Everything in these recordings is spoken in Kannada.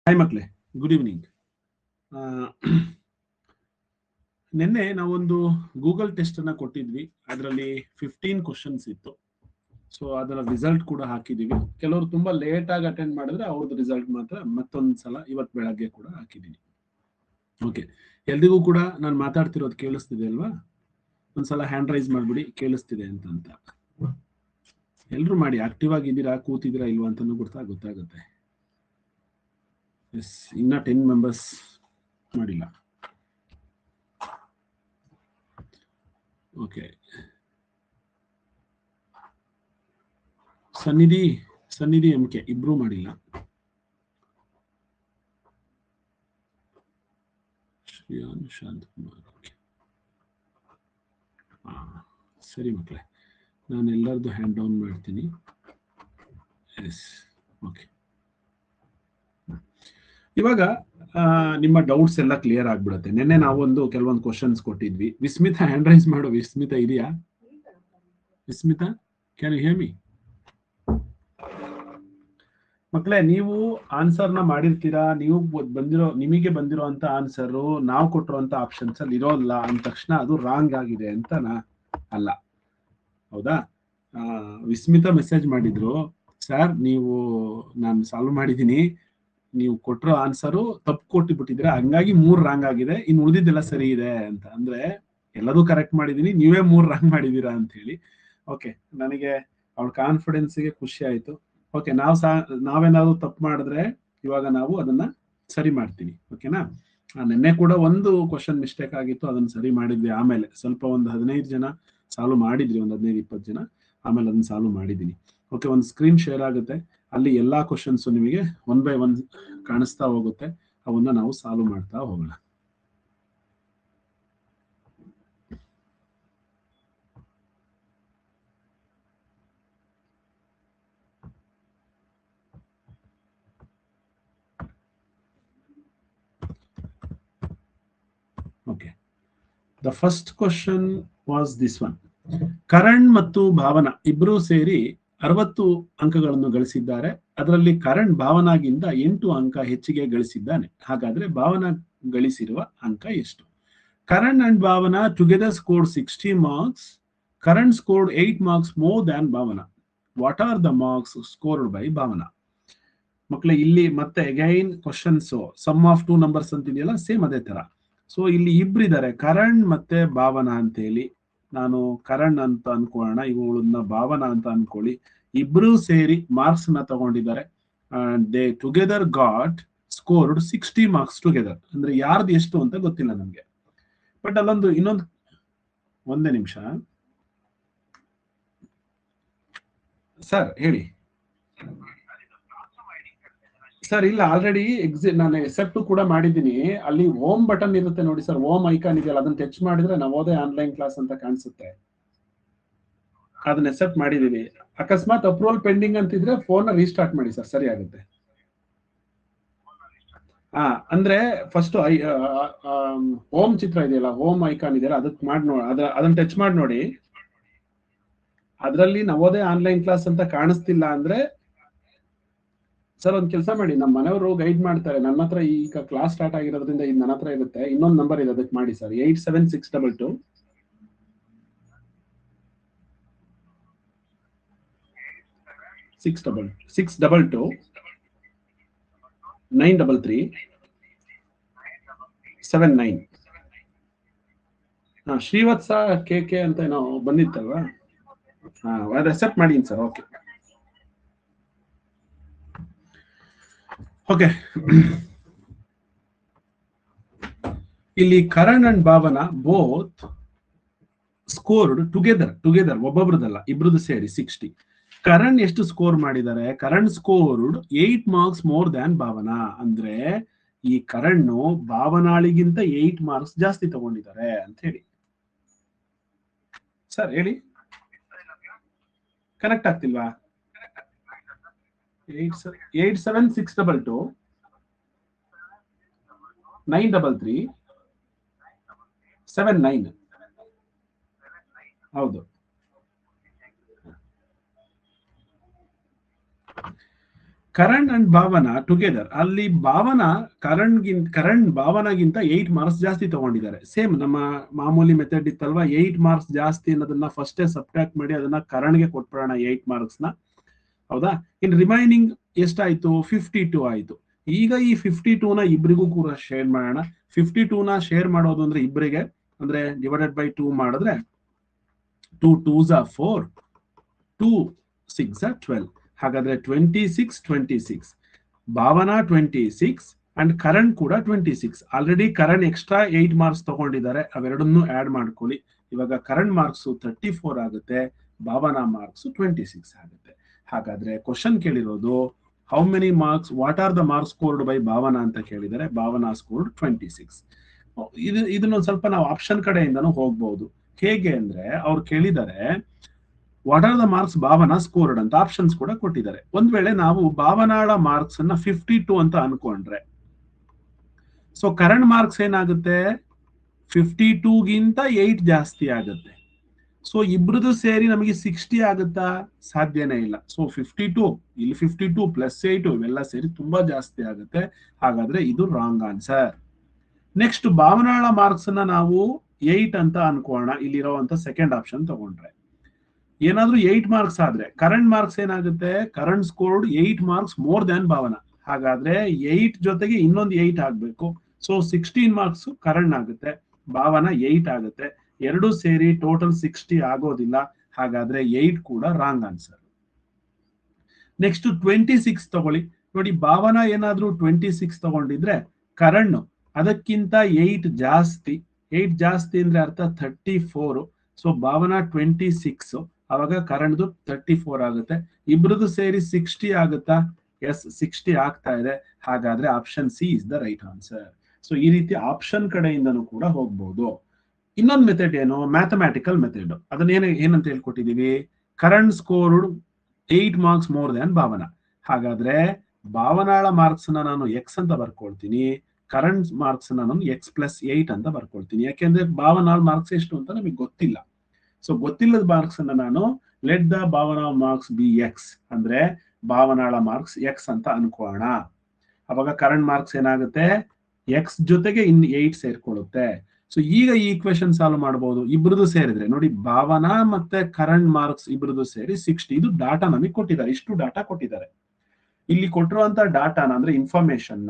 ಹಾಯ್ ಮಕ್ಕಳೇ, ಗುಡ್ ಈವ್ನಿಂಗ್. ನಿನ್ನೆ ನಾವೊಂದು ಗೂಗಲ್ ಟೆಸ್ಟ್ ಅನ್ನ ಕೊಟ್ಟಿದ್ವಿ. ಅದರಲ್ಲಿ 15 ಕ್ವಶನ್ಸ್ ಇತ್ತು. ಸೊ ಅದರ ರಿಸಲ್ಟ್ ಕೂಡ ಹಾಕಿದೀವಿ. ಕೆಲವರು ತುಂಬಾ ಲೇಟ್ ಆಗಿ ಅಟೆಂಡ್ ಮಾಡಿದ್ರೆ ಅವ್ರದ್ದು ರಿಸಲ್ಟ್ ಮಾತ್ರ ಮತ್ತೊಂದ್ಸಲ ಇವತ್ತು ಬೆಳಗ್ಗೆ ಕೂಡ ಹಾಕಿದೀನಿ. ಓಕೆ, ಎಲ್ರಿಗೂ ಕೂಡ ನಾನು ಮಾತಾಡ್ತಿರೋದು ಕೇಳಿಸ್ತಿದೆ ಅಲ್ವಾ? ಒಂದ್ಸಲ ಹ್ಯಾಂಡ್ ರೈಸ್ ಮಾಡ್ಬಿಡಿ, ಕೇಳಿಸ್ತಿದೆ ಅಂತ. ಎಲ್ರು ಮಾಡಿ, ಆಕ್ಟಿವ್ ಆಗಿದ್ದೀರಾ, ಕೂತಿದ್ದೀರಾ ಇಲ್ವಾ ಅಂತಾನು ಗೊತ್ತಾಗುತ್ತೆ. ಎಸ್, ಇನ್ನ 10 ಮೆಂಬರ್ಸ್ ಮಾಡಿಲ್ಲ. ಓಕೆ, ಸನ್ನಿಧಿ ಎಂ ಕೆ ಇಬ್ರು ಮಾಡಿಲ್ಲ. ಶ್ರೀಯಾನ್ ಶಾಂತಕುಮಾರ್, ಓಕೆ. ಸರಿ ಮಕ್ಕಳೇ, ನಾನು ಎಲ್ಲರದ್ದು ಹ್ಯಾಂಡ್ ಡೌನ್ ಮಾಡ್ತೀನಿ. Yes, okay. ಇವಾಗ ನಿಮ್ಮ ಡೌಟ್ಸ್ ಎಲ್ಲ ಕ್ಲಿಯರ್ ಆಗ್ಬಿಡುತ್ತೆ. ನಿನ್ನೆ ನಾವೊಂದು ಕೆಲವೊಂದು ಕ್ವಶನ್ಸ್ ಕೊಟ್ಟಿದ್ವಿ. ವಿಸ್ಮಿತಾ ಹ್ಯಾಂಡ್ ರೈಸ್ ಮಾಡು. ವಿಸ್ಮಿತಾ ಇದೆಯಾ? Vismitha, can you hear me? ಮಕ್ಕಳೇ, ನೀವು ಆನ್ಸರ್ನ ಮಾಡಿರ್ತೀರಾ. ನೀವು ನಿಮಗೆ ಬಂದಿರೋಂಥ ಆನ್ಸರು ನಾವು ಕೊಟ್ಟಿರೋಂಥ ಆಪ್ಷನ್ಸ್ ಅಲ್ಲಿ ಇರೋಲ್ಲ ಅಂದ ತಕ್ಷಣ ಅದು ರಾಂಗ್ ಆಗಿದೆ ಅಂತ ಅಲ್ಲ, ಹೌದಾ? ವಿಸ್ಮಿತಾ ಮೆಸೇಜ್ ಮಾಡಿದ್ರು, ಸರ್ ನಾನು ಸಾಲ್ವ್ ಮಾಡಿದ್ದೀನಿ, ನೀವು ಕೊಟ್ಟಿರೋ ಆನ್ಸರು ತಪ್ಪು ಕೊಟ್ಟಿಬಿಟ್ಟಿದ್ರೆ, ಹಂಗಾಗಿ 3 ರಾಂಗ್ ಆಗಿದೆ, ಇನ್ನು ಉಳಿದಿದ್ದೆಲ್ಲ ಸರಿ ಇದೆ ಅಂತ. ಅಂದ್ರೆ ಎಲ್ಲದೂ ಕರೆಕ್ಟ್ ಮಾಡಿದೀನಿ, ನೀವೇ 3 ರಾಂಗ್ ಮಾಡಿದೀರಾ ಅಂತ ಹೇಳಿ. ಓಕೆ, ನನಗೆ ಅವಳ ಕಾನ್ಫಿಡೆನ್ಸ್ಗೆ ಖುಷಿ ಆಯ್ತು. ಓಕೆ, ನಾವೇನಾದ್ರು ತಪ್ಪು ಮಾಡಿದ್ರೆ ಇವಾಗ ನಾವು ಅದನ್ನ ಸರಿ ಮಾಡ್ತೀವಿ. ಓಕೆನಾ? ನಿನ್ನೆ ಕೂಡ ಒಂದು ಕ್ವಶನ್ ಮಿಸ್ಟೇಕ್ ಆಗಿತ್ತು, ಅದನ್ನ ಸರಿ ಮಾಡಿದ್ವಿ. ಆಮೇಲೆ ಸ್ವಲ್ಪ ಒಂದು 15 ಜನ ಸಾಲ್ವ್ ಮಾಡಿದ್ರಿ, ಒಂದು 15-20 ಜನ. ಆಮೇಲೆ ಅದನ್ನ ಸಾಲ್ವ್ ಮಾಡಿದ್ದೀನಿ. ಓಕೆ, ಒಂದು ಸ್ಕ್ರೀನ್ ಶೇರ್ ಆಗುತ್ತೆ, ಅಲ್ಲಿ ಎಲ್ಲಾ ಕ್ವಶನ್ಸ್ ನಿಮಗೆ 1 by 1 ಕಾಣಿಸ್ತಾ ಹೋಗುತ್ತೆ. ಅವನ್ನ ನಾವು ಸಾಲ್ವ್ ಮಾಡ್ತಾ ಹೋಗೋಣ. Okay, the first question was this one. Karan ಮತ್ತು ಭಾವನಾ ಇಬ್ರು ಸೇರಿ 60 ಅಂಕಗಳನ್ನು ಗಳಿಸಿದ್ದಾರೆ. ಅದರಲ್ಲಿ ಕರಣ್ ಭಾವನಾಗಿಂದ 8 ಅಂಕ ಹೆಚ್ಚಿಗೆ ಗಳಿಸಿದ್ದಾನೆ. ಹಾಗಾದ್ರೆ ಭಾವನಾ ಗಳಿಸಿರುವ ಅಂಕ ಎಷ್ಟು? Karan and Bhavana together scored 60 marks. Karan scored 8 marks more than Bhavana. What are the marks scored by Bhavana? ಮಕ್ಕಳೇ, ಇಲ್ಲಿ ಮತ್ತೆ again questions sum of 2 numbers ಅಂತಿದೆಯಲ್ಲ, ಸೇಮ್ ಅದೇ ತರ. ಸೊ ಇಲ್ಲಿ ಇಬ್ರಿದ್ದಾರೆ, ಕರಣ್ ಮತ್ತೆ ಭಾವನಾ ಅಂತ ಹೇಳಿ. ನಾನು ಕರಣ್ ಅಂತ ಅನ್ಕೊಳ್ಳೋಣ, ಇವಳನ್ನ ಭಾವನಾ ಅಂತ ಅನ್ಕೊಳ್ಳಿ. ಇಬ್ರು ಸೇರಿ ಮಾರ್ಕ್ಸ್ ನ ತಗೊಂಡಿದ್ದಾರೆ. They together got scored 60 marks together. ಅಂದ್ರೆ ಯಾರ್ದು ಎಷ್ಟು ಅಂತ ಗೊತ್ತಿಲ್ಲ ನಮ್ಗೆ. ಬಟ್ ಇನ್ನೊಂದು ಒಂದೇ ನಿಮಿಷ ಸರ್, ಹೇಳಿ ಸರ್. ಇಲ್ಲ, ಆಲ್ರೆಡಿ ನಾನು ಎಕ್ಸೆಪ್ಟ್ ಕೂಡ ಮಾಡಿದ್ದೀನಿ. ಅಲ್ಲಿ ಹೋಮ್ ಬಟನ್ ಇರುತ್ತೆ ನೋಡಿ ಸರ್, ಹೋಮ್ ಐಕಾನ್ ಇದೆಯಲ್ಲ, ಅದನ್ನ ಟಚ್ ಮಾಡಿದ್ರೆ ನವೋದಯ ಆನ್ಲೈನ್ ಕ್ಲಾಸ್ ಅಂತ ಕಾಣಿಸುತ್ತೆ. ಅದನ್ನ ಎಕ್ಸೆಪ್ಟ್ ಮಾಡಿದೀವಿ. ಅಕಸ್ಮಾತ್ ಅಪ್ರೂವಲ್ ಪೆಂಡಿಂಗ್ ಅಂತಿದ್ರೆ ಫೋನ್ ರೀಸ್ಟಾರ್ಟ್ ಮಾಡಿ ಸರ್, ಸರಿ ಆಗುತ್ತೆ. ಅಂದ್ರೆ ಫಸ್ಟ್ ಹೋಮ್ ಚಿತ್ರ ಇದೆಯಲ್ಲ, ಹೋಮ್ ಐಕಾನ್ ಇದೆಯಲ್ಲ, ಅದಕ್ಕೆ ಅದನ್ನ ಟಚ್ ಮಾಡಿ ನೋಡಿ. ಅದರಲ್ಲಿ ನವೋದಯ ಆನ್ಲೈನ್ ಕ್ಲಾಸ್ ಅಂತ ಕಾಣಿಸ್ತಿಲ್ಲ ಅಂದ್ರೆ ಸರ್ ಒಂದ್ ಕೆಲಸ ಮಾಡಿ, ನಮ್ಮ ಮನೆಯವರು ಗೈಡ್ ಮಾಡ್ತಾರೆ. ನನ್ನ ಹತ್ರ ಈಗ ಕ್ಲಾಸ್ ಸ್ಟಾರ್ಟ್ ಆಗಿರೋದ್ರಿಂದ ಇದು ನನ್ನ ಹತ್ರ ಇರುತ್ತೆ. ಇನ್ನೊಂದು ನಂಬರ್ ಇದೆ, ಅದಕ್ಕೆ ಮಾಡಿ ಸರ್. 87622 622 933 79. ಶ್ರೀವತ್ಸ ಕೆ ಅಂತ ಏನೋ ಬಂದಿತ್ತಲ್ವಾ? ಅದು ಅಕ್ಸೆಪ್ಟ್ ಮಾಡಿ ಸರ್. Okay okay. ಇಲ್ಲಿ Karan and Bhavana both scored together ಒಬ್ಬೊಬ್ರದಲ್ಲ, ಇಬ್ರದ್ದು ಸೇರಿ 60. ಕರಣ್ ಎಷ್ಟು ಸ್ಕೋರ್ ಮಾಡಿದ್ದಾರೆ? Karan scored 8 marks more than Bhavana. ಅಂದ್ರೆ ಈ ಕರಣ್ ಭಾವನಾಳಿಗಿಂತ 8 marks ಜಾಸ್ತಿ ತಗೊಂಡಿದ್ದಾರೆ ಅಂತ ಹೇಳಿ. ಸರ್ ಹೇಳಿ, ಕನೆಕ್ಟ್ ಆಗ್ತಿಲ್ವಾ? 87622 933 79. ಹೌದು. ಕರಣ್ ಅಂಡ್ ಭಾವನಾ ಟುಗೆದರ್, ಅಲ್ಲಿ ಕರಣ್ ಭಾವನಾಗಿಂತ 8 ಮಾರ್ಕ್ಸ್ ಜಾಸ್ತಿ ತಗೊಂಡಿದ್ದಾರೆ. ಸೇಮ್ ನಮ್ಮ ಮಾಮೂಲಿ ಮೆಥಡ್ ಇತ್ತಲ್ವಾ, 8 ಮಾರ್ಕ್ಸ್ ಜಾಸ್ತಿ ಅನ್ನೋದನ್ನ ಫಸ್ಟೇ ಸಬ್ಟ್ರಾಕ್ಟ್ ಮಾಡಿ ಅದನ್ನ ಕರಣ್ಗೆ ಕೊಟ್ಬಿಡೋಣ 8 ಮಾರ್ಕ್ಸ್ ನ, ಹೌದಾ. ಇನ್ ರಿಮೈನಿಂಗ್ ಎಷ್ಟಾಯ್ತು, 52 ಆಯ್ತು. ಈಗ ಈ 52 ನ ಇಬ್ಬರಿಗೂ ಕೂಡ ಶೇರ್ ಮಾಡೋಣ. 52 ನ ಶೇರ್ ಮಾಡೋದು ಅಂದ್ರೆ ಇಬ್ಬರಿಗೆ, ಅಂದ್ರೆ ಡಿವೈಡೆಡ್ ಬೈ 2 ಮಾಡಿದ್ರೆ 2 2s are 4, 2 6 are 12. ಹಾಗಾದ್ರೆ 26 ಭಾವನಾ 26 ಅಂಡ್ ಕರಣ್ ಕೂಡ 26. ಆಲ್ರೆಡಿ ಕರಣ್ ಎಕ್ಸ್ಟ್ರಾ 8 ಮಾರ್ಕ್ಸ್ ತಗೊಂಡಿದ್ದಾರೆ, ಅವೆರಡನ್ನೂ ಆಡ್ ಮಾಡ್ಕೊಳ್ಳಿ. ಇವಾಗ ಕರಣ್ ಮಾರ್ಕ್ಸ್ 34 ಆಗುತ್ತೆ, ಭಾವನಾ ಮಾರ್ಕ್ಸ್ 26 ಆಗುತ್ತೆ. ಹಾಗಾದ್ರೆ ಕ್ವಶನ್ ಕೇಳಿರೋದು how many marks, what are the marks scored by Bhavana ಅಂತ ಕೇಳಿದರೆ, ಭಾವನಾ ಸ್ಕೋರ್ಡ್ 26. ಇದನ್ನೊಂದು ಸ್ವಲ್ಪ ನಾವು ಆಪ್ಷನ್ ಕಡೆಯಿಂದನೂ ಹೋಗ್ಬಹುದು. ಹೇಗೆ ಅಂದ್ರೆ ಅವ್ರು ಕೇಳಿದರೆ what are the marks Bhavana scored ಅಂತ ಆಪ್ಷನ್ಸ್ ಕೂಡ ಕೊಟ್ಟಿದ್ದಾರೆ. ಒಂದ್ ವೇಳೆ ನಾವು ಭಾವನಾಳ ಮಾರ್ಕ್ಸ್ ಅನ್ನ 52 ಅಂತ ಅನ್ಕೊಂಡ್ರೆ, ಸೊ ಕರಣ್ ಮಾರ್ಕ್ಸ್ ಏನಾಗುತ್ತೆ, 52ಗಿಂತ 8 ಜಾಸ್ತಿ ಆಗುತ್ತೆ. ಸೊ ಇಬ್ರದ್ದು ಸೇರಿ ನಮಗೆ 60 ಆಗುತ್ತಾ, ಸಾಧ್ಯನೇ ಇಲ್ಲ. ಸೊ 52 ಇಲ್ಲಿ 52 ಪ್ಲಸ್ 8 ಇವೆಲ್ಲ ಸೇರಿ ತುಂಬಾ ಜಾಸ್ತಿ ಆಗುತ್ತೆ. ಹಾಗಾದ್ರೆ ಇದು ರಾಂಗ್ ಆನ್ಸರ್. ನೆಕ್ಸ್ಟ್ ಭಾವನಾಳ ಮಾರ್ಕ್ಸ್ ಅನ್ನ ನಾವು 8 ಅಂತ ಅನ್ಕೋಣ, ಇಲ್ಲಿರುವಂತ ಸೆಕೆಂಡ್ ಆಪ್ಷನ್ ತಗೊಂಡ್ರೆ. ಏನಾದ್ರೂ 8 ಮಾರ್ಕ್ಸ್ ಆದ್ರೆ ಕರಣ್ ಮಾರ್ಕ್ಸ್ ಏನಾಗುತ್ತೆ, Karan scored 8 marks more than Bhavana. ಹಾಗಾದ್ರೆ 8 ಜೊತೆಗೆ ಇನ್ನೊಂದು 8 ಆಗ್ಬೇಕು. ಸೊ 16 ಮಾರ್ಕ್ಸ್ ಕರಣ್ ಆಗುತ್ತೆ, ಭಾವನಾ 8 ಆಗುತ್ತೆ. ಎರಡು ಸೇರಿ ಟೋಟಲ್ 60 ಆಗೋದಿಲ್ಲ. ಹಾಗಾದ್ರೆ 8 ಕೂಡ ರಾಂಗ್ ಆನ್ಸರ್. ನೆಕ್ಸ್ಟ್ 26 ತಗೊಳ್ಳಿ. ನೋಡಿ, ಭಾವನಾ ಏನಾದ್ರೂ 26 ತಗೊಂಡಿದ್ರೆ ಕರಣ್ ಅದಕ್ಕಿಂತ 8 ಜಾಸ್ತಿ. 8 ಜಾಸ್ತಿ ಅಂದ್ರೆ ಅರ್ಥ 34. ಸೊ ಭಾವನಾ 26, ಅವಾಗ ಕರಣ್ದು 34 ಆಗುತ್ತೆ. ಇಬ್ರದ್ದು ಸೇರಿ 60 ಆಗುತ್ತಾ? ಎಸ್, 60 ಆಗ್ತಾ ಇದೆ. ಹಾಗಾದ್ರೆ option C is the right answer. So ಈ ರೀತಿ ಆಪ್ಷನ್ ಕಡೆಯಿಂದನೂ ಕೂಡ ಹೋಗ್ಬಹುದು. ಇನ್ನೊಂದು ಮೆಥಡ್ ಏನು, ಮ್ಯಾಥಮ್ಯಾಟಿಕಲ್ ಮೆಥಡ್. ಅದನ್ನ ಏನಂತ ಹೇಳ್ಕೊಟ್ಟಿದೀವಿ, Karan scored 8 marks more than Bhavana. ಹಾಗಾದ್ರೆ ಭಾವನಾಳ ಮಾರ್ಕ್ಸ್ ನಾನು ಎಕ್ಸ್ ಅಂತ ಬರ್ಕೊಳ್ತೀನಿ, ಕರಣ್ ಮಾರ್ಕ್ಸ್ ನಾನು x+8 ಅಂತ ಬರ್ಕೊಳ್ತೀನಿ. ಯಾಕೆಂದ್ರೆ ಭಾವನಾಳ ಮಾರ್ಕ್ಸ್ ಎಷ್ಟು ಅಂತ ನಮಗೆ ಗೊತ್ತಿಲ್ಲ. ಸೊ ಗೊತ್ತಿಲ್ಲದ ಮಾರ್ಕ್ಸ್ ಅನ್ನ ನಾನು let the Bhavana marks B X, ಅಂದ್ರೆ ಭಾವನಾಳ ಮಾರ್ಕ್ಸ್ ಎಕ್ಸ್ ಅಂತ ಅನ್ಕೋಣ. ಅವಾಗ ಕರಣ್ ಮಾರ್ಕ್ಸ್ ಏನಾಗುತ್ತೆ, ಎಕ್ಸ್ ಜೊತೆಗೆ ಇನ್ 8 ಸೇರ್ಕೊಳ್ಳುತ್ತೆ. ಸೊ ಈಗ ಈ ಈಕ್ವೇಶನ್ ಸಾಲ್ವ್ ಮಾಡಬಹುದು. ಇಬ್ರದ್ದು ಸೇರಿದ್ರೆ ನೋಡಿ, ಭಾವನಾ ಮತ್ತೆ ಕರಣ್ ಮಾರ್ಕ್ಸ್ ಇಬ್ರದ್ದು ಸೇರಿ 60. ಇದು ಡಾಟಾ ನಮಗೆ ಕೊಟ್ಟಿದ್ದಾರೆ, ಇಷ್ಟು ಡಾಟಾ ಕೊಟ್ಟಿದ್ದಾರೆ. ಇಲ್ಲಿ ಕೊಟ್ಟಿರುವಂತ ಡಾಟಾನ ಅಂದ್ರೆ ಇನ್ಫಾರ್ಮೇಶನ್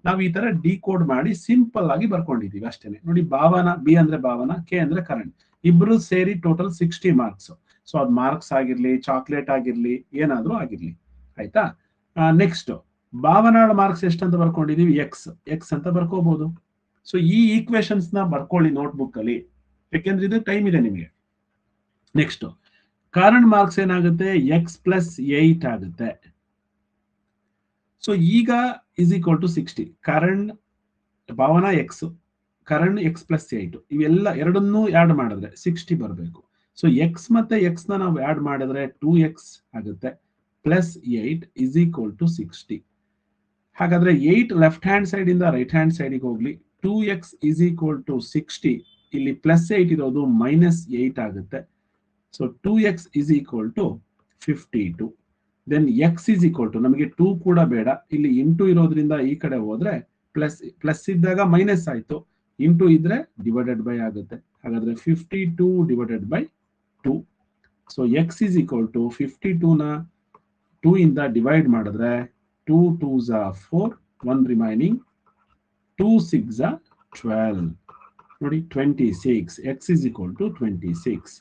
ನಾವು ಈ ತರ ಡಿಕೋಡ್ ಮಾಡಿ ಸಿಂಪಲ್ ಆಗಿ ಬರ್ಕೊಂಡಿದೀವಿ ಅಷ್ಟೇನೆ. ನೋಡಿ, ಭಾವನಾ ಬಿ ಅಂದ್ರೆ ಭಾವನಾ, ಕೆ ಅಂದ್ರೆ ಕರಣ್, ಇಬ್ರು ಸೇರಿ ಟೋಟಲ್ 60 ಮಾರ್ಕ್ಸ್. ಸೊ ಅದ್ ಮಾರ್ಕ್ಸ್ ಆಗಿರ್ಲಿ, ಚಾಕ್ಲೇಟ್ ಆಗಿರ್ಲಿ, ಏನಾದ್ರೂ ಆಗಿರ್ಲಿ, ಆಯ್ತಾ. ನೆಕ್ಸ್ಟ್ ಭಾವನಾಳ ಮಾರ್ಕ್ಸ್ ಎಷ್ಟಂತ ಬರ್ಕೊಂಡಿದೀವಿ, ಎಕ್ಸ್ ಅಂತ ಬರ್ಕೋಬಹುದು. ಸೊ ಈ ಈಕ್ವೇಶನ್ಸ್ ನ ಬರ್ಕೊಳ್ಳಿ ನೋಟ್ಬುಕ್ ಅಲ್ಲಿ, ಯಾಕೆಂದ್ರೆ ಇದು ಟೈಮ್ ಇದೆ ನಿಮಗೆ. ನೆಕ್ಸ್ಟ್ ಕರಣ್ ಮಾರ್ಕ್ಸ್ ಏನಾಗುತ್ತೆ, x+8 ಆಗುತ್ತೆ. ಸೊ ಈಗ is equal to 60. Karan Bhavana x, Karan x+8, ಇವೆಲ್ಲ ಎರಡನ್ನೂ ಆಡ್ ಮಾಡಿದ್ರೆ 60 ಬರಬೇಕು. ಸೊ ಎಕ್ಸ್ ಮತ್ತೆ ಎಕ್ಸ್ ನ ನಾವು ಆಡ್ ಮಾಡಿದ್ರೆ 2x ಆಗುತ್ತೆ, +8 ಇಸ್ ಈಕ್ವಲ್ ಟು 60. ಹಾಗಾದ್ರೆ 8 ಲೆಫ್ಟ್ ಹ್ಯಾಂಡ್ ಸೈಡ್ ಇಂದ ರೈಟ್ ಹ್ಯಾಂಡ್ ಸೈಡ್ಗೆ ಹೋಗ್ಲಿ. 2x ಇಸ್ ಈಕ್ವಲ್ ಟು 60, ಇಲ್ಲಿ +8 ಇರೋದು -8 ಆಗುತ್ತೆ. So 2x is equal to 52. Then x is equal to, ನಮಗೆ 2 ಕೂಡ ಬೇಡ, ಇಲ್ಲಿ ಇಂಟು ಇರೋದ್ರಿಂದ ಈ ಕಡೆ ಹೋದ್ರೆ ಪ್ಲಸ್ ಇದ್ದಾಗ ಮೈನಸ್ ಆಯ್ತು, ಇಂಟು ಇದ್ರೆ ಡಿವೈಡೆಡ್ ಬೈ ಆಗುತ್ತೆ. ಹಾಗಾದ್ರೆ 52 divided by 2. So x is equal to 52 ನ 2 ಇಂದ ಡಿವೈಡ್ ಮಾಡಿದ್ರೆ 2 2s are 4, 1 remaining, 2 6s are 12. ನೋಡಿ 26, x is equal to 26.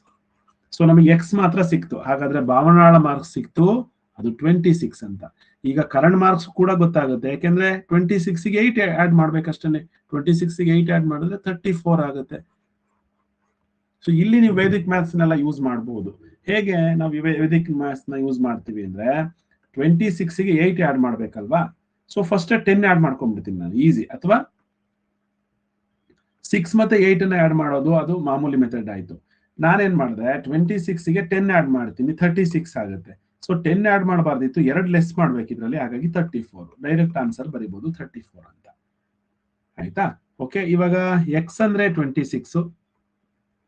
So ನಮಗೆ x ಮಾತ್ರ ಸಿಕ್ತು. ಹಾಗಾದ್ರೆ ಭಾವನಾಳ ಮಾರ್ಕ್ಸ್ ಸಿಕ್ತು, ಅದು 26 ಅಂತ. ಈಗ ಕರಣ್ ಮಾರ್ಕ್ಸ್ ಕೂಡ ಗೊತ್ತಾಗುತ್ತೆ, ಯಾಕೆಂದ್ರೆ 26ಗೆ 8 ಆಡ್ ಮಾಡ್ಬೇಕಷ್ಟೇ. 26ಗೆ 8 ಆಡ್ ಮಾಡಿದ್ರೆ 34 ಆಗುತ್ತೆ. ಸೊ ಇಲ್ಲಿ ನೀವು ವೇದಿಕ್ ಮ್ಯಾಥ್ಸ್ ನೆಲ್ಲ ಯೂಸ್ ಮಾಡಬಹುದು. ಹೇಗೆ ನಾವು ವೇದಿಕ್ ಮ್ಯಾಥ್ಸ್ ನ ಯೂಸ್ ಮಾಡ್ತೀವಿ ಅಂದ್ರೆ, 26ಗೆ 8 ಆಡ್ ಮಾಡ್ಬೇಕಲ್ವಾ. ಸೊ ಫಸ್ಟ್ 10 ಆಡ್ ಮಾಡ್ಕೊಂಡ್ಬಿಡ್ತೀನಿ ನಾನು, ಈಸಿ. ಅಥವಾ 6 ಮತ್ತೆ 8 ಅನ್ನ ಆಡ್ ಮಾಡೋದು, ಅದು ಮಾಮೂಲಿ ಮೆಥಡ್ ಆಯ್ತು. ನಾನೇನ್ ಮಾಡಿದೆ, 26ಗೆ 10 ಆಡ್ ಮಾಡ್ತೀನಿ, 36 ಆಗುತ್ತೆ. ಸೊ 10 ಆಡ್ ಮಾಡಬಾರ್ದಿತ್ತು, 2 ಲೆಸ್ ಮಾಡ್ಬೇಕಿದ್ರಲ್ಲಿ, ಹಾಗಾಗಿ 34. ಡೈರೆಕ್ಟ್ ಆನ್ಸರ್ ಬರೀಬಹುದು 34 ಅಂತ, ಆಯ್ತಾ. ಓಕೆ, ಇವಾಗ ಎಕ್ಸ್ ಅಂದ್ರೆ 26,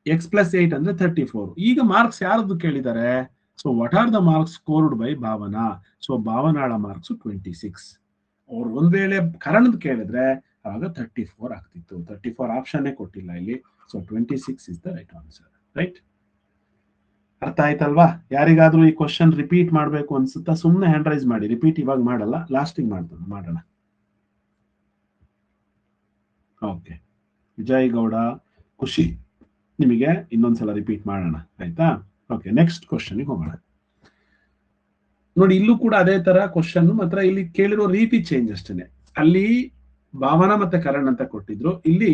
x+8 ಅಂದ್ರೆ 34. ಈಗ ಮಾರ್ಕ್ಸ್ ಯಾರದ್ದು ಕೇಳಿದ್ದಾರೆ, so what are the marks scored by Bhavana? So ಭಾವನಾಳ ಮಾರ್ಕ್ಸ್ 26. ಅವ್ರು ಒಂದ್ ವೇಳೆ ಕರಣದ್ ಕೇಳಿದ್ರೆ ಆಗ 34 ಆಗ್ತಿತ್ತು. 34 ಆಪ್ಷನ್ ಕೊಟ್ಟಿಲ್ಲ ಇಲ್ಲಿ. So 26 is the right answer. Right, ಅರ್ಥ ಆಯ್ತಲ್ವಾ? ಯಾರಿಗಾದ್ರೂ ಈ ಕ್ವಶನ್ ರಿಪೀಟ್ ಮಾಡ್ಬೇಕು ಅನ್ಸುತ್ತಾ? ಸುಮ್ನೆ ಹ್ಯಾಂಡ್ ರೈಸ್ ಮಾಡಿ. ರಿಪೀಟ್ ಇವಾಗ ಮಾಡಲ್ಲ, ಲಾಸ್ಟಿಗೆ ಮಾಡೋಣ. ಓಕೆ, ವಿಜಯ್ ಗೌಡ, ಖುಷಿ, ನಿಮಗೆ ಇನ್ನೊಂದ್ಸಲ ರಿಪೀಟ್ ಮಾಡೋಣ, ಆಯ್ತಾ? ಓಕೆ, ನೆಕ್ಸ್ಟ್ ಕ್ವಶನ್ ಹೋಗೋಣ. ನೋಡಿ, ಇಲ್ಲೂ ಕೂಡ ಅದೇ ತರ ಕ್ವಶನ್, ಮಾತ್ರ ಇಲ್ಲಿ ಕೇಳಿರೋ ರೀತಿ ಚೇಂಜ್ ಅಷ್ಟೇನೆ. ಅಲ್ಲಿ ಭಾವನಾ ಮತ್ತೆ ಕರಣ್ ಅಂತ ಕೊಟ್ಟಿದ್ರು, ಇಲ್ಲಿ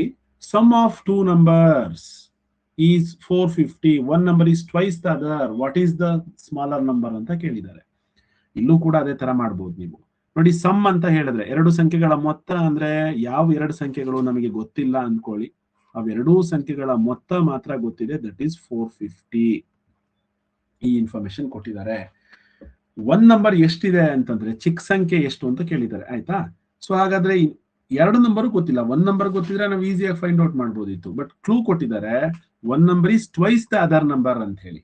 sum of two numbers is 450, one number is twice the other, what is the smaller number ಅಂತ ಕೇಳಿದ್ದಾರೆ. ಇಲ್ಲೂ ಕೂಡ ಅದೇ ತರ ಮಾಡ್ಬೋದು ನೀವು. ನೋಡಿ, ಸಮ್ ಅಂತ ಹೇಳಿದ್ರೆ ಎರಡು ಸಂಖ್ಯೆಗಳ ಮೊತ್ತ, ಅಂದ್ರೆ ಯಾವ ಎರಡು ಸಂಖ್ಯೆಗಳು ನಮಗೆ ಗೊತ್ತಿಲ್ಲ ಅನ್ಕೊಳ್ಳಿ, ಅವೆರಡೂ ಸಂಖ್ಯೆಗಳ ಮೊತ್ತ ಮಾತ್ರ ಗೊತ್ತಿದೆ, ದಟ್ ಈಸ್ 450. ಈ ಇನ್ಫಾರ್ಮೇಶನ್ ಕೊಟ್ಟಿದ್ದಾರೆ. ಒನ್ ನಂಬರ್ ಎಷ್ಟಿದೆ ಅಂತಂದ್ರೆ ಚಿಕ್ಕ ಸಂಖ್ಯೆ ಎಷ್ಟು ಅಂತ ಕೇಳಿದ್ದಾರೆ, ಆಯ್ತಾ? ಸೊ ಹಾಗಾದ್ರೆ ಎರಡು ನಂಬರ್ ಗೊತ್ತಿಲ್ಲ, ಒನ್ ನಂಬರ್ ಗೊತ್ತಿದ್ರೆ ನಾವು ಈಸಿಯಾಗಿ ಫೈಂಡ್ ಔಟ್ ಮಾಡ್ಬೋದಿತ್ತು. ಬಟ್ ಕ್ಲೂ ಕೊಟ್ಟಿದ್ದಾರೆ, one number is twice the other number ಅಂತ ಹೇಳಿ.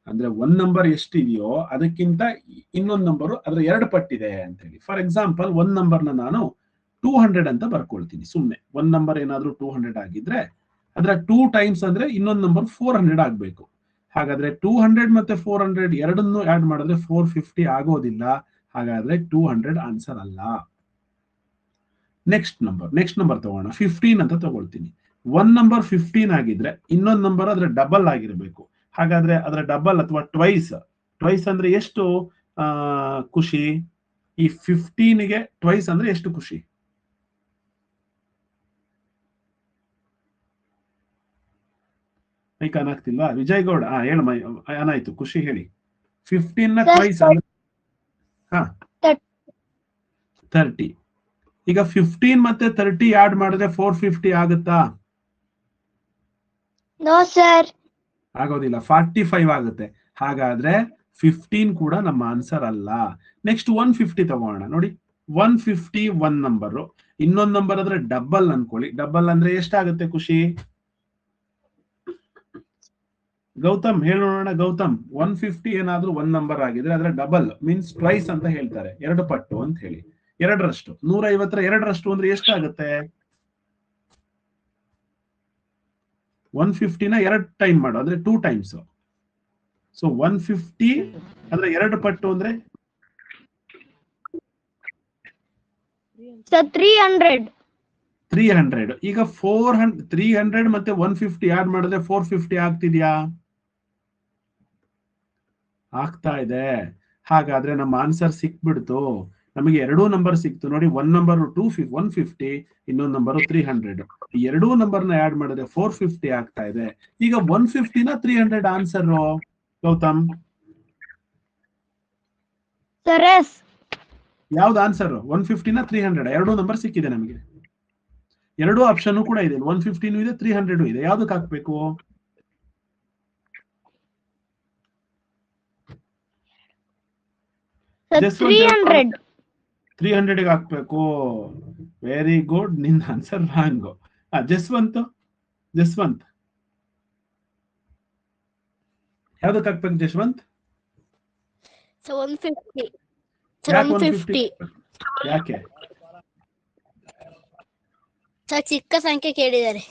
ಅಂದ್ರೆ ಒನ್ ನಂಬರ್ ಎಷ್ಟಿದೆಯೋ ಅದಕ್ಕಿಂತ ಇನ್ನೊಂದು ನಂಬರು ಅದರ ಎರಡು ಪಟ್ಟಿದೆ ಅಂತ ಹೇಳಿ. ಫಾರ್ ಎಕ್ಸಾಂಪಲ್, ಒನ್ ನಂಬರ್ನ ನಾನು 200 ಅಂತ ಬರ್ಕೊಳ್ತೀನಿ ಸುಮ್ನೆ. ಒನ್ ನಂಬರ್ ಏನಾದ್ರೂ 200 ಆಗಿದ್ರೆ ಅದರ 2 ಟೈಮ್ಸ್ ಅಂದ್ರೆ ಇನ್ನೊಂದು ನಂಬರ್ 400 ಆಗ್ಬೇಕು. ಹಾಗಾದ್ರೆ 200 ಮತ್ತೆ 400 ಎರಡನ್ನು ಆಡ್ ಮಾಡಿದ್ರೆ 450 ಆಗೋದಿಲ್ಲ. ಹಾಗಾದ್ರೆ 200 ಆನ್ಸರ್ ಅಲ್ಲ. ನೆಕ್ಸ್ಟ್ ನಂಬರ್ ತಗೋಣ, 15 ಅಂತ ತಗೊಳ್ತೀನಿ. ಒನ್ ನಂಬರ್ 15 ಆಗಿದ್ರೆ ಇನ್ನೊಂದು ನಂಬರ್ ಅದರ ಡಬಲ್ ಆಗಿರ್ಬೇಕು. ಹಾಗಾದ್ರೆ ಅದರ ಡಬಲ್ ಅಥವಾ ಟ್ವೈಸ್ ಅಂದ್ರೆ ಎಷ್ಟು ಖುಷಿ? ಈ 15ಗೆ ಟ್ವೈಸ್ ಅಂದ್ರೆ ಎಷ್ಟು ಖುಷಿ? ಮೈಕ್ ಆನ್ ಆಗ್ತಿಲ್ವಾ? ವಿಜಯ್ ಗೌಡ ಹೇಳು, ಏನಾಯ್ತು? ಖುಷಿ ಹೇಳಿ. 15 ನ ಟ್ವೈಸ್ ಅಂದ್ರೆ 30. ಈಗ 15 ಮತ್ತೆ 30 ಆಡ್ ಮಾಡಿದ್ರೆ 450 ಆಗುತ್ತಾ? ನೋ ಸರ್, ಆಗೋದಿಲ್ಲ, 45 ಆಗುತ್ತೆ. ಹಾಗಾದ್ರೆ 15 ಕೂಡ ನಮ್ಮ ಆನ್ಸರ್ ಅಲ್ಲ. ನೆಕ್ಸ್ಟ್ 150 ತಗೋಣ. ನೋಡಿ, 150 ಒನ್ ನಂಬರ್, ಇನ್ನೊಂದು ನಂಬರ್ ಆದ್ರೆ ಡಬಲ್ ಅನ್ಕೊಳ್ಳಿ. ಡಬಲ್ ಅಂದ್ರೆ ಎಷ್ಟಾಗುತ್ತೆ ಖುಷಿ? ಗೌತಮ್ ಹೇಳೋಣ. ಗೌತಮ್, 150 ಏನಾದ್ರೂ ಒನ್ ನಂಬರ್ ಆಗಿದ್ರೆ ಅದರ ಡಬಲ್ ಮೀನ್ಸ್ ಟ್ವೈಸ್ ಅಂತ ಹೇಳ್ತಾರೆ, ಎರಡು ಪಟ್ಟು ಅಂತ ಹೇಳಿ. ಎರಡರಷ್ಟು, 150 ಎರಡರಷ್ಟು ಅಂದ್ರೆ ಎಷ್ಟಾಗುತ್ತೆ? 150ನ ಎರಡು ಟೈಮ್ ಮಾಡು ಅಂದ್ರೆ 2 ಟೈಮ್ಸ್. ಸೊ 150 ಅಂದ್ರೆ ಎರಡು ಪಟ್ಟು ಅಂದ್ರೆ 300. ಈಗ 300 ಮತ್ತೆ 150 ಆಡ್ ಮಾಡಿದ್ರೆ 450 ಆಗ್ತಿದ್ಯಾ? ಆಗ್ತಾ ಇದೆ. ಹಾಗಾದ್ರೆ ನಮ್ಮ ಆನ್ಸರ್ ಸಿಕ್ಬಿಡ್ತು. ನಮಗೆ ಎರಡೂ ನಂಬರ್ ಸಿಕ್ತು. ನೋಡಿ, ಒನ್ ನಂಬರ್ 150, ಇನ್ನೊಂದು ನಂಬರ್ 300. ಈ ಎರಡೂ ನಂಬರ್ನ ಆಡ್ ಮಾಡಿದ್ರೆ 450 ಆಗ್ತಾ ಇದೆ. ಈಗ 150ನ 300 ಆನ್ಸರ್ ಗೌತಮ್? ಯಾವ್ದು ಆನ್ಸರ್? 150ನ 300 ಎರಡೂ ನಂಬರ್ ಸಿಕ್ಕಿದೆ ನಮಗೆ. ಎರಡೂ ಆಪ್ಷನ್ ಕೂಡ ಇದೆ, 150 ಇದೆ 300 ಇದೆ. ಯಾವ್ದಕ್ಕೆ ಹಾಕ್ಬೇಕು? ಸರ್ 300 ಹಾಕ್ಬೇಕು. ವೆರಿ ಗುಡ್, ನಿನ್ನ ಆನ್ಸರ್ ರಾಂಗ್. ಜಸ್ವಂತ್ ಯಾವ್ದಕ್ಕೆ ಹಾಕ್ಬೇಕು ಜಸ್ವಂತ್? 150. ಯಾಕೆ? ಚಿಕ್ಕ ಸಂಖ್ಯೆ ಕೇಳಿದ್ದಾರೆ.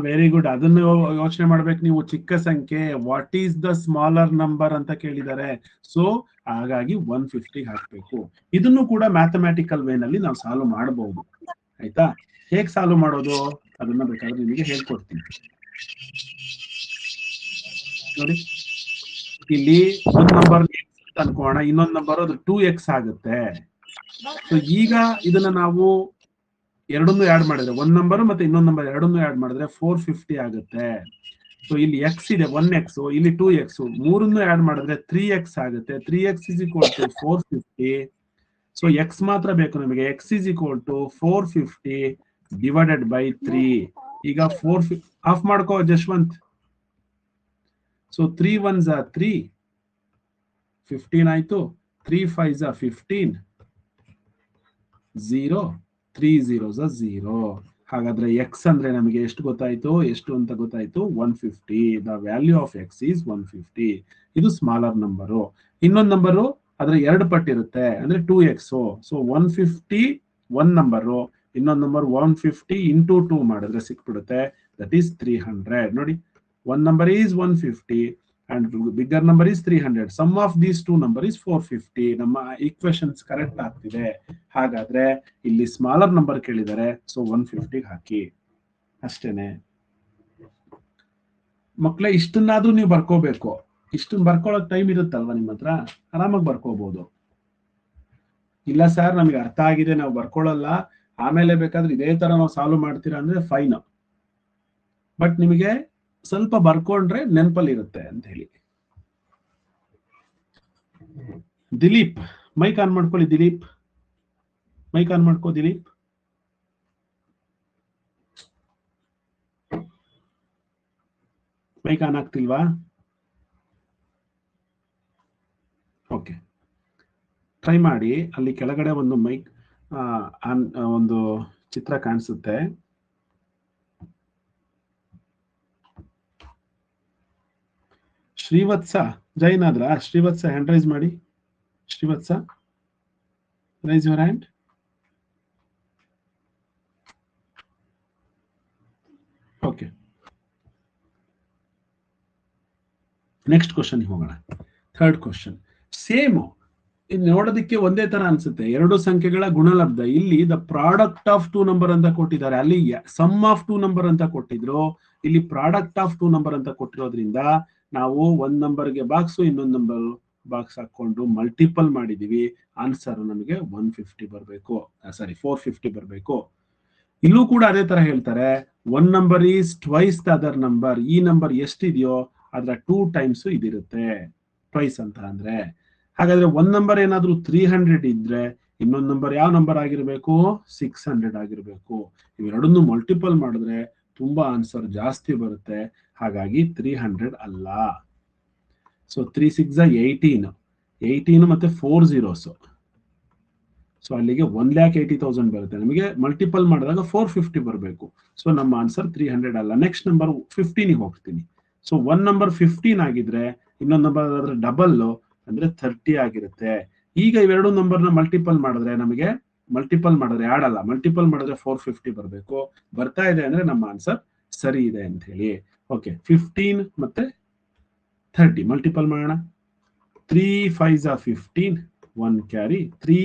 Very good. ಅದನ್ನು ಯೋಚನೆ ಮಾಡ್ಬೇಕು ನೀವು. ಚಿಕ್ಕ ಸಂಖ್ಯೆ, what is the smaller number ಅಂತ ಕೇಳಿದ್ದಾರೆ. ಸೊ ಹಾಗಾಗಿ 150 ಹಾಕ್ಬೇಕು. ಇದನ್ನು ಕೂಡ ಮ್ಯಾಥಮೆಟಿಕಲ್ ವೇನಲ್ಲಿ ನಾವು ಸಾಲ್ವ್ ಮಾಡಬಹುದು, ಆಯ್ತಾ? ಹೇಗ್ ಸಾಲ್ವ್ ಮಾಡೋದು ಅದನ್ನ ಬೇಕಾದ್ರೆ ನಿಮಗೆ ಹೇಳ್ಕೊಡ್ತೀನಿ. ನೋಡಿ, ಇಲ್ಲಿ ಒಂದ್ ನಂಬರ್ ಅನ್ಕೋಣ, ಇನ್ನೊಂದು ನಂಬರ್ ಅದು 2x ಆಗುತ್ತೆ. ಸೊ ಈಗ ಇದನ್ನ ನಾವು ಎರಡನ್ನೂ ಆಡ್ ಮಾಡಿದ್ರೆ, ಒಂದ್ ನಂಬರ್ ಮತ್ತೆ ಇನ್ನೊಂದು ನಂಬರ್ ಎರಡನ್ನೂ ಆಡ್ ಮಾಡಿದ್ರೆ 450 ಆಗುತ್ತೆ. ಸೊ ಇಲ್ಲಿ x ಇದೆ 1x, ಇಲ್ಲಿ 2x, ಮೂರನ್ನು ಆಡ್ ಮಾಡಿದ್ರೆ 3x ಆಗುತ್ತೆ. 3x is equal to 450. So x ಮಾತ್ರ ಬೇಕು ನಮಗೆ. x is equal to 450 divided by 3. ಈಗ 450 ಆಫ್ ಮಾಡ್ಕೋ ಜಶ್ವಂತ್. ಸೊ 3 1s are 3, 15 ಆಯ್ತು. 3 5s are 15, 0, 3 0s are 0. ಹಾಗಾದ್ರೆ ಎಕ್ಸ್ ಅಂದ್ರೆ ನಮಗೆ ಎಷ್ಟು ಗೊತ್ತಾಯ್ತು, ಎಷ್ಟು ಅಂತ ಗೊತ್ತಾಯ್ತು, 150. The value of X is 150. ಇದು ಸ್ಮಾಲರ್ ನಂಬರು. ಇನ್ನೊಂದು ನಂಬರು ಅದ್ರ 2 ಪಟ್ಟಿರುತ್ತೆ, ಅಂದ್ರೆ 2x. ಸೊ 150 1 ನಂಬರು, ಇನ್ನೊಂದು ನಂಬರ್ 150 ಇಂಟು 2 ಮಾಡಿದ್ರೆ ಸಿಕ್ಬಿಡುತ್ತೆ, ದಟ್ ಈಸ್ 300. ನೋಡಿ, one number is 150 and bigger number is 300. Sum of these two number is 450. ನಮ್ಮ ಈಕ್ವೇಶನ್ಸ್ ಕರೆಕ್ಟ್ ಆಗ್ತಿದೆ. ಹಾಗಾದ್ರೆ ಇಲ್ಲಿ ಸ್ಮಾಲರ್ ನಂಬರ್ ಕೇಳಿದ್ದಾರೆ, ಸೊ 150 ಹಾಕಿ ಅಷ್ಟೇನೆ ಮಕ್ಕಳೇ. ಇಷ್ಟನ್ನಾದ್ರೂ ನೀವು ಬರ್ಕೋಬೇಕು. ಇಷ್ಟನ್ನ ಬರ್ಕೊಳ್ಳೋಕೆ ಟೈಮ್ ಇರುತ್ತಲ್ವಾ ನಿಮ್ಮ ಹತ್ರ, ಆರಾಮಾಗಿ ಬರ್ಕೋಬಹುದು. ಇಲ್ಲ ಸರ್ ನಮಗೆ ಅರ್ಥ ಆಗಿದೆ ನಾವು ಬರ್ಕೊಳ್ಳಲ್ಲ, ಆಮೇಲೆ ಬೇಕಾದ್ರೆ ಇದೇ ತರ ನಾವು ಸಾಲ್ವ್ ಮಾಡ್ತೀರಾ ಅಂದ್ರೆ ಫೈನ್, ಬಟ್ ನಿಮಗೆ ಸ್ವಲ್ಪ ಬರ್ಕೊಂಡ್ರೆ ನೆನಪಲ್ಲಿ ಇರುತ್ತೆ ಅಂತ ಹೇಳಿ. ದಿಲೀಪ್ ಮೈಕ್ ಆನ್ ಮಾಡ್ಕೊಳ್ಳಿ. ದಿಲೀಪ್ ಮೈಕ್ ಆನ್ ಮಾಡ್ಕೋ. ದಿಲೀಪ್ ಮೈಕ್ ಆನ್ ಆಗ್ತಿಲ್ವಾ? ಓಕೆ, ಟ್ರೈ ಮಾಡಿ. ಅಲ್ಲಿ ಕೆಳಗಡೆ ಒಂದು ಮೈಕ್ ಒಂದು ಚಿತ್ರ ಕಾಣಿಸುತ್ತೆ. ಶ್ರೀವತ್ಸ ಜೈನ್ ಆದ್ರ? ಶ್ರೀವತ್ಸ ಹ್ಯಾಂಡ್ ರೈಸ್ ಮಾಡಿ. Srivatsa raise your hand. Okay, next question ಹೋಗೋಣ. ಥರ್ಡ್ ಕ್ವಶನ್ ಸೇಮ್, ಇದು ನೋಡೋದಕ್ಕೆ ಒಂದೇ ತರ ಅನ್ಸುತ್ತೆ. ಎರಡು ಸಂಖ್ಯೆಗಳ ಗುಣಲಬ್ಧ. ಇಲ್ಲಿ ದ ಪ್ರಾಡಕ್ಟ್ ಆಫ್ 2 ನಂಬರ್ ಅಂತ ಕೊಟ್ಟಿದ್ದಾರೆ, ಅಲ್ಲಿ ಸಮ್ ಆಫ್ 2 ನಂಬರ್ ಅಂತ ಕೊಟ್ಟಿದ್ರು, ಇಲ್ಲಿ ಪ್ರಾಡಕ್ಟ್ ಆಫ್ 2 ನಂಬರ್ ಅಂತ ಕೊಟ್ಟಿರೋದ್ರಿಂದ ನಾವು ಒಂದ್ ನಂಬರ್ಗೆ ಬಾಕ್ಸು ಇನ್ನೊಂದು ನಂಬರ್ ಬಾಕ್ಸ್ ಹಾಕೊಂಡು ಮಲ್ಟಿಪಲ್ ಮಾಡಿದೀವಿ. ಆನ್ಸರ್ ನಮಗೆ 150 ಬರಬೇಕು, ಸಾರಿ 450 ಬರಬೇಕು. ಇಲ್ಲೂ ಕೂಡ ಅದೇ ತರ ಹೇಳ್ತಾರೆ, one number is twice the other number. ಈ ನಂಬರ್ ಎಷ್ಟಿದೆಯೋ ಅದರ 2 ಟೈಮ್ಸ್ ಇದಿರುತ್ತೆ, ಟ್ವೈಸ್ ಅಂತ ಅಂದ್ರೆ. ಹಾಗಾದ್ರೆ ಒಂದ್ ನಂಬರ್ ಏನಾದ್ರೂ 300 ಇದ್ರೆ ಇನ್ನೊಂದು ನಂಬರ್ ಯಾವ ನಂಬರ್ ಆಗಿರ್ಬೇಕು? 600 ಆಗಿರ್ಬೇಕು. ಇವೆರಡನ್ನು ಮಲ್ಟಿಪಲ್ ಮಾಡಿದ್ರೆ ತುಂಬಾ ಆನ್ಸರ್ ಜಾಸ್ತಿ ಬರುತ್ತೆ, ಹಾಗಾಗಿ 300 ಅಲ್ಲ. ಸೊ 3 6 18 ಮತ್ತೆ 4 zeros. ಸೊ ಅಲ್ಲಿಗೆ 1,80,000 ಬರುತ್ತೆ. ನಮಗೆ ಮಲ್ಟಿಪಲ್ ಮಾಡಿದಾಗ 450 ಬರಬೇಕು. ಸೊ ನಮ್ಮ ಆನ್ಸರ್ 300 ಅಲ್ಲ. ನೆಕ್ಸ್ಟ್ ನಂಬರ್ 15 ಹೋಗ್ತೀನಿ. ಸೊ ಒಂದ್ ನಂಬರ್ 15 ಆಗಿದ್ರೆ ಇನ್ನೊಂದು ನಂಬರ್ ಆದ್ರೆ ಡಬಲ್ ಅಂದ್ರೆ 30 ಆಗಿರುತ್ತೆ. ಈಗ ಇವೆರಡು ನಂಬರ್ನ ಮಲ್ಟಿಪಲ್ ಮಾಡಿದ್ರೆ ನಮಗೆ, ಮಲ್ಟಿಪಲ್ ಮಾಡಿದ್ರೆ ಆಡಲ್ಲ, ಮಲ್ಟಿಪಲ್ ಮಾಡಿದ್ರೆ 450 ಬರಬೇಕು. ಬರ್ತಾ ಇದೆ ಅಂದ್ರೆ ನಮ್ಮ ಆನ್ಸರ್ ಸರಿ ಇದೆ ಅಂತ ಹೇಳಿ. ಓಕೆ, 15 ಮತ್ತೆ 30 ಮಲ್ಟಿಪಲ್ ಮಾಡೋಣ. 3 5s are 15, 1 carry, 3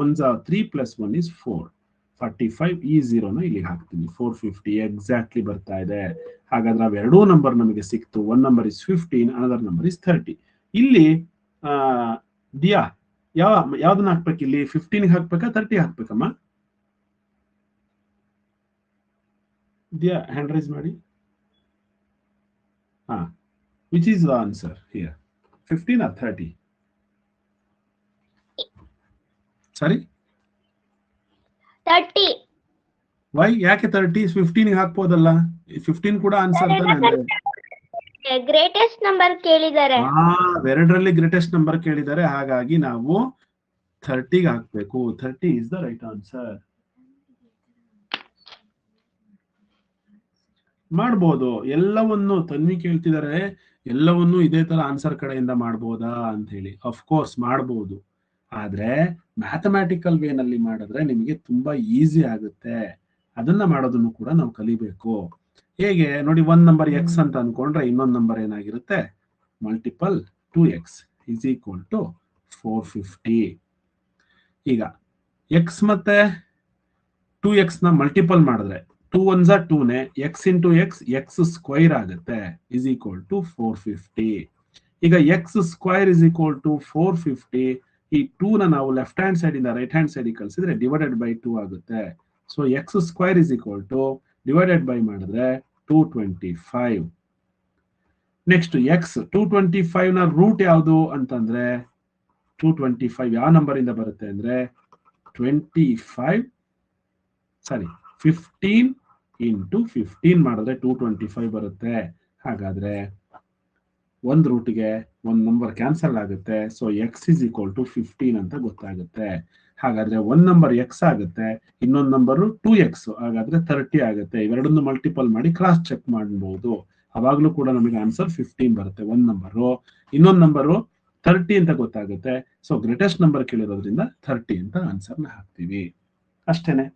1s are 3 plus 1 is 4, 45. ಈ 0ನ ಇಲ್ಲಿಗೆ ಹಾಕ್ತೀನಿ. 450 ಎಕ್ಸಾಕ್ಟ್ಲಿ ಬರ್ತಾ ಇದೆ. ಹಾಗಾದ್ರೆ ಅವೆರಡೂ ನಂಬರ್ ನಮಗೆ ಸಿಕ್ತು. One number is 15, another number is 30. ಇಲ್ಲಿ ದಿಯಾ ಯಾವ್ದನ್ನ ಹಾಕ್ಬೇಕು? ಇಲ್ಲಿ 15 ಹಾಕ್ಬೇಕಾ 30 ಹಾಕ್ಬೇಕಮ್ಮ? ದಿಯಾ ಹ್ಯಾಂಡ್ ರೈಸ್ ಮಾಡಿ. Which is the answer here? 15 or 30? Sorry 30. Why? ಯಾಕೆ 30? 15 ಹಾಕ್ಬೋದಲ್ಲ. 15 ಕೂಡ ಆನ್ಸರ್ ತಾನೆ. ಗ್ರೇಟೆಸ್ಟ್ ನಂಬರ್ ಕೇಳಿದ್ದಾರೆ. ಎರಡರಲ್ಲಿ ಗ್ರೇಟೆಸ್ಟ್ ನಂಬರ್ ಕೇಳಿದ್ದಾರೆ, ಹಾಗಾಗಿ ನಾವು 30 ಹಾಕ್ಬೇಕು. 30 ಇಸ್ ದ ರೈಟ್ ಆನ್ಸರ್. ಮಾಡ್ಬೋದು ಎಲ್ಲವನ್ನು. ತನ್ವಿ ಕೇಳ್ತಿದ್ದಾರೆ ಎಲ್ಲವನ್ನು ಇದೇ ತರ ಆನ್ಸರ್ ಕಡೆಯಿಂದ ಮಾಡ್ಬೋದಾ ಅಂತ ಹೇಳಿ. ಅಫ್ಕೋರ್ಸ್ ಮಾಡ್ಬೋದು, ಆದ್ರೆ ಮ್ಯಾಥಮ್ಯಾಟಿಕಲ್ ವೇನಲ್ಲಿ ಮಾಡಿದ್ರೆ ನಿಮಗೆ ತುಂಬಾ ಈಸಿ ಆಗುತ್ತೆ. ಅದನ್ನ ಮಾಡೋದನ್ನು ಕೂಡ ನಾವು ಕಲಿಬೇಕು. ಹೇಗೆ ನೋಡಿ, ಒಂದ್ ನಂಬರ್ ಎಕ್ಸ್ ಅಂತ ಅನ್ಕೊಂಡ್ರೆ ಇನ್ನೊಂದು ನಂಬರ್ ಏನಾಗಿರುತ್ತೆ? Multiple 2x is equal to 450. ಈಗ ಎಕ್ಸ್ ಮತ್ತೆ 2x ನ ಮಲ್ಟಿಪಲ್ ಮಾಡಿದ್ರೆ 2 1s are 2ನೇ, x ಇಂಟು ಎಕ್ಸ್ ಸ್ಕ್ವೈರ್ ಆಗುತ್ತೆ, is equal to 450. ಈಗ X square is equal to 450. ಈ 2ನ ನಾವು ಲೆಫ್ಟ್ ಹ್ಯಾಂಡ್ ಸೈಡ್ ಇಂದ ರೈಟ್ ಹ್ಯಾಂಡ್ ಸೈಡ್ ಕಳಿಸಿದ್ರೆ ಡಿವೈಡೆಡ್ ಬೈ 2 ಆಗುತ್ತೆ. So X square is equal to divided by ಮಾಡಿದ್ರೆ 225. ನೆಕ್ಸ್ಟ್ ಎಕ್ಸ್ 225 ನ ರೂಟ್ ಯಾವುದು ಅಂತಂದ್ರೆ 225 ಯಾವ ನಂಬರ್ ಇಂದ ಬರುತ್ತೆ ಅಂದ್ರೆ 15 ಇಂಟು 15 ಮಾಡಿದ್ರೆ 225 ಬರುತ್ತೆ. ಹಾಗಾದ್ರೆ ಒಂದ್ ರೂಟ್ಗೆ ಒಂದ್ ನಂಬರ್ ಕ್ಯಾನ್ಸಲ್ ಆಗುತ್ತೆ. So x is equal to 15 ಅಂತ ಗೊತ್ತಾಗುತ್ತೆ. ಹಾಗಾದ್ರೆ ಒಂದ್ ನಂಬರ್ ಎಕ್ಸ್ ಆಗುತ್ತೆ, ಇನ್ನೊಂದು ನಂಬರ್ 2x, ಹಾಗಾದ್ರೆ 30 ಆಗುತ್ತೆ. ಇವೆರಡನ್ನು ಮಲ್ಟಿಪಲ್ ಮಾಡಿ ಕ್ರಾಸ್ ಚೆಕ್ ಮಾಡಬಹುದು. ಅವಾಗ್ಲೂ ಕೂಡ ನಮಗೆ ಆನ್ಸರ್ 15 ಬರುತ್ತೆ ಒಂದ್ ನಂಬರು. ಇನ್ನೊಂದು ನಂಬರು 30 ಅಂತ ಗೊತ್ತಾಗುತ್ತೆ. ಸೊ ಗ್ರೇಟೆಸ್ಟ್ ನಂಬರ್ ಕೇಳಿರೋದ್ರಿಂದ 30 ಅಂತ ಆನ್ಸರ್ನ ಹಾಕ್ತೀವಿ. ಅಷ್ಟೇನೆ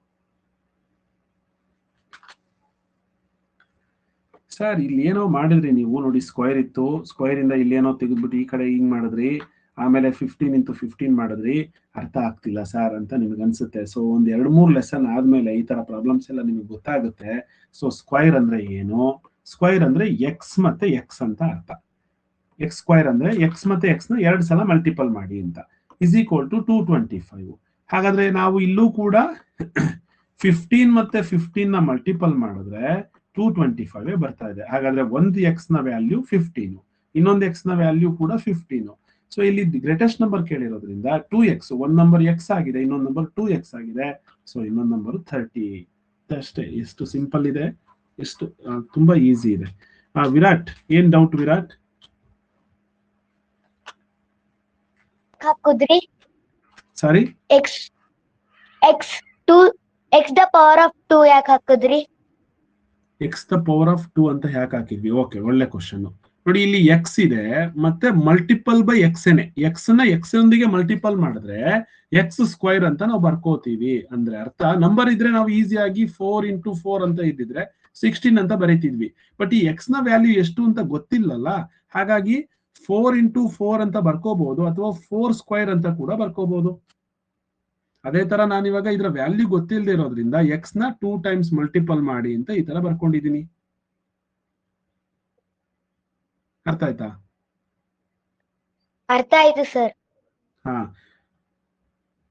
ಸರ್. ಇಲ್ಲಿ ಏನೋ ಮಾಡಿದ್ರಿ ನೀವು ನೋಡಿ, ಸ್ಕ್ವೇರ್ ಇತ್ತು, ಸ್ಕ್ವೇರ್ ಇಂದ ಇಲ್ಲೇನೋ ತೆಗೆದ್ಬಿಟ್ಟು ಈ ಕಡೆ ಹಿಂಗ್ ಮಾಡಿದ್ರಿ, ಆಮೇಲೆ 15 into 15 ಮಾಡಿದ್ರಿ, ಅರ್ಥ ಆಗ್ತಿಲ್ಲ ಸರ್ ಅಂತ ನಿಮ್ಗೆ ಅನ್ಸುತ್ತೆ. ಸೊ ಒಂದ್ 2-3 ಲೆಸನ್ ಆದ್ಮೇಲೆ ಈ ತರ ಪ್ರಾಬ್ಲಮ್ಸ್ ಎಲ್ಲ ನಿಮ್ಗೆ ಗೊತ್ತಾಗುತ್ತೆ. ಸೊ ಸ್ಕ್ವೇರ್ ಅಂದ್ರೆ ಏನು, ಸ್ಕ್ವೇರ್ ಅಂದ್ರೆ ಎಕ್ಸ್ ಮತ್ತೆ ಎಕ್ಸ್ ಅಂತ ಅರ್ಥ. ಎಕ್ಸ್ ಸ್ಕ್ವೇರ್ ಅಂದ್ರೆ ಎಕ್ಸ್ ಮತ್ತೆ ಎಕ್ಸ್ ನ 2 ಸಲ ಮಲ್ಟಿಪಲ್ ಮಾಡಿ ಅಂತ, ಇಸ್ ಈಕ್ವಲ್ ಟು 225. ಹಾಗಾದ್ರೆ ನಾವು ಇಲ್ಲೂ ಕೂಡ 15 ಮತ್ತೆ 15 ನ ಮಲ್ಟಿಪಲ್ ಮಾಡಿದ್ರೆ 225 ಬರ್ತಾ ಇದೆ. ಹಾಗಾದ್ರೆ ಒಂದು ಎಕ್ಸ್ ನ ವ್ಯಾಲ್ಯೂ 15, ಇನ್ನೊಂದು ಎಕ್ಸ್ ನ ವ್ಯಾಲ್ಯೂ ಕೂಡ 15. ಸೊ ಇಲ್ಲಿ ಗ್ರೇಟೆಸ್ಟ್ ನಂಬರ್ ಕೇಳಿರೋದ್ರಿಂದ 2x, ಒಂದ್ ನಂಬರ್ ಎಕ್ಸ್ ಆಗಿದೆ, ಇನ್ನೊಂದು ನಂಬರ್ 2x ಆಗಿದೆ. ಸೊ ಇನ್ನೊಂದು ನಂಬರ್ 30 ಅಷ್ಟೇ. ಎಷ್ಟು ಸಿಂಪಲ್ ಇದೆ, ಎಷ್ಟು ತುಂಬಾ ಈಸಿ ಇದೆ. ವಿರಾಟ್, ಏನ್ ಡೌಟ್ ವಿರಾಟ್? ಹಾಕುದ್ರಿ sorry, X the power of 2 ಯಾಕೆ ಹಾಕುದ್ರಿ? ಎಕ್ಸ್ ದ ಪವರ್ ಆಫ್ 2 ಅಂತ ಯಾಕೆ ಹಾಕಿದ್ವಿ? ಓಕೆ, ಒಳ್ಳೆ ಕ್ವಶನ್. ನೋಡಿ, ಇಲ್ಲಿ ಎಕ್ಸ್ ಇದೆ ಮತ್ತೆ ಮಲ್ಟಿಪಲ್ ಬೈ ಎಕ್ಸ್ ಏನೆ, ಎಕ್ಸ್ ನ ಎಕ್ಸ್ ನೊಂದಿಗೆ ಮಲ್ಟಿಪಲ್ ಮಾಡಿದ್ರೆ ಎಕ್ಸ್ ಸ್ಕ್ವೈರ್ ಅಂತ ನಾವು ಬರ್ಕೋತೀವಿ. ಅಂದ್ರೆ ಅರ್ಥ, ನಂಬರ್ ಇದ್ರೆ ನಾವು ಈಸಿಯಾಗಿ 4 into 4 ಅಂತ ಇದ್ದಿದ್ರೆ 16 ಅಂತ ಬರೀತಿದ್ವಿ. ಬಟ್ ಈ ಎಕ್ಸ್ ನ ವ್ಯಾಲ್ಯೂ ಎಷ್ಟು ಅಂತ ಗೊತ್ತಿಲ್ಲಲ್ಲ, ಹಾಗಾಗಿ 4 into 4 ಅಂತ ಬರ್ಕೋಬಹುದು, ಅಥವಾ 4 ಸ್ಕ್ವೈರ್ ಅಂತ ಕೂಡ ಬರ್ಕೋಬಹುದು. ಅದೇ ತರ ನಾನಿವಾಗ ಇದರ ವ್ಯಾಲ್ಯೂ ಗೊತ್ತಿಲ್ಲದೆ ಇರೋದ್ರಿಂದ ಎಕ್ಸ್ ನ 2 times ಮಲ್ಟಿಪಲ್ ಮಾಡಿ ಅಂತ ಈ ತರ ಬರ್ಕೊಂಡಿದೀನಿ. ಅರ್ಥ ಆಯ್ತಾ? ಅರ್ಥ ಆಯ್ತು ಸರ್. ಹಾ,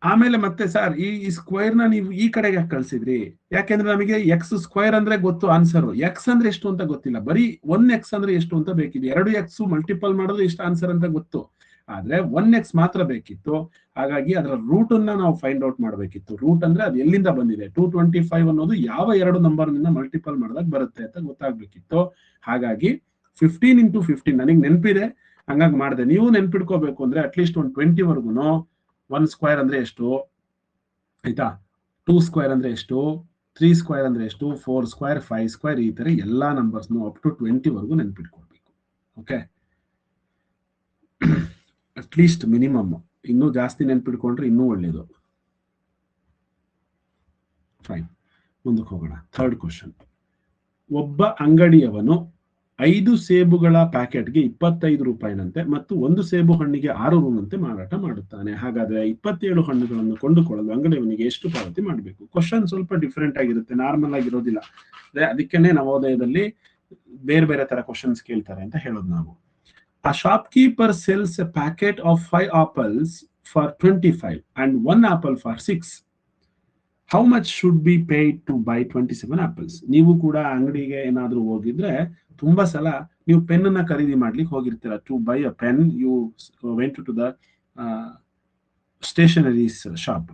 ಆಮೇಲೆ ಮತ್ತೆ ಸರ್ ಈ ಸ್ಕ್ವೇರ್ ನ ನೀವು ಈ ಕಡೆಗೆ ಕಳ್ಸಿದ್ರಿ, ಯಾಕೆಂದ್ರೆ ನಮಗೆ ಎಕ್ಸ್ ಸ್ಕ್ವೇರ್ ಅಂದ್ರೆ ಗೊತ್ತು ಆನ್ಸರ್, ಎಕ್ಸ್ ಅಂದ್ರೆ ಎಷ್ಟು ಅಂತ ಗೊತ್ತಿಲ್ಲ. ಬರೀ 1x ಅಂದ್ರೆ ಎಷ್ಟು ಅಂತ ಬೇಕಿದೆ. 2x ಮಲ್ಟಿಪಲ್ ಮಾಡಿದ್ರೆ ಇಷ್ಟು ಆನ್ಸರ್ ಅಂತ ಗೊತ್ತು, ಆದ್ರೆ 1x ಮಾತ್ರ ಬೇಕಿತ್ತು. ಹಾಗಾಗಿ ಅದರ ರೂಟ್ ಅನ್ನ ನಾವು ಫೈಂಡ್ ಔಟ್ ಮಾಡಬೇಕಿತ್ತು. ರೂಟ್ ಅಂದ್ರೆ ಅದು ಎಲ್ಲಿಂದ ಬಂದಿದೆ, 225 ಅನ್ನೋದು ಯಾವ 2 ನಂಬರ್ ನಿಂದ ಮಲ್ಟಿಪಲ್ ಮಾಡಿದಾಗ ಬರುತ್ತೆ ಅಂತ ಗೊತ್ತಾಗ್ಬೇಕಿತ್ತು. ಹಾಗಾಗಿ 15 into 15 ನನಗೆ ನೆನಪಿದೆ, ಹಂಗಾಗಿ ಮಾಡಿದೆ. ನೀವು ನೆನ್ಪಿಡ್ಕೋಬೇಕು ಅಂದ್ರೆ ಅಟ್ಲೀಸ್ಟ್ ಒಂದು 20 ವರ್ಗುನು 1 ಸ್ಕ್ವೇರ್ ಅಂದ್ರೆ ಎಷ್ಟು ಆಯ್ತಾ, 2 ಸ್ಕ್ವೇರ್ ಅಂದ್ರೆ ಎಷ್ಟು, 3 ಸ್ಕ್ವೇರ್ ಅಂದ್ರೆ ಎಷ್ಟು, 4 ಸ್ಕ್ವೇರ್, 5 ಸ್ಕ್ವೇರ್, ಈ ತರ ಎಲ್ಲಾ ನಂಬರ್ಸ್ ಅಪ್ ಟು 20 ವರ್ಗು ನೆನ್ಪಿಟ್ಕೊಳ್ಬೇಕು. Okay, at least minimum. ಇನ್ನೂ ಜಾಸ್ತಿ ನೆನ್ಪಿಟ್ಕೊಂಡ್ರೆ ಇನ್ನೂ ಒಳ್ಳೇದು. ಫೈನ್, ಮುಂದಕ್ಕೆ ಹೋಗೋಣ. Third question. ಒಬ್ಬ ಅಂಗಡಿಯವನು 5 ಸೇಬುಗಳ ಪ್ಯಾಕೆಟ್ಗೆ 25 ರೂಪಾಯಿನಂತೆ ಮತ್ತು 1 ಸೇಬು ಹಣ್ಣಿಗೆ 6 ರೂನಂತೆ ಮಾರಾಟ ಮಾಡುತ್ತಾನೆ. ಹಾಗಾದ್ರೆ 27 ಹಣ್ಣುಗಳನ್ನು ಕೊಂಡುಕೊಳ್ಳಲು ಅಂಗಡಿಯವನಿಗೆ ಎಷ್ಟು ಪಾವತಿ ಮಾಡಬೇಕು? ಕ್ವಶನ್ ಸ್ವಲ್ಪ ಡಿಫ್ರೆಂಟ್ ಆಗಿರುತ್ತೆ, ನಾರ್ಮಲ್ ಆಗಿರೋದಿಲ್ಲ. ಅದಕ್ಕೇನೆ ನವೋದಯದಲ್ಲಿ ಬೇರೆ ಬೇರೆ ತರ ಕ್ವಶನ್ಸ್ ಕೇಳ್ತಾರೆ ಅಂತ ಹೇಳೋದು ನಾವು. A shopkeeper sells a packet of 5 apples for 25 and 1 apple for 6. How much should be paid to buy 27 apples? ನೀವು ಕೂಡ ಅಂಗಡಿಗೆ ಏನಾದ್ರೂ ಹೋಗಿದ್ರೆ ತುಂಬಾ ಸಲ ನೀವು ಪೆನ್ ಅನ್ನ ಖರೀದಿ ಮಾಡ್ಲಿಕ್ಕೆ ಹೋಗಿರ್ತೀರಾ. To buy a pen you went to the stationeries shop.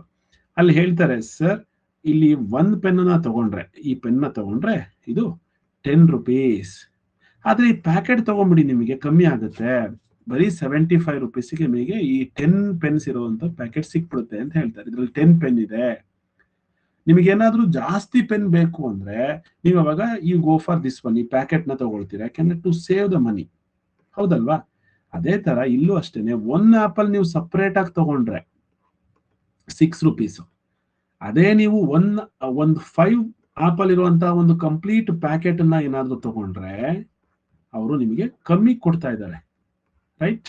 ಅಲ್ಲಿ ಹೇಳ್ತಾರೆ, ಸರ್ ಇಲ್ಲಿ 1 ಪೆನ್ನ ತಗೊಂಡ್ರೆ, ಈ ಪೆನ್ನ ತಗೊಂಡ್ರೆ ಇದು 10 rupees. ಆದ್ರೆ ಈ ಪ್ಯಾಕೆಟ್ ತಗೊಂಡ್ಬಿಡಿ, ನಿಮಗೆ ಕಮ್ಮಿ ಆಗುತ್ತೆ, ಬರೀ 75 rupeesಗೆ ನಿಮಗೆ ಈ 10 ಪೆನ್ಸ್ ಇರುವಂತ ಪ್ಯಾಕೆಟ್ ಸಿಕ್ಬಿಡುತ್ತೆ ಅಂತ ಹೇಳ್ತಾರೆ. ಇದ್ರಲ್ಲಿ 10 ಪೆನ್ ಇದೆ. ನಿಮಗೆ ಏನಾದ್ರೂ ಜಾಸ್ತಿ ಪೆನ್ ಬೇಕು ಅಂದ್ರೆ ನೀವು ಅವಾಗ you go for this one, ಈ ಪ್ಯಾಕೆಟ್ ನ ತಗೊಳ್ತೀರಾ, ಯಾಕೆಂದ್ರೆ ಟು ಸೇವ್ ದ ಮನಿ. ಹೌದಲ್ವಾ? ಅದೇ ತರ ಇಲ್ಲೂ ಅಷ್ಟೇನೆ, 1 ಆಪಲ್ ನೀವು ಸಪರೇಟ್ ಆಗಿ ತಗೊಂಡ್ರೆ 6 rupees. ಅದೇ ನೀವು ಒಂದು 5 ಆಪಲ್ ಇರುವಂತಹ ಒಂದು ಕಂಪ್ಲೀಟ್ ಪ್ಯಾಕೆಟ್ ಅನ್ನ ಏನಾದ್ರೂ ತಗೊಂಡ್ರೆ ಅವರು ನಿಮಗೆ ಕಮ್ಮಿ ಕೊಡ್ತಾ ಇದ್ದಾರೆ, ರೈಟ್?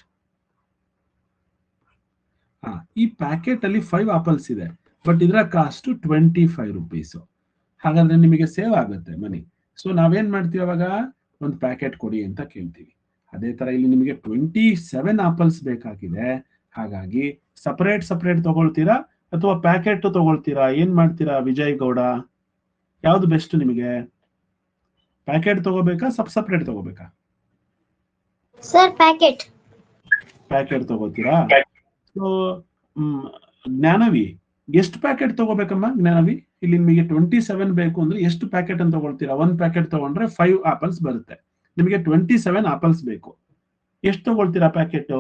ಈ ಪ್ಯಾಕೆಟ್ ಅಲ್ಲಿ 5 ಆಪಲ್ಸ್ ಇದೆ, ಬಟ್ ಇದರ ಕಾಸ್ಟ್ 25 rupees. ಹಾಗಾದ್ರೆ ನಿಮಗೆ ಸೇವ್ ಆಗುತ್ತೆ ಮನಿ. ಸೊ ನಾವೇನ್ ಮಾಡ್ತೀವಿ, ಅವಾಗ ಒಂದು ಪ್ಯಾಕೆಟ್ ಕೊಡಿ ಅಂತ ಕೇಳ್ತೀವಿ. ಅದೇ ತರ ಇಲ್ಲಿ ನಿಮಗೆ 27 ಆಪಲ್ಸ್ ಬೇಕಾಗಿದೆ. ಹಾಗಾಗಿ ಸಪರೇಟ್ ತಗೊಳ್ತೀರಾ ಅಥವಾ ಪ್ಯಾಕೆಟ್ ತಗೊಳ್ತೀರಾ? ಏನ್ ಮಾಡ್ತೀರಾ ವಿಜಯ್ ಗೌಡ? ಯಾವ್ದು ಬೆಸ್ಟ್ ನಿಮಗೆ? ಪ್ಯಾಕೆಟ್ ತಗೋಬೇಕಾ ಸಪರೇಟ್ ತಗೋಬೇಕಾ? ಸರ್ ಪ್ಯಾಕೆಟ್ ತಗೋತೀರಾ? ಸೊ ಜ್ಞಾನವಿ ಎಷ್ಟು ಪ್ಯಾಕೆಟ್ ತಗೋಬೇಕಮ್ಮ? ಜ್ಞಾನವಿ, ಇಲ್ಲಿ ನಿಮಗೆ 27 ಬೇಕು ಅಂದ್ರೆ ಎಷ್ಟು ಪ್ಯಾಕೆಟ್ ಅಂತ ತಗೊಳ್ತೀರಾ? 1 ಪ್ಯಾಕೆಟ್ ತಗೊಂಡ್ರೆ 5 ಆಪಲ್ಸ್ ಬರುತ್ತೆ. ನಿಮಗೆ 27 ಆಪಲ್ಸ್ ಬೇಕು, ಎಷ್ಟು ತಗೊಳ್ತೀರಾ ಪ್ಯಾಕೆಟ್?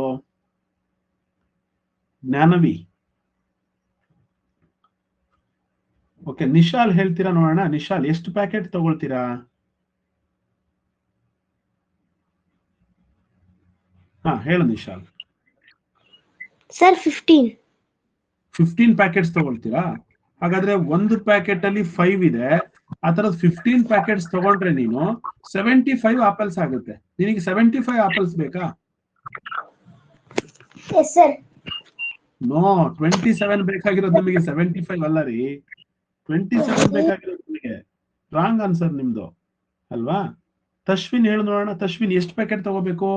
ಜ್ಞಾನವಿ ಓಕೆ, ನಿಶಾಲ್ ಹೇಳ್ತೀರಾ ನೋಡೋಣ. ನಿಶಾಲ್ ಎಷ್ಟು ಪ್ಯಾಕೆಟ್ ತಗೊಳ್ತೀರಾ? ಹಾ, ಹೇಳು ನಿಶಾಲ್. Sir 15 packets ತಗೊಳ್ತೀರಾ? ಹಾಗಾದ್ರೆ ಒಂದು ಪ್ಯಾಕೆಟ್ ಅಲ್ಲಿ 5 ಇದೆ. ಆ ತರದ್ 15 ಪ್ಯಾಕೆಟ್ಸ್ ತಗೊಂಡ್ರೆ ನೀನು 75 ಆಪಲ್ಸ್ ಆಗುತ್ತೆ. ನಿನಗೆ 75 ಆಪಲ್ಸ್ ಬೇಕಾ? Yes sir. ನೋ, 27 ಬೇಕಾಗಿರೋದು ನಮಗೆ, 75 ಅಲ್ಲ ರೀ. 27 ಬೇಕಾಗಿರೋದು ನಿಮಗೆ. ರಾಂಗ್ ಆನ್ಸರ್ ನಿಮ್ದು ಅಲ್ವಾ? ತಶ್ವಿನ್ ಹೇಳು ನೋಡೋಣ. ತಶ್ವಿನ್ ಎಷ್ಟು ಪ್ಯಾಕೆಟ್ ತಗೋಬೇಕು?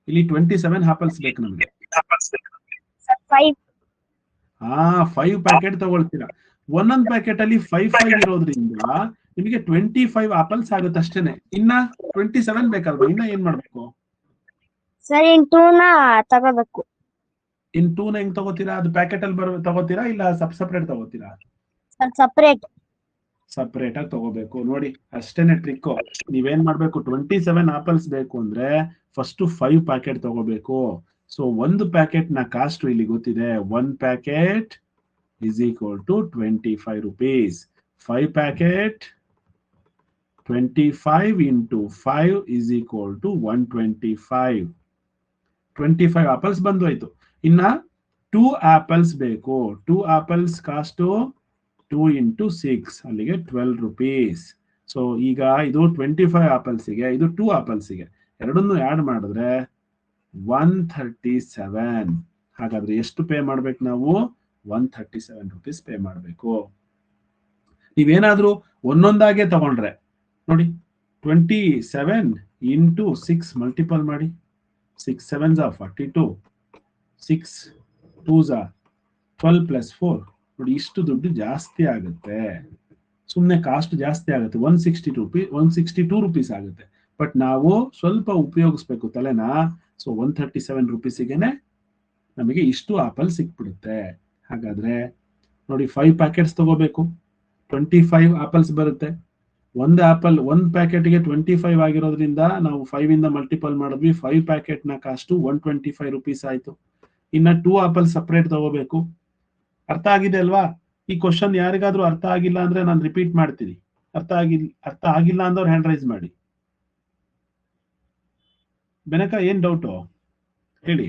ಇಲ್ಲಿ 27 ಆಪಲ್ಸ್ ಬೇಕು ನಮಗೆ. 5 ಪ್ಯಾಕೆಟ್ ತಗೊಳ್ತೀರಾ. ಒಂದೊಂದು ಪ್ಯಾಕೆಟ್ ಅಲ್ಲಿ 5 ಇರೋದ್ರಿಂದ ನಿಮಗೆ 25 ಆಪಲ್ಸ್ ಆಗುತ್ತೆ ಅಷ್ಟೇನೆ. ಇನ್ನ 27 ಬೇಕಲ್ವಾ? ಇನ್ನ ಏನ್ ಮಾಡ್ಬೇಕು ಸರ್? ಇನ್ 2 ನ ತಗೋಬೇಕು. ಇನ್ 2 ನ ಹೆಂಗ್ ತಗೋತೀರಾ? ಅದು ಪ್ಯಾಕೆಟ್ ಅಲ್ಲಿ ತಗೋತೀರಾ ಇಲ್ಲ ಸಪರೇಟ್ ತಗೋತೀರಾ? ಸಪರೇಟ್ ಆಗಿ ತಗೋಬೇಕು. ನೋಡಿ, ಅಷ್ಟೇನೆ ಟ್ರಿಕ್. ನೀವೇನ್ ಮಾಡ್ಬೇಕು, 27 ಆಪಲ್ಸ್ ಬೇಕು ಅಂದ್ರೆ ಫಸ್ಟ್ 5 ಪ್ಯಾಕೆಟ್ ತಗೋಬೇಕು. ಸೊ ಒಂದು ಪ್ಯಾಕೆಟ್ ನ ಕಾಸ್ಟ್ ಇಲ್ಲಿ ಗೊತ್ತಿದೆ. 1 packet is equal to 25 rupees. 5 packet, 25 into 5 is equal to 125. 25 apples ಬಂದು ಆಯ್ತು. ಇನ್ನ 2 apples ಬೇಕು. 2 apples ಕಾಸ್ಟ್ 2 into 6, ಅಲ್ಲಿಗೆ 12 rupees. ಸೊ ಈಗ ಇದು 25 ಆಪಲ್ಸ್ಗೆ, ಇದು 2 ಆಪಲ್ಸ್ಗೆ, ಎರಡನ್ನು ಆಡ್ ಮಾಡಿದ್ರೆ 137. ಹಾಗಾದ್ರೆ ಎಷ್ಟು ಪೇ ಮಾಡ್ಬೇಕು ನಾವು? 137 rupees ಪೇ ಮಾಡಬೇಕು. ನೀವೇನಾದ್ರೂ ಒಂದೊಂದಾಗೆ ತಗೊಂಡ್ರೆ ನೋಡಿ, 27 into 6 ಮಲ್ಟಿಪಲ್ ಮಾಡಿ. 6 7s are 42, 6 2s are 12 plus 4. ನೋಡಿ, ಇಷ್ಟು ದುಡ್ಡು ಜಾಸ್ತಿ ಆಗುತ್ತೆ. ಸುಮ್ಮನೆ ಕಾಸ್ಟ್ ಜಾಸ್ತಿ ಆಗುತ್ತೆ. 162 rupees ಆಗುತ್ತೆ. ಬಟ್ ನಾವು ಸ್ವಲ್ಪ ಉಪಯೋಗಿಸ್ಬೇಕು ತಲೆನ. ಸೊ 137 rupeesಗೆನೆ ನಮಗೆ ಇಷ್ಟು ಆಪಲ್ ಸಿಕ್ಬಿಡುತ್ತೆ. ಹಾಗಾದ್ರೆ ನೋಡಿ, 5 ಪ್ಯಾಕೆಟ್ಸ್ ತಗೋಬೇಕು. 25 ಆಪಲ್ಸ್ ಬರುತ್ತೆ. ಒಂದು ಪ್ಯಾಕೆಟ್ಗೆ 25 ಆಗಿರೋದ್ರಿಂದ ನಾವು 5 ಇಂದ ಮಲ್ಟಿಪಲ್ ಮಾಡಿದ್ವಿ. 5 ಪ್ಯಾಕೆಟ್ ನ ಕಾಸ್ಟ್ 125 rupees ಆಯ್ತು. ಇನ್ನ 2 ಆಪಲ್ ಸಪರೇಟ್ ತಗೋಬೇಕು. ಅರ್ಥ ಆಗಿದೆ ಅಲ್ವಾ? ಈ ಕ್ವಶನ್ ಯಾರಿಗಾದ್ರೂ ಅರ್ಥ ಆಗಿಲ್ಲ ಅಂದ್ರೆ ನಾನು ರಿಪೀಟ್ ಮಾಡ್ತೀನಿ. ಅರ್ಥ ಆಗಿಲ್ಲ ಅಂದವ್ರು ಹ್ಯಾಂಡ್ ರೈಸ್ ಮಾಡಿ. ಬೆನಕ ಏನ್ ಡೌಟು ಹೇಳಿ.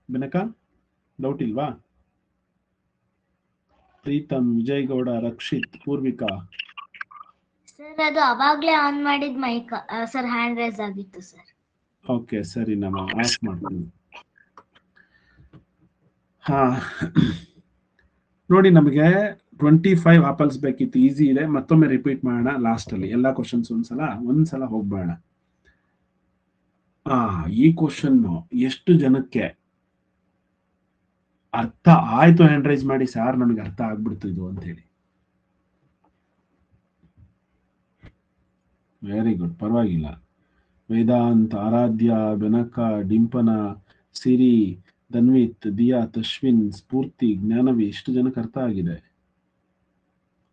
ಬೆನಕ ಡೌಟ್ ಇಲ್ವಾ? ಪ್ರೀತಮ್, ವಿಜಯ್ ಗೌಡ, ರಕ್ಷಿತ್, ಪೂರ್ವಿಕಾ. ಸರ್ ಅದು ಅವಾಗ್ಲೇ ಆನ್ ಮಾಡಿದ ಮೈಕ್ ಸರ್, ಹ್ಯಾಂಡ್ ರೈಸ್ ಆಗಿತ್ತು ಸರ್. ಓಕೆ, ಸರಿ, ನಮ್ಮ ಆಫ್ ಮಾಡ್ತೀನಿ. ಹಾ, ನೋಡಿ, ನಮಗೆ 25 ಆಪಲ್ಸ್ ಬೇಕಿತ್ತು. ಈಸಿ ಇದೆ. ಮತ್ತೊಮ್ಮೆ ರಿಪೀಟ್ ಮಾಡೋಣ. ಲಾಸ್ಟ್ ಅಲ್ಲಿ ಎಲ್ಲಾ ಕ್ವಶನ್ಸ್ ಒಂದ್ಸಲ ಹೋಗ್ಬೇಡ. ಈ ಕ್ವಶನ್ ಎಷ್ಟು ಜನಕ್ಕೆ ಅರ್ಥ ಆಯ್ತು? ಹ್ಯಾಂಡ್ ರೈಸ್ ಮಾಡಿ. ಸಾರ್, ನಮಗೆ ಅರ್ಥ ಆಗ್ಬಿಡ್ತು ಇದು ಅಂತ ಹೇಳಿ. ವೆರಿ ಗುಡ್, ಪರವಾಗಿಲ್ಲ. ವೇದಾಂತ್, ಆರಾಧ್ಯ, ಬೆನಕ, ಡಿಂಪನ, ಸಿರಿ, ಧನ್ವಿತ್, ದಿಯಾ, ತಶ್ವಿನ್, ಸ್ಫೂರ್ತಿ, ಜ್ಞಾನವಿ, ಎಷ್ಟು ಜನಕ್ಕೆ ಅರ್ಥ ಆಗಿದೆ?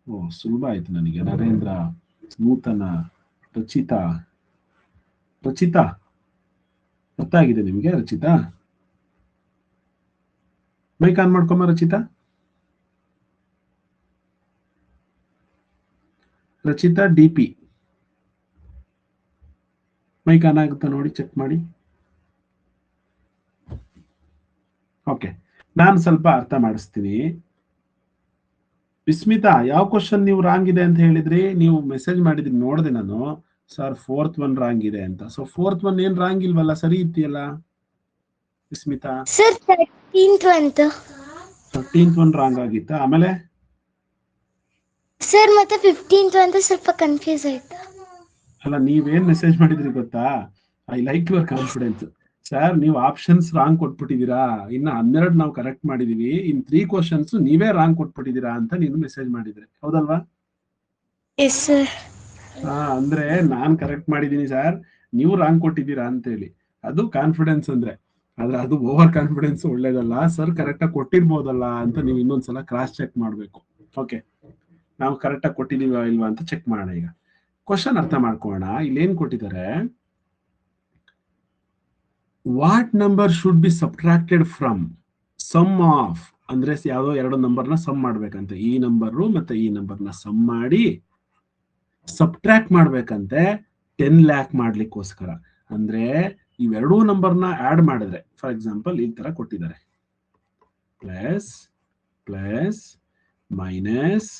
ಓ, ಸುಲಭ ಆಯ್ತು ನನಗೆ. ನರೇಂದ್ರ, ನೂತನ, ರಚಿತಾ ಅರ್ಥ ಆಗಿದೆ ನಿಮಗೆ? ರಚಿತಾ, ಮೈಕ್ ಆನ್ ಮಾಡ್ಕೊಂಬ. ರಚಿತಾ ಡಿಪಿ ಮೈಕ್ ಆನ್ ಆಗುತ್ತಾ ನೋಡಿ, ಚೆಕ್ ಮಾಡಿ. ಓಕೆ, ನಾನು ಸ್ವಲ್ಪ ಅರ್ಥ ಮಾಡಿಸ್ತೀನಿ. ವಿಸ್ಮಿತಾ, ಯಾವ ಕ್ವಶನ್ ನೀವು ರಾಂಗ್ ಇದೆ ಅಂತ ಹೇಳಿದ್ರಿ? ನೀವು ಮೆಸೇಜ್ ಮಾಡಿದ್ರಿ, ನೋಡಿದೆ ನಾನು. ಸರ್, 4th one ರಾಂಗ್ ಇದೆ ಅಂತ. ಸೊ 4th one ಏನ್ ರಾಂಗ್ ಇಲ್ವಲ್ಲ, ಸರಿ ಇತ್ತಿಯಲ್ಲ Vismitha? Sir 13th one wrong ಆಗಿತ್ತಾ? ಆಮೇಲೆ ಸರ್ ಮತ್ತೆ 15th ಅಂತ ಸ್ವಲ್ಪ ಕನ್ಫ್ಯೂಸ್ ಆಯ್ತು. ಅಲ್ಲ, ನೀವೇನ್ ಮೆಸೇಜ್ ಮಾಡಿದ್ರಿ ಗೊತ್ತಾ? I like your confidence. Sir, ನೀವು ಆಪ್ಷನ್ಸ್ ರಾಂಗ್ ಕೊಟ್ಬಿಟ್ಟಿದ್ದೀರಾ. ಇನ್ನು 12 ನಾವು ಕರೆಕ್ಟ್ ಮಾಡಿದೀವಿ. ಇನ್ 3 ಕ್ವಶನ್ಸ್ ನೀವೇ ರಾಂಗ್ ಕೊಟ್ಬಿಟ್ಟಿದ್ದೀರಾ ಅಂತ ನೀನು ಮೆಸೇಜ್ ಮಾಡಿದ್ರೆ, ಹೌದಲ್ವಾ? Yes sir. ಅಂದ್ರೆ ನಾನ್ ಕರೆಕ್ಟ್ ಮಾಡಿದೀನಿ ಸರ್, ನೀವು ರಾಂಗ್ ಕೊಟ್ಟಿದ್ದೀರಾ ಅಂತ ಹೇಳಿ. ಅದು ಕಾನ್ಫಿಡೆನ್ಸ್ ಅಂದ್ರೆ. ಆದ್ರೆ ಅದು ಓವರ್ ಕಾನ್ಫಿಡೆನ್ಸ್ ಒಳ್ಳೇದಲ್ಲ. ಸರ್ ಕರೆಕ್ಟ್ ಆಗಿ ಕೊಟ್ಟಿರ್ಬೋದಲ್ಲ ಅಂತ ನೀವು ಇನ್ನೊಂದ್ಸಲ ಕ್ರಾಸ್ ಚೆಕ್ ಮಾಡ್ಬೇಕು. ಓಕೆ, ನಾವು ಕರೆಕ್ಟ್ ಆಗಿ ಕೊಟ್ಟಿದೀವ ಇಲ್ವಾ ಅಂತ ಚೆಕ್ ಮಾಡೋಣ. ಈಗ ಕ್ವಶನ್ ಅರ್ಥ ಮಾಡ್ಕೋಣ. ಇಲ್ಲಿ ಏನ್ ಕೊಟ್ಟಿದ್ದಾರೆ? What number should be subtracted from sum of, ಅಂದ್ರೆ ಯಾವುದೋ ಎರಡು ನಂಬರ್ನ ಸಮ್ ಮಾಡ್ಬೇಕಂತೆ, ಈ ನಂಬರ್ ಮತ್ತೆ ಈ ನಂಬರ್ನ ಸಮ್ ಮಾಡಿ ಸಬ್ಟ್ರಾಕ್ಟ್ ಮಾಡ್ಬೇಕಂತೆ 10 lakh ಮಾಡ್ಲಿಕ್ಕೋಸ್ಕರ. ಅಂದ್ರೆ ಇವೆರಡೂ ನಂಬರ್ನ ಆಡ್ ಮಾಡಿದ್ರೆ, ಫಾರ್ ಎಕ್ಸಾಂಪಲ್ ಈ ತರ ಕೊಟ್ಟಿದ್ದಾರೆ, plus plus minus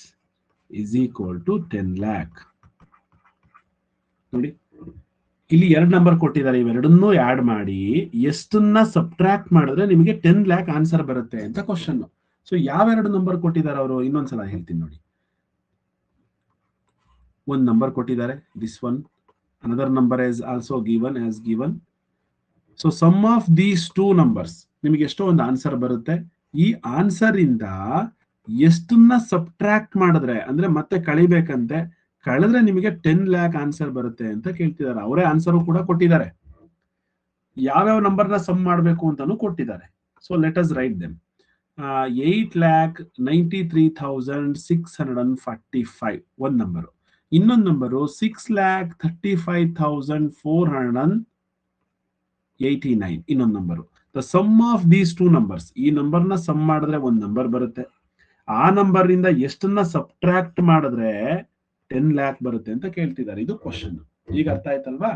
is equal to 10 lakh. ನೋಡಿ ಇಲ್ಲಿ ಎರಡು ನಂಬರ್ ಕೊಟ್ಟಿದ್ದಾರೆ, ಇವೆರಡನ್ನೂ ಆಡ್ ಮಾಡಿ ಎಷ್ಟನ್ನ ಸಬ್ಟ್ರಾಕ್ಟ್ ಮಾಡಿದ್ರೆ ನಿಮಗೆ 10 lakh ಆನ್ಸರ್ ಬರುತ್ತೆ ಅಂತ ಕ್ವಶನ್. ಸೊ ಯಾವೆರಡು ನಂಬರ್ ಕೊಟ್ಟಿದ್ದಾರೆ ಅವರು, ಇನ್ನೊಂದ್ಸಲ ಹೇಳ್ತೀನಿ ನೋಡಿ. ಒಂದು ನಂಬರ್ ಕೊಟ್ಟಿದ್ದಾರೆ, this one, another number is also given as given. So sum of these two numbers, ನಿಮಗೆ ಎಷ್ಟೋ ಒಂದು ಆನ್ಸರ್ ಬರುತ್ತೆ. ಈ ಆನ್ಸರ್ ಇಂದ ಎಷ್ಟನ್ನ ಸಬ್ಟ್ರಾಕ್ಟ್ ಮಾಡಿದ್ರೆ, ಅಂದ್ರೆ ಮತ್ತೆ ಕಳಿಬೇಕಂತೆ, ಕಳೆದ್ರೆ ನಿಮಗೆ 10 lakh ಆನ್ಸರ್ ಬರುತ್ತೆ ಅಂತ ಕೇಳ್ತಿದ್ದಾರೆ. ಅವರೇ ಆನ್ಸರ್ ಕೂಡ ಕೊಟ್ಟಿದ್ದಾರೆ, ಯಾವ್ಯಾವ ನಂಬರ್ನ ಸಮ್ ಮಾಡಬೇಕು ಅಂತಾನು ಕೊಟ್ಟಿದ್ದಾರೆ. So let us write them. 8,93,645 ಒಂದ್ ನಂಬರು, ಇನ್ನೊಂದು ನಂಬರು 6,35,489 ಇನ್ನೊಂದು number. The sum of these two numbers, ಈ ನಂಬರ್ನ ಸಮ್ ಮಾಡಿದ್ರೆ ಒಂದ್ ನಂಬರ್ ಬರುತ್ತೆ, ಆ ನಂಬರ್ ಇಂದ ಎಷ್ಟನ್ನ ಸಬ್ಟ್ರಾಕ್ಟ್ ಮಾಡಿದ್ರೆ 10 lakh ಬರುತ್ತೆ ಅಂತ ಕೇಳ್ತಿದ್ದಾರೆ. ಇದು ಕ್ವಶನ್. ಈಗ ಅರ್ಥ ಆಯ್ತಲ್ವಾ?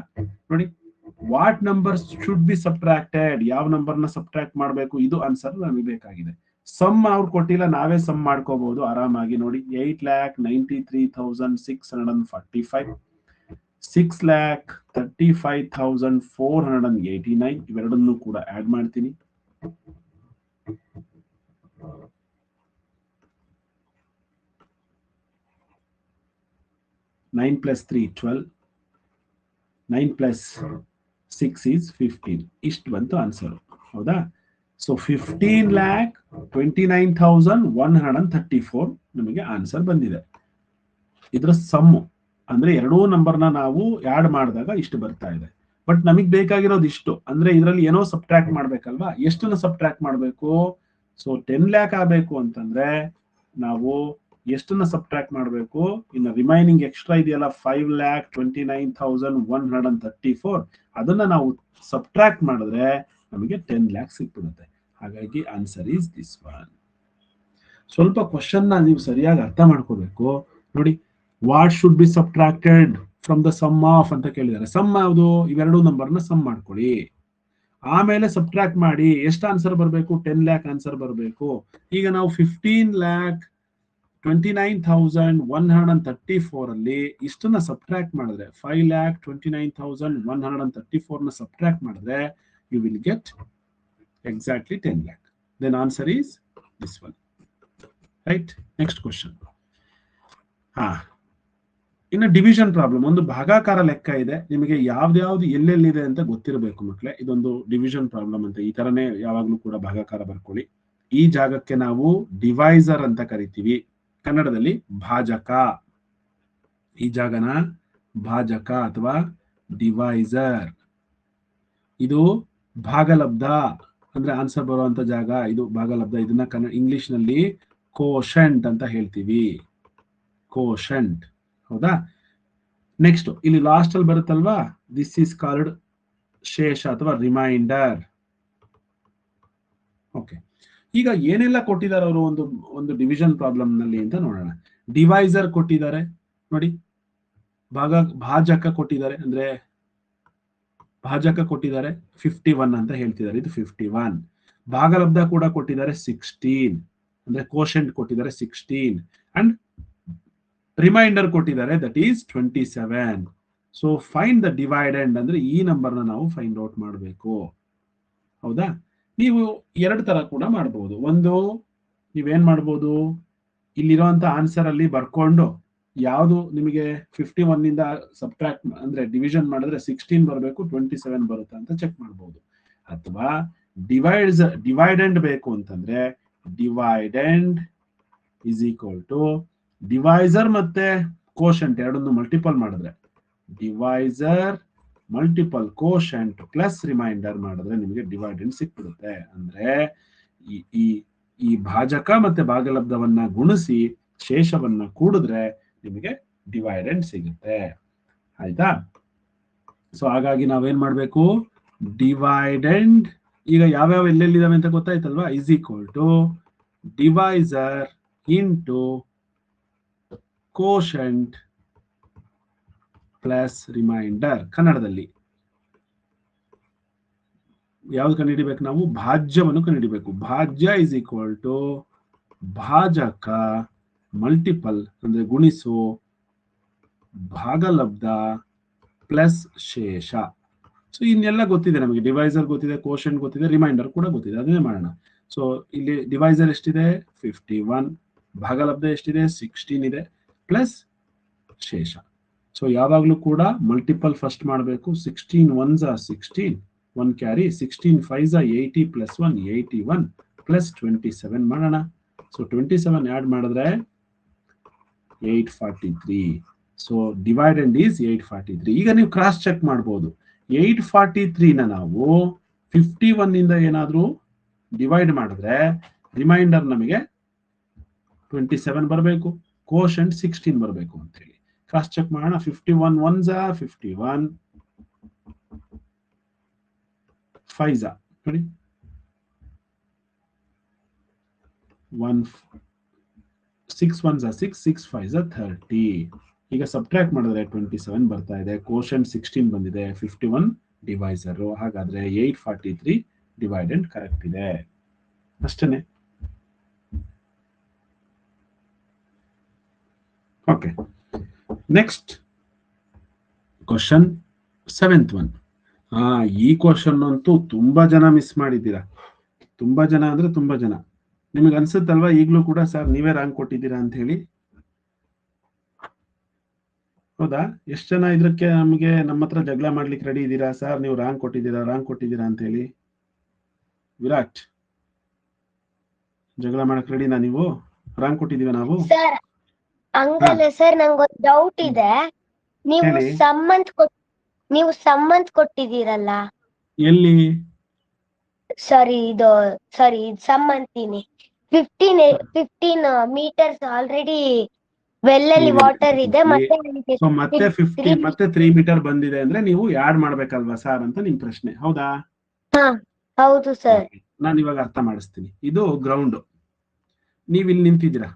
ನೋಡಿ, what number should be subtracted, ಯಾವ ನಂಬರ್ನ ಸಬ್ಟ್ರಾಕ್ಟ್ ಮಾಡಬೇಕು, ಇದು ಆನ್ಸರ್ ನಮಗೆ ಬೇಕಾಗಿದೆ. ಸಮ್ ಅವ್ರು ಕೊಟ್ಟಿಲ್ಲ, ನಾವೇ ಸಮ್ ಮಾಡ್ಕೋಬಹುದು ಆರಾಮಾಗಿ. ನೋಡಿ, 8,93,645, 6,35,489 ಇವೆರಡನ್ನು ಕೂಡ ಆಡ್ ಮಾಡ್ತೀನಿ. Nine plus 3 12, 9 plus 6 is 15. ಇಷ್ಟು ಬಂತು ಆನ್ಸರ್, ಹೌದಾ? ಸೊ 15,29,134 ನಮಗೆ ಆನ್ಸರ್ ಬಂದಿದೆ. ಇದರ ಸಮ್ಮು ಅಂದ್ರೆ ಎರಡೂ ನಂಬರ್ನ ನಾವು ಆಡ್ ಮಾಡಿದಾಗ ಇಷ್ಟು ಬರ್ತಾ ಇದೆ. ಬಟ್ ನಮಗ್ ಬೇಕಾಗಿರೋದು ಇಷ್ಟು, ಅಂದ್ರೆ ಇದರಲ್ಲಿ ಏನೋ ಸಬ್ಟ್ರಾಕ್ಟ್ ಮಾಡ್ಬೇಕಲ್ವಾ, ಎಷ್ಟನ್ನ ಸಬ್ಟ್ರಾಕ್ಟ್ ಮಾಡ್ಬೇಕು? ಸೊ 10 lakh ಆಗಬೇಕು ಅಂತಂದ್ರೆ ನಾವು ಎಷ್ಟನ್ನ ಸಬ್ಟ್ರಾಕ್ಟ್ ಮಾಡಬೇಕು? ಇನ್ನು ರಿಮೈನಿಂಗ್ ಎಕ್ಸ್ಟ್ರಾ ಇದೆಯಲ್ಲ 5,29,134, ಅದನ್ನ ನಾವು ಸಬ್ಟ್ರಾಕ್ಟ್ ಮಾಡಿದ್ರೆ ನಮಗೆ 10 lakh ಸಿಕ್ಬಿಡುತ್ತೆ. ಹಾಗಾಗಿ ಆನ್ಸರ್ ಈಸ್ ದಿಸ್ ಒನ್. ಸ್ವಲ್ಪ ಕ್ವಶನ್ ನ ನೀವು ಸರಿಯಾಗಿ ಅರ್ಥ ಮಾಡ್ಕೋಬೇಕು. ನೋಡಿ, what should be subtracted from the sum of ಅಂತ ಕೇಳಿದ್ದಾರೆ. ಸಮ್ ಯಾವುದು? ಇವೆರಡು ನಂಬರ್ನ ಸಮ್ ಮಾಡ್ಕೊಳ್ಳಿ, ಆಮೇಲೆ ಸಬ್ಟ್ರಾಕ್ಟ್ ಮಾಡಿ ಎಷ್ಟು ಆನ್ಸರ್ ಬರಬೇಕು? 10 lakh ಆನ್ಸರ್ ಬರಬೇಕು. ಈಗ ನಾವು 15,29,134 ಅಲ್ಲಿ ಇಷ್ಟನ್ನ ಸಬ್ಟ್ರಾಕ್ಟ್ ಮಾಡಿದ್ರೆ, 5,29,134 ನ ಸಬ್ಟ್ರಾಕ್ಟ್ ಮಾಡಿದ್ರೆ you will get exactly 10 lakh. Then answer is this one. Right? Next question. ಇನ್ನು ಡಿವಿಷನ್ ಪ್ರಾಬ್ಲಮ್, ಒಂದು ಭಾಗಾಕಾರ ಲೆಕ್ಕ ಇದೆ. ನಿಮಗೆ ಯಾವ್ದು ಎಲ್ಲೆಲ್ಲಿದೆ ಅಂತ ಗೊತ್ತಿರಬೇಕು ಮಕ್ಕಳೇ. ಇದೊಂದು ಡಿವಿಷನ್ ಪ್ರಾಬ್ಲಮ್ ಅಂತ, ಈ ತರನೇ ಯಾವಾಗ್ಲೂ ಕೂಡ ಭಾಗಾಕಾರ ಬರ್ಕೊಳ್ಳಿ. ಈ ಜಾಗಕ್ಕೆ ನಾವು ಡಿವೈಸರ್ ಅಂತ ಕರಿತೀವಿ, ಕನ್ನಡದಲ್ಲಿ ಭಾಜಕ. ಈ ಜಾಗನ ಭಾಜಕ ಅಥವಾ ಡಿವೈಸರ್. ಇದು ಭಾಗಲಬ್ಧ ಅಂದ್ರೆ ಆನ್ಸರ್ ಬರುವಂತ ಜಾಗ, ಇದು ಭಾಗಲಬ್ಧ. ಇದನ್ನ ಇಂಗ್ಲಿಷ್ ನಲ್ಲಿ ಕೋಶಂಟ್ ಅಂತ ಹೇಳ್ತೀವಿ, ಕೋಶಂಟ್, ಹೌದಾ? ನೆಕ್ಸ್ಟ್ ಇಲ್ಲಿ ಲಾಸ್ಟ್ ಅಲ್ಲಿ ಬರುತ್ತಲ್ವಾ, ದಿಸ್ ಈಸ್ ಕಾಲ್ಡ್ ಶೇಷ ಅಥವಾ ರಿಮೈಂಡರ್. ಓಕೆ, ಈಗ ಏನೆಲ್ಲ ಕೊಟ್ಟಿದ್ದಾರೆ ಅವರು ಒಂದು ಡಿವಿಷನ್ ಪ್ರಾಬ್ಲಮ್ ನಲ್ಲಿ ಅಂತ ನೋಡೋಣ. ಡಿವೈಸರ್ ಕೊಟ್ಟಿದ್ದಾರೆ ನೋಡಿ, ಭಾಜಕ ಕೊಟ್ಟಿದ್ದಾರೆ, ಅಂದ್ರೆ ಭಾಜಕ ಕೊಟ್ಟಿದ್ದಾರೆ 51 ಅಂತ ಹೇಳ್ತಿದ್ದಾರೆ, ಇದು 51. ಭಾಗಲಬ್ಧ ಕೂಡ ಕೊಟ್ಟಿದ್ದಾರೆ 16, ಅಂದ್ರೆ ಕೋಶೆಂಟ್ ಕೊಟ್ಟಿದ್ದಾರೆ 16, ಅಂಡ್ ರಿಮೈಂಡರ್ ಕೊಟ್ಟಿದ್ದಾರೆ that is 27. So find the dividend, ಅಂದ್ರೆ ಈ ನಂಬರ್ನ ನಾವು ಫೈಂಡ್ ಔಟ್ ಮಾಡಬೇಕು, ಹೌದಾ? ನೀವು ಎರಡು ತರ ಕೂಡ ಮಾಡಬಹುದು. ಒಂದು, ನೀವೇನ್ ಮಾಡ್ಬೋದು, ಇಲ್ಲಿರುವಂತ ಆನ್ಸರ್ ಅಲ್ಲಿ ಬರ್ಕೊಂಡು ಯಾವುದು ನಿಮಗೆ 51 ಇಂದ ಸಬ್ಟ್ರಾಕ್ಟ್ ಅಂದ್ರೆ ಡಿವಿಷನ್ ಮಾಡಿದ್ರೆ 16 ಬರಬೇಕು, 27 ಬರುತ್ತೆ ಅಂತ ಚೆಕ್ ಮಾಡಬಹುದು. ಅಥವಾ ಡಿವೈಡೆಂಡ್ ಬೇಕು ಅಂತಂದ್ರೆ dividend is equal to divisor ಮತ್ತೆ ಕೋಶಂಟ್ ಎರಡನ್ನು ಮಲ್ಟಿಪಲ್ ಮಾಡಿದ್ರೆ, divisor multiple quotient plus remainder ಮಾಡಿದ್ರೆ ನಿಮಗೆ ಡಿವೈಡೆಂಡ್ ಸಿಕ್ಬಿಡುತ್ತೆ. ಅಂದ್ರೆ ಈ ಭಾಜಕ ಮತ್ತೆ ಭಾಗಲಬ್ಧವನ್ನ ಗುಣಿಸಿ ಶೇಷವನ್ನ ಕೂಡಿದ್ರೆ ನಿಮಗೆ ಡಿವೈಡೆಂಡ್ ಸಿಗುತ್ತೆ, ಆಯ್ತಾ? ಸೊ ಹಾಗಾಗಿ ನಾವೇನ್ ಮಾಡ್ಬೇಕು, ಡಿವೈಡೆಂಡ್, ಈಗ ಯಾವ್ಯಾವ ಎಲ್ಲೆಲ್ಲಿದಾವೆ ಅಂತ ಗೊತ್ತಾಯ್ತಲ್ವಾ, is equal to divisor into quotient plus remainder. ಕನ್ನಡದಲ್ಲಿ ಯಾವ್ದು ಕಂಡುಹಿಡಿಬೇಕು ನಾವು? ಭಾಜ್ಯವನ್ನು ಕಂಡುಹಿಡಿಬೇಕು. ಭಾಜ್ಯ ಇಸ್ ಈಕ್ವಲ್ ಟು ಭಾಜಕ ಮಲ್ಟಿಪಲ್ ಅಂದ್ರೆ ಗುಣಿಸು ಭಾಗಲಬ್ಧ ಪ್ಲಸ್ ಶೇಷ. ಸೊ ಇನ್ನೆಲ್ಲ ಗೊತ್ತಿದೆ ನಮಗೆ, ಡಿವೈಸರ್ ಗೊತ್ತಿದೆ, ಕೋಶಂಟ್ ಗೊತ್ತಿದೆ, ರಿಮೈಂಡರ್ ಕೂಡ ಗೊತ್ತಿದೆ. ಅದನ್ನೇ ಮಾಡೋಣ. ಸೊ ಇಲ್ಲಿ ಡಿವೈಸರ್ ಎಷ್ಟಿದೆ? 51. ಭಾಗಲಬ್ಧ ಎಷ್ಟಿದೆ? 16 ಇದೆ, ಪ್ಲಸ್ ಶೇಷ. ಸೊ ಯಾವಾಗಲೂ ಕೂಡ ಮಲ್ಟಿಪಲ್ ಫಸ್ಟ್ ಮಾಡಬೇಕು. 16 1s are 16, 1 carry, 16 5s are 80 plus 1 81 plus 27 ಮಾಡೋಣ. ಸೊ 27 ಆಡ್ ಮಾಡಿದ್ರೆ 843. So dividend is 843. ಈಗ ನೀವು ಕ್ರಾಸ್ ಚೆಕ್ ಮಾಡಬಹುದು. 843ನ ನಾವು 51 ಇಂದ ಏನಾದ್ರೂ ಡಿವೈಡ್ ಮಾಡಿದ್ರೆ ರಿಮೈಂಡರ್ ನಮಗೆ 27 ಬರಬೇಕು, ಕೋಶಂಟ್ 16 ಬರಬೇಕು ಅಂತ ಹೇಳಿ ಕ್ರಾಸ್ ಚೆಕ್ ಮಾಡೋಣ. 51 1s are 51, 5s are ನೋಡಿ 6 1s are 6, 6 5s are 30. ಈಗ ಸಬ್ಟ್ರಾಕ್ಟ್ ಮಾಡಿದ್ರೆ 27 ಬರ್ತಾ ಇದೆ, ಕೋಶಂಟ್ 16 ಬಂದಿದೆ, 51 ಡಿವೈಸರ್. ಹಾಗಾದ್ರೆ 843 ಡಿವೈಡೆಂಡ್ ಕರೆಕ್ಟ್ ಇದೆ. ಅಷ್ಟೇನೆ. Okay, next question 7th one. ಈ ಕ್ವಶನ್ ಅಂತೂ ತುಂಬಾ ಜನ ಮಿಸ್ ಮಾಡಿದ್ದೀರಾ. ತುಂಬಾ ಜನ ಅಂದ್ರೆ ತುಂಬಾ ಜನ. ನಿಮಗೆ ಅನ್ಸುತ್ತಲ್ವಾ ಈಗಲೂ ಕೂಡ ಸರ್ ನೀವೇ ರ್ಯಾಂಕ್ ಕೊಟ್ಟಿದ್ದೀರಾ ಅಂತ ಹೇಳಿ? ಹೌದಾ? ಎಷ್ಟು ಜನ ಇದಕ್ಕೆ ನಮಗೆ ನಮ್ಮ ಹತ್ರ ಜಗಳ ಮಾಡ್ಲಿಕ್ಕೆ ರೆಡಿ ಇದ್ದೀರಾ? ಸರ್ ನೀವು ರ್ಯಾಂಕ್ ಕೊಟ್ಟಿದ್ದೀರಾ ಅಂತ ಹೇಳಿ. ವಿರಾಟ್, ಜಗಳ ಮಾಡಕ್ ರೆಡಿನಾ ನೀವು? ರ್ಯಾಂಕ್ ಕೊಟ್ಟಿದೀವ ನಾವು? ಸರ್ ಹಂಗಲ್ಲ ಸರ್, ನಂಗೊಂದು ಡೌಟ್ ಇದೆ. ನೀವು ಸಮ್ಮಂತ್ ಕೊಟ್ಟಿದ್ದೀರಲ್ಲ ಎಲ್ಲಿ? ಸಾರಿ ಸಮ್ಮಂತೀನಿ 15 ಮೀಟರ್ಸ್ ಆಲ್ರೆಡಿ ವೆಲ್ಲಲ್ಲಿ ವಾಟರ್ ಇದೆ, ಮತ್ತೆ 15 ಮತ್ತೆ 3 ಮೀಟರ್ ಬಂದಿದೆ ಅಂದ್ರೆ ನೀವು ಆಡ್ ಮಾಡ್ಬೇಕಲ್ವಾ ಸರ್ ಅಂತ ನಿಮ್ ಪ್ರಶ್ನೆ, ಹೌದಾ? ಹೌದು ಸರ್. ನಾನು ಇವಾಗ ಅರ್ಥ ಮಾಡಿಸ್ತೀನಿ. ಇದು ಗ್ರೌಂಡ್, ನೀವ್ ಇಲ್ಲಿ ನಿಂತಿದ್ದೀರಾ,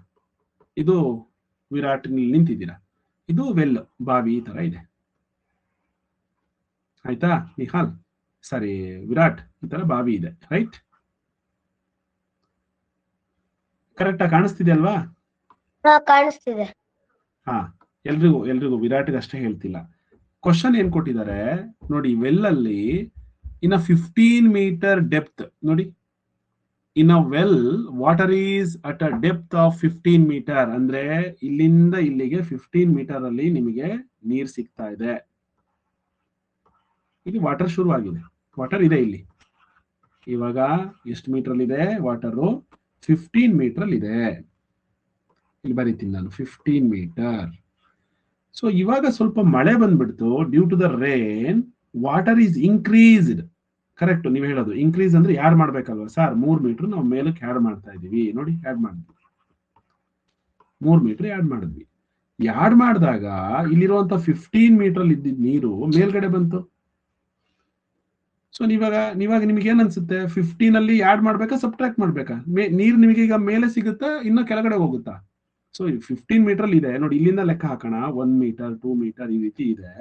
ಇದು ವಿರಾಟ್ ನಿಂತಿದ್ದೀರಾ, ಇದು ವೆಲ್ ಬಾವಿ ಈ ತರ ಇದೆ, ಆಯ್ತಾ? ನಿಹಾಲ್ ಸಾರಿ ವಿರಾಟ್, ಈ ತರ ಬಾವಿ ಇದೆ, ರೈಟ್? ಕರೆಕ್ಟ್ ಆಗಿ ಕಾಣಿಸ್ತಿದೆ ಅಲ್ವಾ? ಕಾಣಿಸ್ತಿದೆ. ಎಲ್ರಿಗೂ ವಿರಾಟ್ಗೆ ಅಷ್ಟೇ ಹೇಳ್ತಿಲ್ಲ. ಕ್ವಶನ್ ಏನ್ ಕೊಟ್ಟಿದ್ದಾರೆ ನೋಡಿ, ವೆಲ್ ಅಲ್ಲಿ ಇನ್ 15 ಮೀಟರ್ ಡೆಪ್ತ್ ನೋಡಿ, in a well water is at a depth of 15 meter, ಅಂದ್ರೆ ಇಲ್ಲಿಂದ ಇಲ್ಲಿಗೆ 15 ಮೀಟರ್ ಅಲ್ಲಿ ನಿಮಗೆ ನೀರ್ ಸಿಗ್ತಾ ಇದೆ. ಇಲ್ಲಿ ವಾಟರ್ ಶುರುವಾಗಿದೆ, ವಾಟರ್ ಇದೆ ಇಲ್ಲಿ. ಇವಾಗ ಎಷ್ಟು ಮೀಟರ್ ಅಲ್ಲಿ ಇದೆ ವಾಟರು? 15 ಮೀಟರ್ ಅಲ್ಲಿ ಇದೆ. ಇಲ್ಲಿ ಬರೀತೀನಿ ನಾನು 15 ಮೀಟರ್. ಸೊ ಇವಾಗ ಸ್ವಲ್ಪ ಮಳೆ ಬಂದ್ಬಿಡ್ತು, due to the rain water is increased. Correct, ನೀವು ಹೇಳೋದು ಇನ್ಕ್ರೀಸ್ ಅಂದ್ರೆ ಆಡ್ ಮಾಡ್ಬೇಕಲ್ವಾ ಸರ್? 3 ಮೀಟರ್ ನಾವು ಮೇಲಕ್ಕೆ ಆಡ್ ಮಾಡ್ತಾ ಇದೀವಿ ನೋಡಿ, ಆಡ್ ಮಾಡಿದ್ವಿ 3 ಮೀಟರ್ ಆಡ್ ಮಾಡಿದ್ವಿ. ಆಡ್ ಮಾಡಿದಾಗ ಇಲ್ಲಿರುವಂತ 15 ಮೀಟರ್ ಅಲ್ಲಿ ಇದ್ದಿದ್ದ ನೀರು ಮೇಲ್ಗಡೆ ಬಂತು. ಸೊ ನೀವಾಗ ನಿಮ್ಗೆ ಏನ್ ಅನ್ಸುತ್ತೆ? 15 ಅಲ್ಲಿ ಆಡ್ ಮಾಡ್ಬೇಕಾ ಸಬ್ಟ್ರಾಕ್ಟ್ ಮಾಡ್ಬೇಕಾ? ನೀರ್ ನಿಮಗೆ ಈಗ ಮೇಲೆ ಸಿಗುತ್ತಾ ಇನ್ನ ಕೆಳಗಡೆ ಹೋಗುತ್ತಾ? ಸೊ 15 ಮೀಟರ್ ಅಲ್ಲಿ ಇದೆ ನೋಡಿ, ಇಲ್ಲಿಂದ ಲೆಕ್ಕ ಹಾಕೋಣ. 1 ಮೀಟರ್ 2 ಮೀಟರ್ ಈ ರೀತಿ ಇದೆ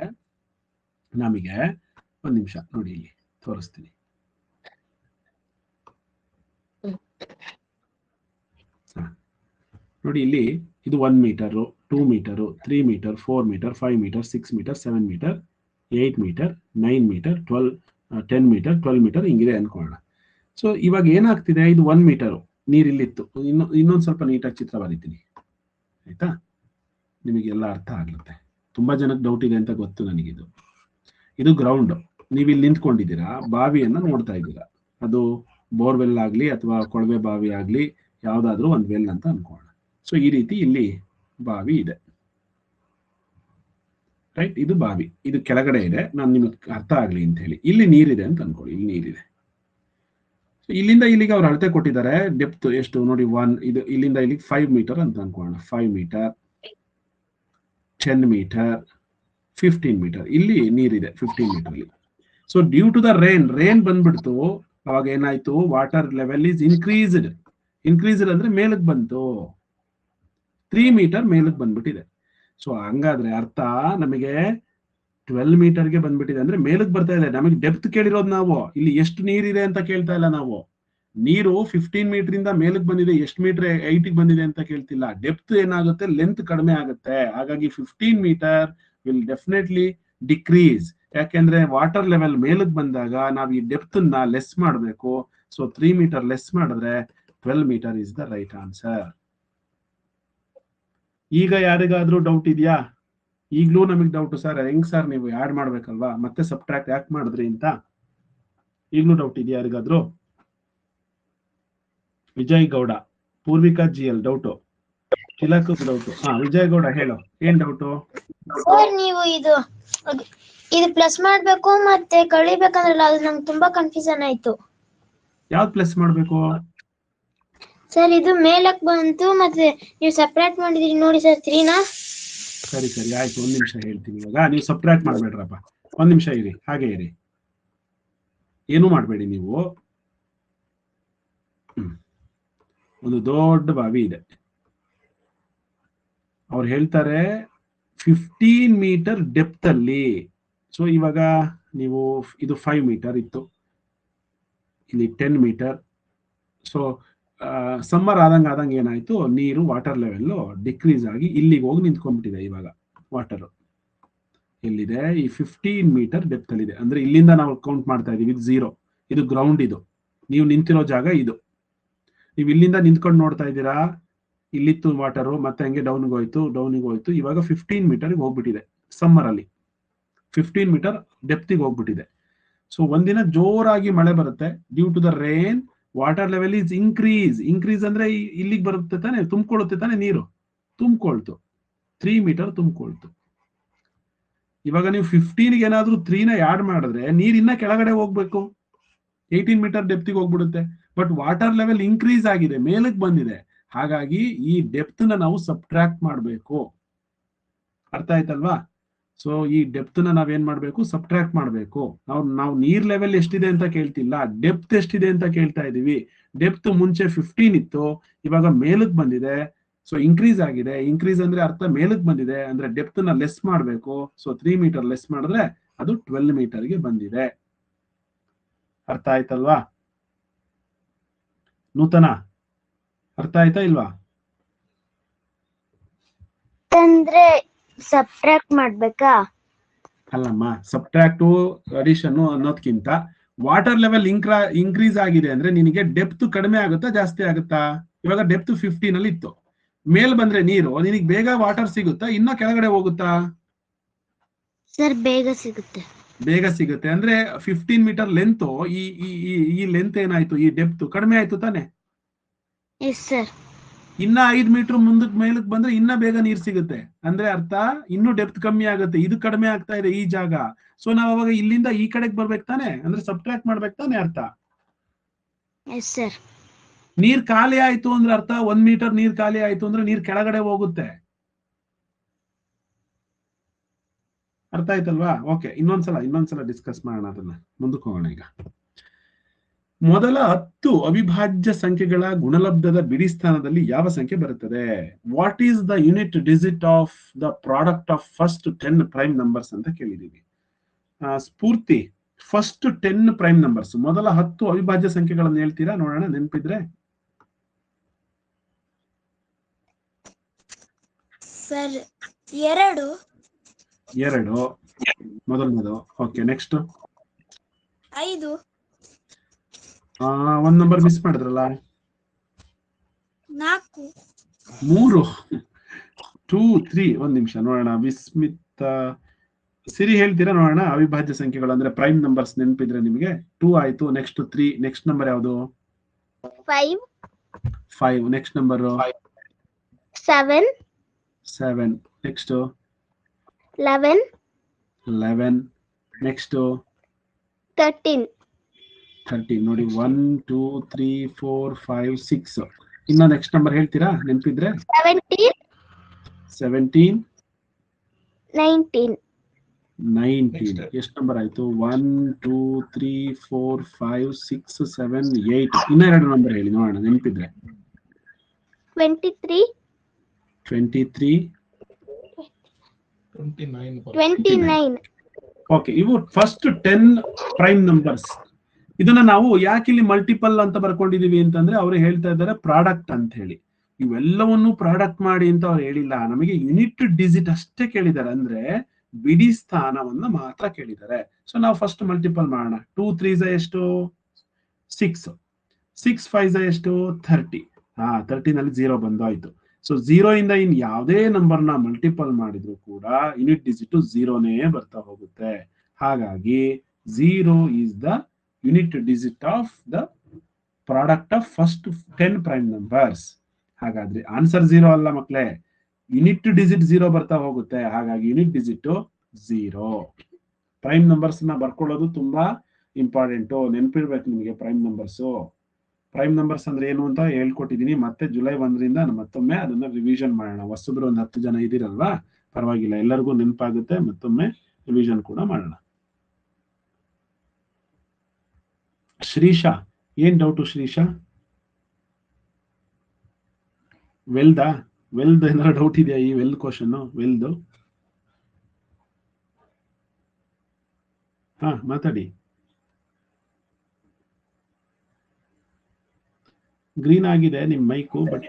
ನಮಗೆ. ಒಂದ್ ನಿಮಿಷ ನೋಡಿ, ಇಲ್ಲಿ ತೋರಿಸ್ತೀನಿ. ನೋಡಿ ಇಲ್ಲಿ ಇದು 1 metre, 2 metre, 3 metre, 4 metre, 5 metre, 6 metre, 7 metre, 8 metre, 9 metre, 10 metre, 12 metre ಹಿಂಗಿದೆ ಅನ್ಕೊಳ್ಳೋಣ. ಸೊ ಇವಾಗ ಏನಾಗ್ತಿದೆ, ಇದು 1 ಮೀಟರು ನೀರ್ ಇಲ್ಲಿತ್ತು. ಇನ್ನೊಂದ್ ಸ್ವಲ್ಪ ನೀಟಾಗಿ ಚಿತ್ರ ಬರೀತೀನಿ, ಆಯ್ತಾ? ನಿಮಗೆಲ್ಲ ಅರ್ಥ ಆಗ್ಲತ್ತೆ. ತುಂಬಾ ಜನಕ್ಕೆ ಡೌಟ್ ಇದೆ ಅಂತ ಗೊತ್ತು ನನಗಿದು. ಇದು ಗ್ರೌಂಡ್, ನೀವು ಇಲ್ಲಿ ನಿಂತ್ಕೊಂಡಿದ್ದೀರಾ, ಬಾವಿಯನ್ನ ನೋಡ್ತಾ ಇದ್ದೀರಾ. ಅದು ಬೋರ್ವೆಲ್ ಆಗ್ಲಿ ಅಥವಾ ಕೊಳವೆ ಬಾವಿ ಆಗ್ಲಿ, ಯಾವ್ದಾದ್ರು ಒಂದು ವೆಲ್ ಅಂತ ಅನ್ಕೋಣ. ಸೊ ಈ ರೀತಿ ಇಲ್ಲಿ ಬಾವಿ ಇದೆ, ರೈಟ್? ಇದು ಬಾವಿ, ಇದು ಕೆಳಗಡೆ ಇದೆ. ನಾನು ನಿಮಗೆ ಅರ್ಥ ಆಗ್ಲಿ ಅಂತ ಹೇಳಿ ಇಲ್ಲಿ ನೀರಿದೆ ಅಂತ ಅನ್ಕೊಳ್ಳಿ, ಇಲ್ಲಿ ನೀರಿದೆ. ಇಲ್ಲಿಂದ ಇಲ್ಲಿಗೆ ಅವ್ರು ಅಳತೆ ಕೊಟ್ಟಿದ್ದಾರೆ. ಡೆಪ್ತ್ ಎಷ್ಟು ನೋಡಿ, 1, ಇದು ಇಲ್ಲಿಂದ ಇಲ್ಲಿಗೆ 5 ಮೀಟರ್ ಅಂತ ಅನ್ಕೋಣ. 5 ಮೀಟರ್, 10 ಮೀಟರ್, 15 ಮೀಟರ್ ಇಲ್ಲಿ ನೀರಿದೆ 15 ಮೀಟರ್ ಅಲ್ಲಿ. So due to the rain ಬಂದ್ಬಿಡ್ತು, ಅವಾಗ ಏನಾಯ್ತು, ವಾಟರ್ ಲೆವೆಲ್ ಈಸ್ ಇನ್ಕ್ರೀಸ್ಡ್ ಅಂದ್ರೆ ಮೇಲಕ್ಕೆ ಬಂತು, 3 ಮೀಟರ್ ಮೇಲಕ್ಕೆ ಬಂದ್ಬಿಟ್ಟಿದೆ. ಸೊ ಹಂಗಾದ್ರೆ ಅರ್ಥ ನಮಗೆ 12 ಮೀಟರ್ಗೆ ಬಂದ್ಬಿಟ್ಟಿದೆ ಅಂದ್ರೆ ಮೇಲಕ್ಕೆ ಬರ್ತಾ ಇದೆ. ನಮಗೆ ಡೆಪ್ತ್ ಕೇಳಿರೋದು ನಾವು, ಇಲ್ಲಿ ಎಷ್ಟು ನೀರಿದೆ ಅಂತ ಕೇಳ್ತಾ ಇಲ್ಲ ನಾವು. ನೀರು 15 ಮೀಟರ್ ಇಂದ ಮೇಲಕ್ಕೆ ಬಂದಿದೆ, ಎಷ್ಟು ಮೀಟರ್ ಹೈಟಿಗೆ ಬಂದಿದೆ ಅಂತ ಕೇಳ್ತಿಲ್ಲ. ಡೆಪ್ತ್ ಏನಾಗುತ್ತೆ, ಲೆಂತ್ ಕಡಿಮೆ ಆಗುತ್ತೆ. ಹಾಗಾಗಿ 15 ಮೀಟರ್ ವಿಲ್ ಡೆಫಿನೆಟ್ಲಿ ಡಿಕ್ರೀಸ್. ಯಾಕೆಂದ್ರೆ ವಾಟರ್ ಲೆವೆಲ್ ಮೇಲಕ್ಕೆ ಬಂದಾಗ ನಾವು ಈ ಡೆಪ್ತ್ ನ ಲೆಸ್ ಮಾಡಬೇಕು. ಸೊ 3 ಮೀಟರ್ ಲೆಸ್ ಮಾಡಿದ್ರೆ 12 metre is the right answer. ಈಗ ಯಾರಿಗಾದ್ರೂ ಡೌಟ್ ಇದೆಯಾ? ಈಗ್ಲೂ ನಮಗ್ ಡೌಟ್ ಸರ್, ಹೆಂಗ್ ಸರ್ ನೀವು ಆಡ್ ಮಾಡ್ಬೇಕಲ್ವಾ, ಮತ್ತೆ ಸಬ್ಟ್ರಾಕ್ಟ್ ಯಾಕೆ ಮಾಡಿದ್ರಿ ಅಂತ ಈಗ್ಲೂ ಡೌಟ್ ಇದೆಯಾ ಯಾರಿಗಾದ್ರೂ? Vijay Gowda, Poorvika GL doubt, Tilak doubt. Vijay Gowda ಹೇಳು, ಏನ್ ಡೌಟು? ಸರ್ ನೀವು ಇದು ಪ್ಲಸ್ ಮಾಡ್ಬೇಕು ಮತ್ತೆ ಕಳಿಬೇಕಂದ್ರಲ್ಲ, ಅದು ನಂಗೆ ತುಂಬಾ ಕನ್ಫ್ಯೂಷನ್ ಆಯ್ತು. ಯಾವ್ದು ಪ್ಲಸ್ ಮಾಡ್ಬೇಕು ಸರ್? ಇದು ಮೇಲಕ್ ಬಂತು, ಮತ್ತೆ ನೀವು ಸಪ್ರೇಟ್ ಮಾಡಿದ್ರಿ ನೋಡಿ ಸರ್ 3ನ. ಸರಿ ಆಯ್ತು, ಒಂದ್ ನಿಮಿಷ ಹೇಳ್ತೀನಿ. ಇವಾಗ ನೀವು ಸಬ್ಟ್ರಾಕ್ಟ್ ಮಾಡ್ಬೇಡ್ರಪ್ಪ, ಒಂದ್ ನಿಮಿಷ ಇರಿ, ಹಾಗೆ ಇರಿ, ಏನು ಮಾಡ್ಬೇಡಿ ನೀವು. ಒಂದು ದೊಡ್ಡ ಬಾವಿ ಇದೆ, ಅವ್ರು ಹೇಳ್ತಾರೆ 15 ಮೀಟರ್ ಡೆಪ್ತ್ ಅಲ್ಲಿ. ಸೊ ಇವಾಗ ನೀವು ಇದು 5 ಮೀಟರ್ ಇತ್ತು, ಇಲ್ಲಿ 10 ಮೀಟರ್. ಸೊ ಸಮ್ಮರ್ ಆದಂಗೆ ಏನಾಯ್ತು, ನೀರು ವಾಟರ್ ಲೆವೆಲ್ ಡಿಕ್ರೀಸ್ ಆಗಿ ಇಲ್ಲಿಗೆ ಹೋಗಿ ನಿಂತ್ಕೊಂಡ್ಬಿಟ್ಟಿದೆ. ಇವಾಗ ವಾಟರ್ ಎಲ್ಲಿದೆ, ಈ 15 ಮೀಟರ್ ಡೆಪ್ತ್ ಅಲ್ಲಿ ಇದೆ. ಅಂದ್ರೆ ಇಲ್ಲಿಂದ ನಾವು ಕೌಂಟ್ ಮಾಡ್ತಾ ಇದೀವಿ, ಇದು 0, ಇದು ಗ್ರೌಂಡ್, ಇದು ನೀವು ನಿಂತಿರೋ ಜಾಗ. ಇದು ನೀವು ಇಲ್ಲಿಂದ ನಿಂತ್ಕೊಂಡು ನೋಡ್ತಾ ಇದ್ದೀರಾ, ಇಲ್ಲಿತ್ತು ವಾಟರು, ಮತ್ತೆ ಹಂಗೆ ಡೌನ್ಗೆ ಹೋಯ್ತು. ಇವಾಗ 15 ಮೀಟರ್ಗೆ ಹೋಗ್ಬಿಟ್ಟಿದೆ. ಸಮ್ಮರ್ ಅಲ್ಲಿ 15 ಮೀಟರ್ ಡೆಪ್ತಿಗೆ ಹೋಗ್ಬಿಟ್ಟಿದೆ. ಸೊ ಒಂದಿನ ಜೋರಾಗಿ ಮಳೆ ಬರುತ್ತೆ, due to the rain water level is increase ಅಂದ್ರೆ ಇಲ್ಲಿಗೆ ಬರುತ್ತೆ ತಾನೆ, ತುಂಬಿಕೊಳ್ಳುತ್ತೆ ತಾನೆ, ನೀರು ತುಂಬಿಕೊಳ್ತು, 3 ಮೀಟರ್ ತುಂಬಿಕೊಳ್ತು. ಇವಾಗ ನೀವು 15ಗೆ ಏನಾದ್ರೂ 3ನ ಆಡ್ ಮಾಡಿದ್ರೆ ನೀರ್ ಇನ್ನ ಕೆಳಗಡೆ ಹೋಗ್ಬೇಕು, 18 ಮೀಟರ್ ಡೆಪ್ತಿಗೆ ಹೋಗ್ಬಿಡುತ್ತೆ. ಬಟ್ ವಾಟರ್ ಲೆವೆಲ್ ಇನ್ಕ್ರೀಸ್ ಆಗಿದೆ, ಮೇಲಕ್ಕೆ ಬಂದಿದೆ. ಹಾಗಾಗಿ ಈ ಡೆಪ್ತ್ ನ ನಾವು ಸಬ್ಟ್ರಾಕ್ಟ್ ಮಾಡಬೇಕು. ಅರ್ಥ ಆಯ್ತಲ್ವಾ? ಸೊ ಈ ಡೆಪ್ತ್ ನ ನಾವೇನ್ ಮಾಡ್ಬೇಕು, ಸಬ್ಟ್ರಾಕ್ಟ್ ಮಾಡ್ಬೇಕು. ನಾವು ನೀರ್ ಲೆವೆಲ್ ಎಷ್ಟಿದೆ ಅಂತ ಕೇಳ್ತಿಲ್ಲ, ಡೆಪ್ತ್ ಎಷ್ಟಿದೆ ಅಂತ ಕೇಳ್ತಾ ಇದೀವಿ. ಡೆಪ್ತ್ ಮುಂಚೆ 15 ಇತ್ತು, ಇವಾಗ ಮೇಲಕ್ಕೆ ಬಂದಿದೆ. ಸೊ ಇನ್ಕ್ರೀಸ್ ಆಗಿದೆ. ಇನ್ಕ್ರೀಸ್ ಅಂದ್ರೆ ಅರ್ಥ ಮೇಲಕ್ಕೆ ಬಂದಿದೆ ಅಂದ್ರೆ ಡೆಪ್ತ್ ನ ಲೆಸ್ ಮಾಡ್ಬೇಕು. ಸೊ 3 ಮೀಟರ್ ಲೆಸ್ ಮಾಡಿದ್ರೆ ಅದು 12 ಮೀಟರ್ಗೆ ಬಂದಿದೆ. ಅರ್ಥ ಆಯ್ತಲ್ವಾ? ನೂತನ ಅರ್ಥ ಆಯ್ತಾ ಇಲ್ವಾ? ಅಂದ್ರೆ ಸಬ್ಟ್ರಾಕ್ಟ್ ಮಾಡ್ಬೇಕಾ? ಅಲ್ಲಮ್ಮ, ಸಬ್ಟ್ರಾಕ್ಟು ಅಡಿಷನ್ ಅನ್ನೋದ್ಕಿಂತ ವಾಟರ್ ಲೆವೆಲ್ ಇನ್ಕ್ರೀಸ್ ಆಗಿದೆ ಅಂದ್ರೆ ನಿನಗೆ ಡೆಪ್ತ್ ಕಡಿಮೆ ಆಗುತ್ತಾ ಜಾಸ್ತಿ ಆಗುತ್ತಾ? ಇವಾಗ ಡೆಪ್ತ್ 15 ಅಲ್ಲಿ ಇತ್ತು, ಮೇಲ್ ಬಂದ್ರೆ ನೀರು ನಿನಗೆ ಬೇಗ ವಾಟರ್ ಸಿಗುತ್ತಾ, ಇನ್ನ ಕೆಳಗಡೆ ಹೋಗುತ್ತಾ? ಸರ್ ಬೇಗ ಸಿಗುತ್ತೆ ಅಂದ್ರೆ 15 ಮೀಟರ್ ಲೆಂತ್, ಈ ಲೆಂತ್ ಏನಾಯ್ತು, ಈ ಡೆಪ್ತ್ ಕಡಿಮೆ ಆಯ್ತು ತಾನೆ. Yes sir. ಇನ್ನ 5 ಮೀಟರ್ ಮುಂದಕ್ಕೆ ಮೇಲಕ್ಕೆ ಬಂದ್ರೆ ಇನ್ನ ಬೇಗ ನೀರ್ ಸಿಗುತ್ತೆ. ಅಂದ್ರೆ ಅರ್ಥ ಇನ್ನು ಡೆಪ್ತ್ ಕಮ್ಮಿ ಆಗುತ್ತೆ, ಇದು ಕಡಿಮೆ ಆಗ್ತಾ ಇದೆ ಈ ಜಾಗ. ಸೊ ನಾವ್ ಅವಾಗ ಇಲ್ಲಿಂದ ಈ ಕಡೆಗೆ ಬರ್ಬೇಕು ತಾನೆ, ಅಂದ್ರೆ ಸಬ್ಟ್ರಾಕ್ಟ್ ಮಾಡ್ಬೇಕು ತಾನೆ. ಅರ್ಥ ಎಸ್ ಸರ್. ನೀರ್ ಖಾಲಿ ಆಯ್ತು ಅಂದ್ರೆ ಅರ್ಥ 1 ಮೀಟರ್ ನೀರ್ ಖಾಲಿ ಆಯ್ತು ಅಂದ್ರೆ ನೀರ್ ಕೆಳಗಡೆ ಹೋಗುತ್ತೆ. ಅರ್ಥ ಆಯ್ತಲ್ವಾ? ಓಕೆ, ಇನ್ನೊಂದ್ಸಲ ಡಿಸ್ಕಸ್ ಮಾಡೋಣ, ಅದನ್ನ ಮುಂದಕ್ಕೆ ಹೋಗೋಣ. ಈಗ ಮೊದಲ 10 ಅವಿಭಾಜ್ಯ ಸಂಖ್ಯೆಗಳ ಗುಣಲಬ್ಧದ ಬಿಡಿ ಸ್ಥಾನದಲ್ಲಿ ಯಾವ ಸಂಖ್ಯೆ ಬರುತ್ತದೆ? What is the unit digit of the product of first 10 prime numbers ಅಂತ ಕೇಳಿದೀವಿ. ಸ್ಫೂರ್ತಿ, ಫಸ್ಟ್ 10 ಪ್ರೈಮ್ ನಂಬರ್ಸ್, ಮೊದಲ 10 ಅವಿಭಾಜ್ಯ ಸಂಖ್ಯೆಗಳನ್ನು ಹೇಳ್ತೀರಾ ನೋಡೋಣ, ನೆನಪಿದ್ರೆ. ಸರ್ 2 ಮೊದಲನೇದು. Okay, next 5. ಒಂದ್ ನಂಬರ್ ಮಿಸ್ ಮಾಡಿದ್ರಲ್ಲ, 4. 3 2 3. ಒಂದ್ ನಿಮಿಷ ನೋಡೋಣ. ವಿಸ್ಮಿತ, ಸಿರಿ ಹೇಳ್ತೀರಾ ನೋಡೋಣ. ಅವಿಭಾಜ್ಯ ಸಂಖ್ಯೆಗಳು ಅಂದ್ರೆ ಪ್ರೈಮ್ ನಂಬರ್ಸ್ ನೆನಪಿದ್ರೆ ನಿಮಗೆ. 2 ಆಯ್ತು, ನೆಕ್ಸ್ಟ್ 3. ನೆಕ್ಸ್ಟ್ ನಂಬರ್ ಯಾವುದು? 5. Next number 7. ನೆಕ್ಸ್ಟ್ 11. ನೆಕ್ಸ್ಟ್ 13. ನೋಡಿ, 1 2 3 4 5 6. ಇನ್ನ ನೆಕ್ಸ್ಟ್ ನಂಬರ್ ಹೇಳ್ತೀರಾ ನೆನಪಿದ್ರೆ? 17. 17. 19. 19 ಎಷ್ಟು ನಂಬರ್ ಆಯ್ತು? 1 2 3 4 5 6 7 8 ಇನ್ನೆರಡು ನಂಬರ್ ಹೇಳಿ ನೋಡೋಣ ನೆನಪಿದ್ರೆ. 23 23 29 ಓಕೆ. ಇವು ಫಸ್ಟ್ 10 ಪ್ರೈಮ್ ನಂಬರ್ಸ್. ಇದನ್ನ ನಾವು ಯಾಕೆ ಇಲ್ಲಿ ಮಲ್ಟಿಪಲ್ ಅಂತ ಬರ್ಕೊಂಡಿದೀವಿ ಅಂತಂದ್ರೆ ಅವರು ಹೇಳ್ತಾ ಇದ್ದಾರೆ ಪ್ರಾಡಕ್ಟ್ ಅಂತ ಹೇಳಿ. ಇವೆಲ್ಲವನ್ನು ಪ್ರಾಡಕ್ಟ್ ಮಾಡಿ ಅಂತ ಅವ್ರು ಹೇಳಿಲ್ಲ, ನಮಗೆ ಯೂನಿಟ್ ಡಿಜಿಟ್ ಅಷ್ಟೇ ಕೇಳಿದ್ದಾರೆ, ಅಂದ್ರೆ ಬಿಡಿ ಸ್ಥಾನವನ್ನ ಮಾತ್ರ ಕೇಳಿದ್ದಾರೆ. ಸೊ ನಾವು ಫಸ್ಟ್ ಮಲ್ಟಿಪಲ್ ಮಾಡೋಣ. 2 3 ಎಷ್ಟು? 6. 6 5 ಎಷ್ಟು? 30. 30 ನಲ್ಲಿ 0 ಬಂದಾಯ್ತು. ಸೊ 0 ಇಂದ ಇನ್ ಯಾವುದೇ ನಂಬರ್ನ ಮಲ್ಟಿಪಲ್ ಮಾಡಿದ್ರು ಕೂಡ ಯೂನಿಟ್ ಡಿಜಿಟ್ 0ನೇ ಬರ್ತಾ ಹೋಗುತ್ತೆ. ಹಾಗಾಗಿ 0 is the unit digit of the product of first 10 prime numbers. ಹಾಗಾದ್ರೆ ಆನ್ಸರ್ 0 ಅಲ್ಲ ಮಕ್ಕಳೇ, ಯೂನಿಟ್ ಡಿಜಿಟ್ 0 ಬರ್ತಾ ಹೋಗುತ್ತೆ. ಹಾಗಾಗಿ ಯೂನಿಟ್ ಡಿಜಿಟ್ 0. ಪ್ರೈಮ್ ನಂಬರ್ಸ್ ನ ಬರ್ಕೊಳ್ಳೋದು ತುಂಬಾ ಇಂಪಾರ್ಟೆಂಟ್, ನೆನಪಿರ್ಬೇಕು ನಿಮಗೆ. ಪ್ರೈಮ್ ನಂಬರ್ಸ್ ಅಂದ್ರೆ ಏನು ಅಂತ ಹೇಳ್ಕೊಟ್ಟಿದೀನಿ. ಮತ್ತೆ ಜುಲೈ 1ರಿಂದ ಮತ್ತೊಮ್ಮೆ ಅದನ್ನ ರಿವಿಷನ್ ಮಾಡೋಣ. ಹೊಸಬ್ರು ಒಂದು 10 ಜನ ಇದ್ದೀರಲ್ವಾ, ಪರವಾಗಿಲ್ಲ, ಎಲ್ಲರಿಗೂ ನೆನಪಾಗುತ್ತೆ. ಮತ್ತೊಮ್ಮೆ ರಿವಿಷನ್ ಕೂಡ ಮಾಡೋಣ. ಶ್ರೀಶಾ, ಏನ್ ಡೌಟು ಶ್ರೀಶಾ? ವೆಲ್ದ್ ಏನಾದ್ರು ಡೌಟ್ ಇದೆಯಾ? ಈ ವೆಲ್ದ್ ಕ್ವಶನ್ ವೆಲ್ದ್ ಮಾತಾಡಿ. ಗ್ರೀನ್ ಆಗಿದೆ ನಿಮ್ mic, but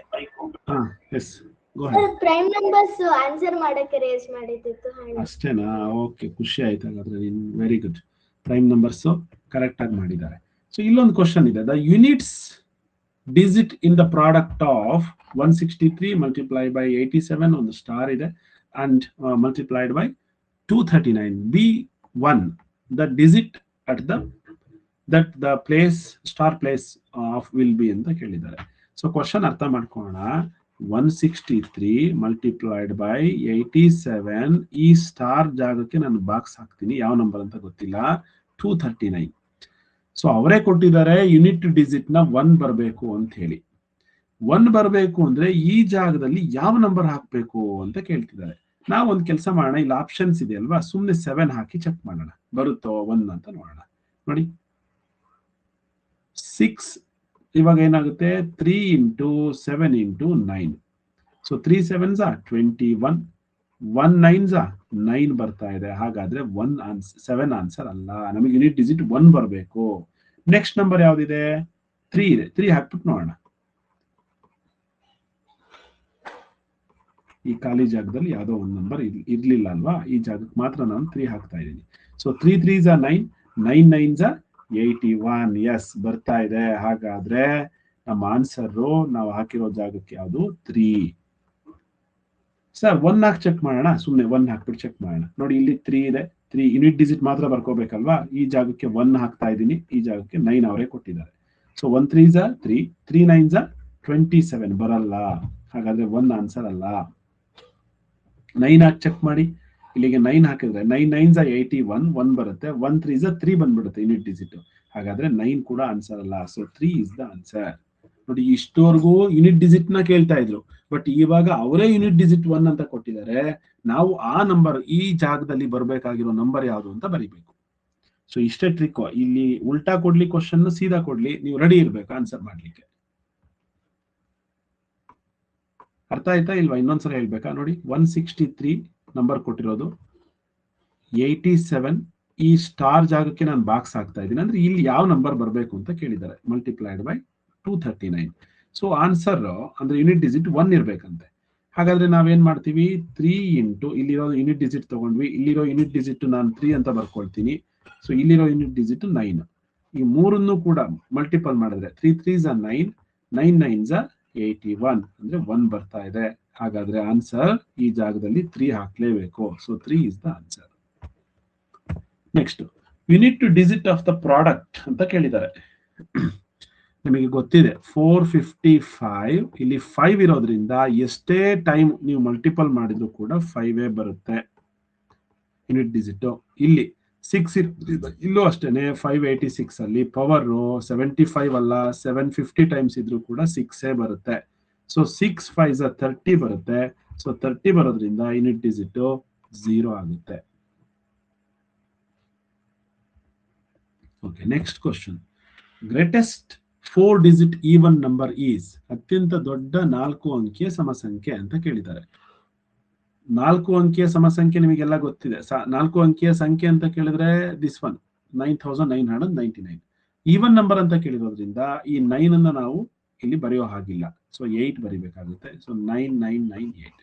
yes go ahead. Prime numbers answer ಮಾಡಕ್ಕೆ ರೇಸ್ ಮಾಡಿದ್ದು ಅಷ್ಟೇನಾ? ಓಕೆ, ಖುಷಿ ಆಯ್ತು ಹಾಗಾದ್ರೆ. Very good. Prime numbers correct ಆಗಿ ಮಾಡಿದ್ದಾರೆ. ಸೊ ಇಲ್ಲೊಂದು ಕ್ವಶನ್ ಇದೆ. The units digit in the product of 163 multiplied by 87 ಒಂದು ಸ್ಟಾರ್ ಇದೆ and multiplied by 239 be 1 the digit at the place star place of will be ಅಂತ ಕೇಳಿದ್ದಾರೆ. ಸೊ ಕ್ವಶನ್ ಅರ್ಥ ಮಾಡ್ಕೊಳ್ಳೋಣ. 163 multiplied by 87 ಈ ಸ್ಟಾರ್ ಜಾಗಕ್ಕೆ ನಾನು ಬಾಕ್ಸ್ ಹಾಕ್ತೀನಿ, ಯಾವ ನಂಬರ್ ಅಂತ ಗೊತ್ತಿಲ್ಲ. 239. ಸೊ ಅವರೇ ಕೊಟ್ಟಿದ್ದಾರೆ ಯೂನಿಟ್ ಡಿಜಿಟ್ ನ 1 ಬರಬೇಕು ಅಂತ ಹೇಳಿ. 1 ಬರಬೇಕು ಅಂದ್ರೆ ಈ ಜಾಗದಲ್ಲಿ ಯಾವ ನಂಬರ್ ಹಾಕ್ಬೇಕು ಅಂತ ಕೇಳ್ತಿದ್ದಾರೆ. ನಾವು ಒಂದ್ ಕೆಲಸ ಮಾಡೋಣ, ಇಲ್ಲಿ ಆಪ್ಷನ್ಸ್ ಇದೆ ಅಲ್ವಾ, ಸುಮ್ನೆ 7 ಹಾಕಿ ಚೆಕ್ ಮಾಡೋಣ ಬರುತ್ತೋ 1 ಅಂತ ನೋಡೋಣ. ನೋಡಿ 6 ಇವಾಗ ಏನಾಗುತ್ತೆ? 3 into 7 into 9. So 3 7s 21, 1 9s 9 ಬರ್ತಾ ಇದೆ. ಹಾಗಾದ್ರೆ 7 ಆನ್ಸರ್ ಅಲ್ಲ, ನಮಗೆ ಯೂನಿಟ್ ಡಿಜಿಟ್ 1 ಬರಬೇಕು. Next number ಯಾವ್ದಿದೆ? 3 ಇದೆ. 3 ಹಾಕ್ಬಿಟ್ಟು ನೋಡೋಣ. ಈ ಖಾಲಿ ಜಾಗದಲ್ಲಿ ಯಾವ್ದೋ ಒಂದು ನಂಬರ್ ಇರ್ಲಿಲ್ಲ ಅಲ್ವಾ, ಈ ಜಾಗಕ್ಕೆ ಮಾತ್ರ ನಾನು 3 ಹಾಕ್ತಾ ಇದ್ದೀನಿ. So 3 3s 9, 9 9s 81. ಎಸ್ ಬರ್ತಾ ಇದೆ. ಹಾಗಾದ್ರೆ ನಮ್ಮ ಆನ್ಸರ್ ನಾವು ಹಾಕಿರೋ ಜಾಗಕ್ಕೆ ಯಾವುದು? 3. ಸರ್ 1 ಹಾಕಿ ಚೆಕ್ ಮಾಡೋಣ, ಸುಮ್ನೆ 1 ಹಾಕ್ಬಿಟ್ಟು ಚೆಕ್ ಮಾಡೋಣ. ನೋಡಿ ಇಲ್ಲಿ 3 ಇದೆ. 3 ಯೂನಿಟ್ ಡಿಜಿಟ್ ಮಾತ್ರ ಬರ್ಕೋಬೇಕಲ್ವಾ, ಈ ಜಾಗಕ್ಕೆ 1 ಹಾಕ್ತಾ ಇದ್ದೀನಿ, ಈ ಜಾಗಕ್ಕೆ 9 ಅವರೇ ಕೊಟ್ಟಿದ್ದಾರೆ. ಸೊ 1 3s 3, 3 9s 27 ಬರಲ್ಲ. ಹಾಗಾದ್ರೆ 1 ಆನ್ಸರ್ ಅಲ್ಲ. 9 ಹಾಕಿ ಚೆಕ್ ಮಾಡಿ, ಇಲ್ಲಿಗೆ 9 ಹಾಕಿದ್ರೆ 9 9s 81, 1 ಬರುತ್ತೆ. 1 3s 3 ಬಂದ್ಬಿಡುತ್ತೆ ಯೂನಿಟ್ ಡಿಜಿಟ್. ಹಾಗಾದ್ರೆ 9 ಕೂಡ ಆನ್ಸರ್ ಅಲ್ಲ. So 3 is the answer. ನೋಡಿ ಇಷ್ಟವರೆಗೂ ಯೂನಿಟ್ ಡಿಜಿಟ್ ನ ಕೇಳ್ತಾ ಇದ್ರು, ಬಟ್ ಇವಾಗ ಅವರೇ ಯೂನಿಟ್ ಡಿಜಿಟ್ 1 ಅಂತ ಕೊಟ್ಟಿದ್ದಾರೆ. ನಾವು ಆ ನಂಬರ್ ಈ ಜಾಗದಲ್ಲಿ ಬರ್ಬೇಕಾಗಿರೋ ನಂಬರ್ ಯಾವುದು ಅಂತ ಬರಿಬೇಕು. ಸೊ ಇಷ್ಟೇ ಟ್ರಿಕ್. ಇಲ್ಲಿ ಉಲ್ಟಾ ಕೊಡ್ಲಿ ಕ್ವಶನ್, ಸೀದಾ ಕೊಡ್ಲಿ, ನೀವು ರೆಡಿ ಇರ್ಬೇಕು ಆನ್ಸರ್ ಮಾಡ್ಲಿಕ್ಕೆ. ಅರ್ಥ ಆಯ್ತಾ ಇಲ್ವಾ? ಇನ್ನೊಂದ್ಸಲ ಹೇಳ್ಬೇಕಾ? ನೋಡಿ 163 ನಂಬರ್ ಕೊಟ್ಟಿರೋದು, 87 ಈ ಸ್ಟಾರ್ ಜಾಗಕ್ಕೆ ನಾನು ಬಾಕ್ಸ್ ಹಾಕ್ತಾ ಇದ್ದೀನಿ. ಅಂದ್ರೆ ಇಲ್ಲಿ ಯಾವ ನಂಬರ್ ಬರಬೇಕು ಅಂತ ಕೇಳಿದ್ದಾರೆ. Multiplied by 239. ಸೊ ಆನ್ಸರ್ ಅಂದ್ರೆ ಯೂನಿಟ್ ಡಿಜಿಟ್ 1 ಇರ್ಬೇಕಂತೆ. ಹಾಗಾದ್ರೆ ನಾವೇನ್ ಮಾಡ್ತೀವಿ? 3 into ಇಲ್ಲಿರೋ ಯೂನಿಟ್ ಡಿಜಿಟ್ ತಗೊಂಡ್ವಿ, ಇಲ್ಲಿರೋ ಯೂನಿಟ್ ಡಿಜಿಟ್ ನಾನು 3 ಅಂತ ಬರ್ಕೊಳ್ತೀನಿ. ಸೊ ಇಲ್ಲಿರೋ ಯೂನಿಟ್ ಡಿಜಿಟ್ 9. ಈ ಮೂರನ್ನು ಕೂಡ ಮಲ್ಟಿಪಲ್ ಮಾಡಿದ್ರೆ 3 3s 9, 9 9s 81 ಅಂದ್ರೆ 1 ಬರ್ತಾ ಇದೆ. ಹಾಗಾದ್ರೆ ಆನ್ಸರ್ ಈ ಜಾಗದಲ್ಲಿ 3 ಹಾಕ್ಲೇಬೇಕು. So 3 is the answer. Next unit digit of the product ಅಂತ ಕೇಳಿದ್ದಾರೆ. ನಿಮಗೆ ಗೊತ್ತಿದೆ 455, ಇಲ್ಲಿ 5 ಇರೋದ್ರಿಂದ ಎಷ್ಟೇ ಟೈಮ್ ನೀವು ಮಲ್ಟಿಪಲ್ ಮಾಡಿದ್ರು ಕೂಡ 5 ಬರುತ್ತೆ ಯೂನಿಟ್ ಡಿಜಿಟ್. ಇಲ್ಲಿ 6 ಇಲ್ಲೂ ಅಷ್ಟೇನೆ 586 ಅಲ್ಲಿ ಪವರ್ 75 ಅಲ್ಲ 750 ಟೈಮ್ಸ್ ಇದ್ರೂ ಕೂಡ 6 ಬರುತ್ತೆ. ಸೊ 6 5s 30 ಬರುತ್ತೆ. ಸೊ 30 ಬರೋದ್ರಿಂದ ಯೂನಿಟ್ ಡಿಜಿಟ್ 0 ಆಗುತ್ತೆ. Okay, next question. Greatest 4-digit even number is, ಅತ್ಯಂತ ದೊಡ್ಡ 4 ಅಂಕಿಯ ಸಮಸಂಖ್ಯೆ ಅಂತ ಕೇಳಿದ್ದಾರೆ. 4 ಅಂಕಿಯ ಸಮಸಂಖ್ಯೆ ನಿಮಗೆಲ್ಲ ಗೊತ್ತಿದೆ. 4 ಅಂಕಿಯ ಸಂಖ್ಯೆ ಅಂತ ಕೇಳಿದ್ರೆ ದಿಸ್ ಒನ್ 9999. ಈವನ್ ನಂಬರ್ ಅಂತ ಕೇಳಿರೋದ್ರಿಂದ ಈ 9 ಅನ್ನ ನಾವು ಇಲ್ಲಿ ಬರೆಯೋ ಹಾಗಿಲ್ಲ. ಸೊ 8 ಬರಿಬೇಕಾಗುತ್ತೆ. So 9998.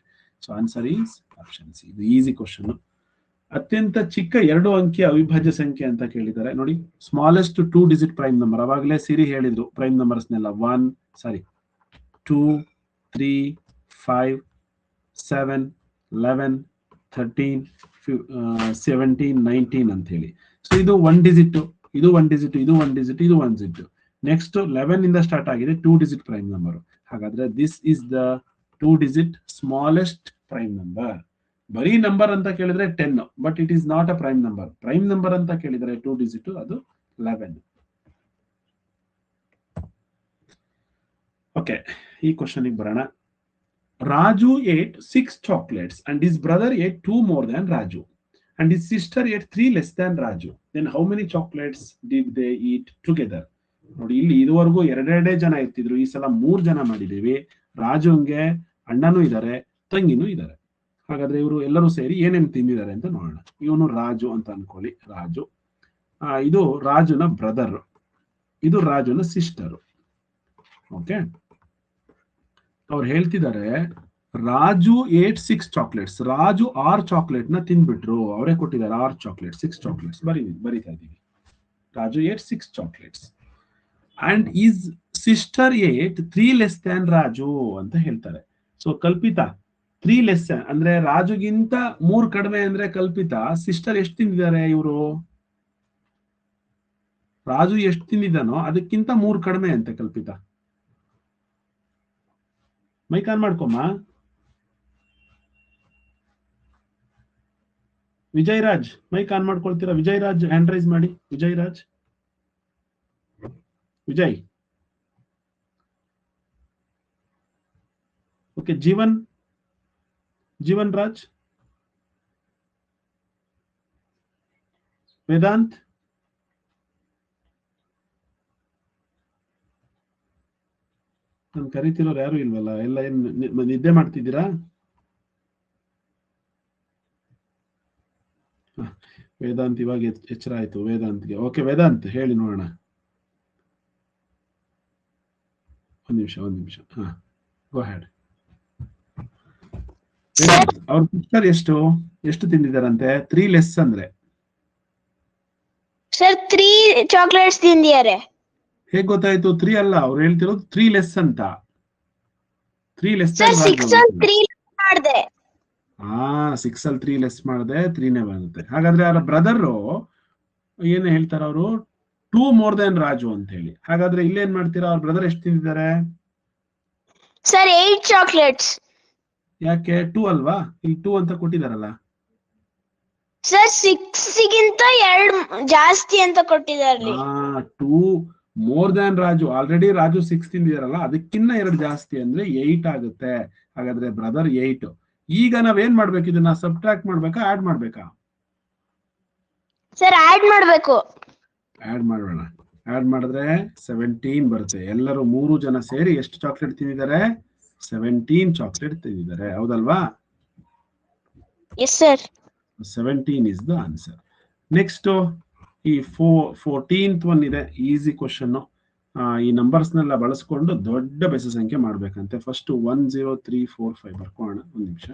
So answer is option C. ಇದು ಈಸಿ ಕ್ವಶನ್. ಅತ್ಯಂತ ಚಿಕ್ಕ 2 ಅಂಕಿಯ ಅವಿಭಾಜ್ಯ ಸಂಖ್ಯೆ ಅಂತ ಕೇಳಿದ್ದಾರೆ. ನೋಡಿ, ಸ್ಮಾಲೆಸ್ಟ್ 2-digit ಪ್ರೈಮ್ ನಂಬರ್. ಅವಾಗಲೇ ಸಿರಿ ಹೇಳಿದ್ರು ಪ್ರೈಮ್ ನಂಬರ್ಸ್ನೆಲ್ಲ. 2, 3, 5, 7, 11, 13, 17, 19 ಅಂತ ಹೇಳಿ. ಸೊ ಇದು 1 digit, ಇದು 1 digit, ಇದು 1 digit, ಇದು 1 digit. ನೆಕ್ಸ್ಟ್ 11 ಇಂದ ಸ್ಟಾರ್ಟ್ ಆಗಿದೆ 2-digit ಪ್ರೈಮ್ ನಂಬರ್. ಹಾಗಾದ್ರೆ this is the 2-digit smallest prime number. ಬರೀ ನಂಬರ್ ಅಂತ ಕೇಳಿದ್ರೆ 10, but it is not a prime number. Prime number ಅಂತ ಕೇಳಿದ್ರೆ 2-digit, ಅದು 11. ಓಕೆ, ಈ ಕ್ವಶನ್ ಬರೋಣ. Raju ate 6 chocolates and his brother ate 2 more than Raju and his sister ate 3 less than Raju. Then how many chocolates did they eat together? ನೋಡಿ, ಇಲ್ಲಿ ಇದುವರೆಗೂ 2 ಜನ ಇರ್ತಿದ್ರು. ಈ ಸಲ 3 ಜನ ಮಾಡಿದೀವಿ. ರಾಜುಂಗೆ ಅಣ್ಣನೂ ಇದ್ದಾರೆ, ತಂಗಿನೂ ಇದ್ದಾರೆ. ಹಾಗಾದ್ರೆ ಇವರು ಎಲ್ಲರೂ ಸೇರಿ ಏನೇನು ತಿಂದಿದ್ದಾರೆ ಅಂತ ನೋಡೋಣ. ಇವನು ರಾಜು ಅಂತ ಅನ್ಕೊಳ್ಳಿ. ರಾಜು, ಇದು ರಾಜುನ ಬ್ರದರ್, ಇದು ರಾಜುನ ಸಿಸ್ಟರ್. ಓಕೆ, ಅವ್ರು ಹೇಳ್ತಿದ್ದಾರೆ ರಾಜು 6 ಚಾಕ್ಲೇಟ್ಸ್. ರಾಜು 6 ಚಾಕ್ಲೇಟ್ ನ ತಿಂದ್ಬಿಟ್ರು. ಅವರೇ ಕೊಟ್ಟಿದ್ದಾರೆ 6 ಚಾಕ್ಲೇಟ್, 6 ಚಾಕ್ಲೇಟ್ಸ್ ಬರೀತಾ ಇದ್ದೀವಿ. Raju 6 chocolates and is sister 3 less than Raju ಅಂತ ಹೇಳ್ತಾರೆ. ಸೊ ಕಲ್ಪಿತಾ 3 ಲೆಸ್ ಅಂದ್ರೆ ರಾಜುಗಿಂತ 3 ಕಡಿಮೆ ಅಂದ್ರೆ ಕಲ್ಪಿತಾ ಸಿಸ್ಟರ್ ಎಷ್ಟು ತಿಂದಿದ್ದಾರೆ? ಇವರು ರಾಜು ಎಷ್ಟು ತಿಂದಿದ್ದಾನೋ ಅದಕ್ಕಿಂತ 3 ಕಡಿಮೆ ಅಂತೆ ಕಲ್ಪಿತಾ. ಮೈಕ್ ಆನ್ ಮಾಡ್ಕೊಮ್ಮ. ವಿಜಯ್ ರಾಜ್ ಮೈಕ್ ಆನ್ ಮಾಡ್ಕೊಳ್ತೀರಾ? ವಿಜಯ್ ರಾಜ್ ಹ್ಯಾಂಡ್ ರೈಸ್ ಮಾಡಿ. ವಿಜಯ್ ರಾಜ್, ವಿಜಯ್. ಓಕೆ, ಜೀವನ್ ರಾಜ್, ವೇದಾಂತ್, ನನ್ ಕರಿತಿರೋರು ಯಾರು ಇಲ್ವಲ್ಲ, ಎಲ್ಲ ಏನ್ ನಿದ್ದೆ ಮಾಡ್ತಿದ್ದೀರಾ? ವೇದಾಂತ್ ಇವಾಗ ಎಚ್ಚರ ಆಯ್ತು ವೇದಾಂತ್ಗೆ. ಓಕೆ ವೇದಾಂತ್ ಹೇಳಿ ನೋಡೋಣ. ಒಂದ್ ನಿಮಿಷ. ಹಾ, ಗೋ ಹ್ಯಾಡ್. ಅವ್ರ ಸಿಸ್ಟರ್ ಎಷ್ಟು ತಿಂದಿದಾರಂತೆ? 3 ಲೆಸ್ ಅಂದ್ರೆ ಸರ್ 3 ಚಾಕ್ಲೇಟ್ಸ್ ತಿಂದಿದ್ದಾರೆ. ಹೇಗ್ ಗೊತ್ತಾಯ್ತು? 3 ಅಲ್ಲ, ಅವ್ರು ಹೇಳ್ತಿರೋದು 3 ಲೆಸ್ ಅಂತ. 3 ಲೆಸ್ ಸರ್ 6 ಅಲ್ಲಿ 3 ಮಾಡಿದೆ. 6 ಅಲ್ಲಿ 3 ಲೆಸ್ ಮಾಡಿದೆ, 3ನೇ ಬರುತ್ತೆ. ಹಾಗಾದ್ರೆ ಅವರ ಬ್ರದರ್ ಏನ್ ಹೇಳ್ತಾರ ಅವರು? 2 ಮೋರ್ ದನ್ ರಾಜು ಅಂತ ಹೇಳಿ. ಹಾಗಾದ್ರೆ ಇಲ್ಲೇನ್ ಮಾಡ್ತೀರಾ? ಅವ್ರ ಬ್ರದರ್ ಎಷ್ಟು ತಿಂದಿದ್ದಾರೆ ಸರ್? 8 ಚಾಕ್ಲೇಟ್ಸ್. ಯಾಕೆ 2 ಅಲ್ವಾ? ಇಲ್ಲಿ 2 ಅಂತ ಕೊಟ್ಟಿದಾರಲ್ಲ ಸರ್. 6 ಗಿಂತ 2 ಜಾಸ್ತಿ ಅಂತ ಕೊಟ್ಟಿದ್ದಾರೆ. 2 more than Raju. Already Raju 6 ತಿಂದಿದಾರಲ್ಲ, ಅದಕ್ಕಿನ್ನ 2 ಜಾಸ್ತಿ ಅಂದ್ರೆ 8 ಆಗುತ್ತೆ. ಹಾಗಾದ್ರೆ ಬ್ರದರ್ 8. ಈಗ ನಾವೇನ್ ಮಾಡ್ಬೇಕು? ಇದನ್ನ ಸಬ್ಟ್ರಾಕ್ಟ್ ಮಾಡ್ಬೇಕಾ, ಆಡ್ ಮಾಡ್ಬೇಕಾ? ಸರ್ ಆಡ್ ಮಾಡ್ಬೇಕು. ಆಡ್ ಮಾಡೋಣ. ಆಡ್ ಮಾಡಿದ್ರೆ 17 ಬರುತ್ತೆ. ಎಲ್ಲರೂ 3 ಜನ ಸೇರಿ ಎಷ್ಟು ಚಾಕ್ಲೇಟ್ ತಿಂದಿದ್ದಾರೆ? 17 ಚಾಕ್ಲೇಟ್ ತಿಂದಿದ್ದಾರೆ, ಹೌದಲ್ವಾ? Yes sir. 17 is the answer. Next ಈ 14th ಒನ್ ಇದೆ, ಈಸಿ ಕ್ವಶನ್. ಈ ನಂಬರ್ಸ್ನೆಲ್ಲ ಬಳಸ್ಕೊಂಡು ದೊಡ್ಡ ಬೆಸ ಸಂಖ್ಯೆ ಮಾಡ್ಬೇಕಂತೆ. ಫಸ್ಟ್ 1 0 3 4 5 ಬರ್ಕೋಣ. ಒಂದ್ ನಿಮಿಷ.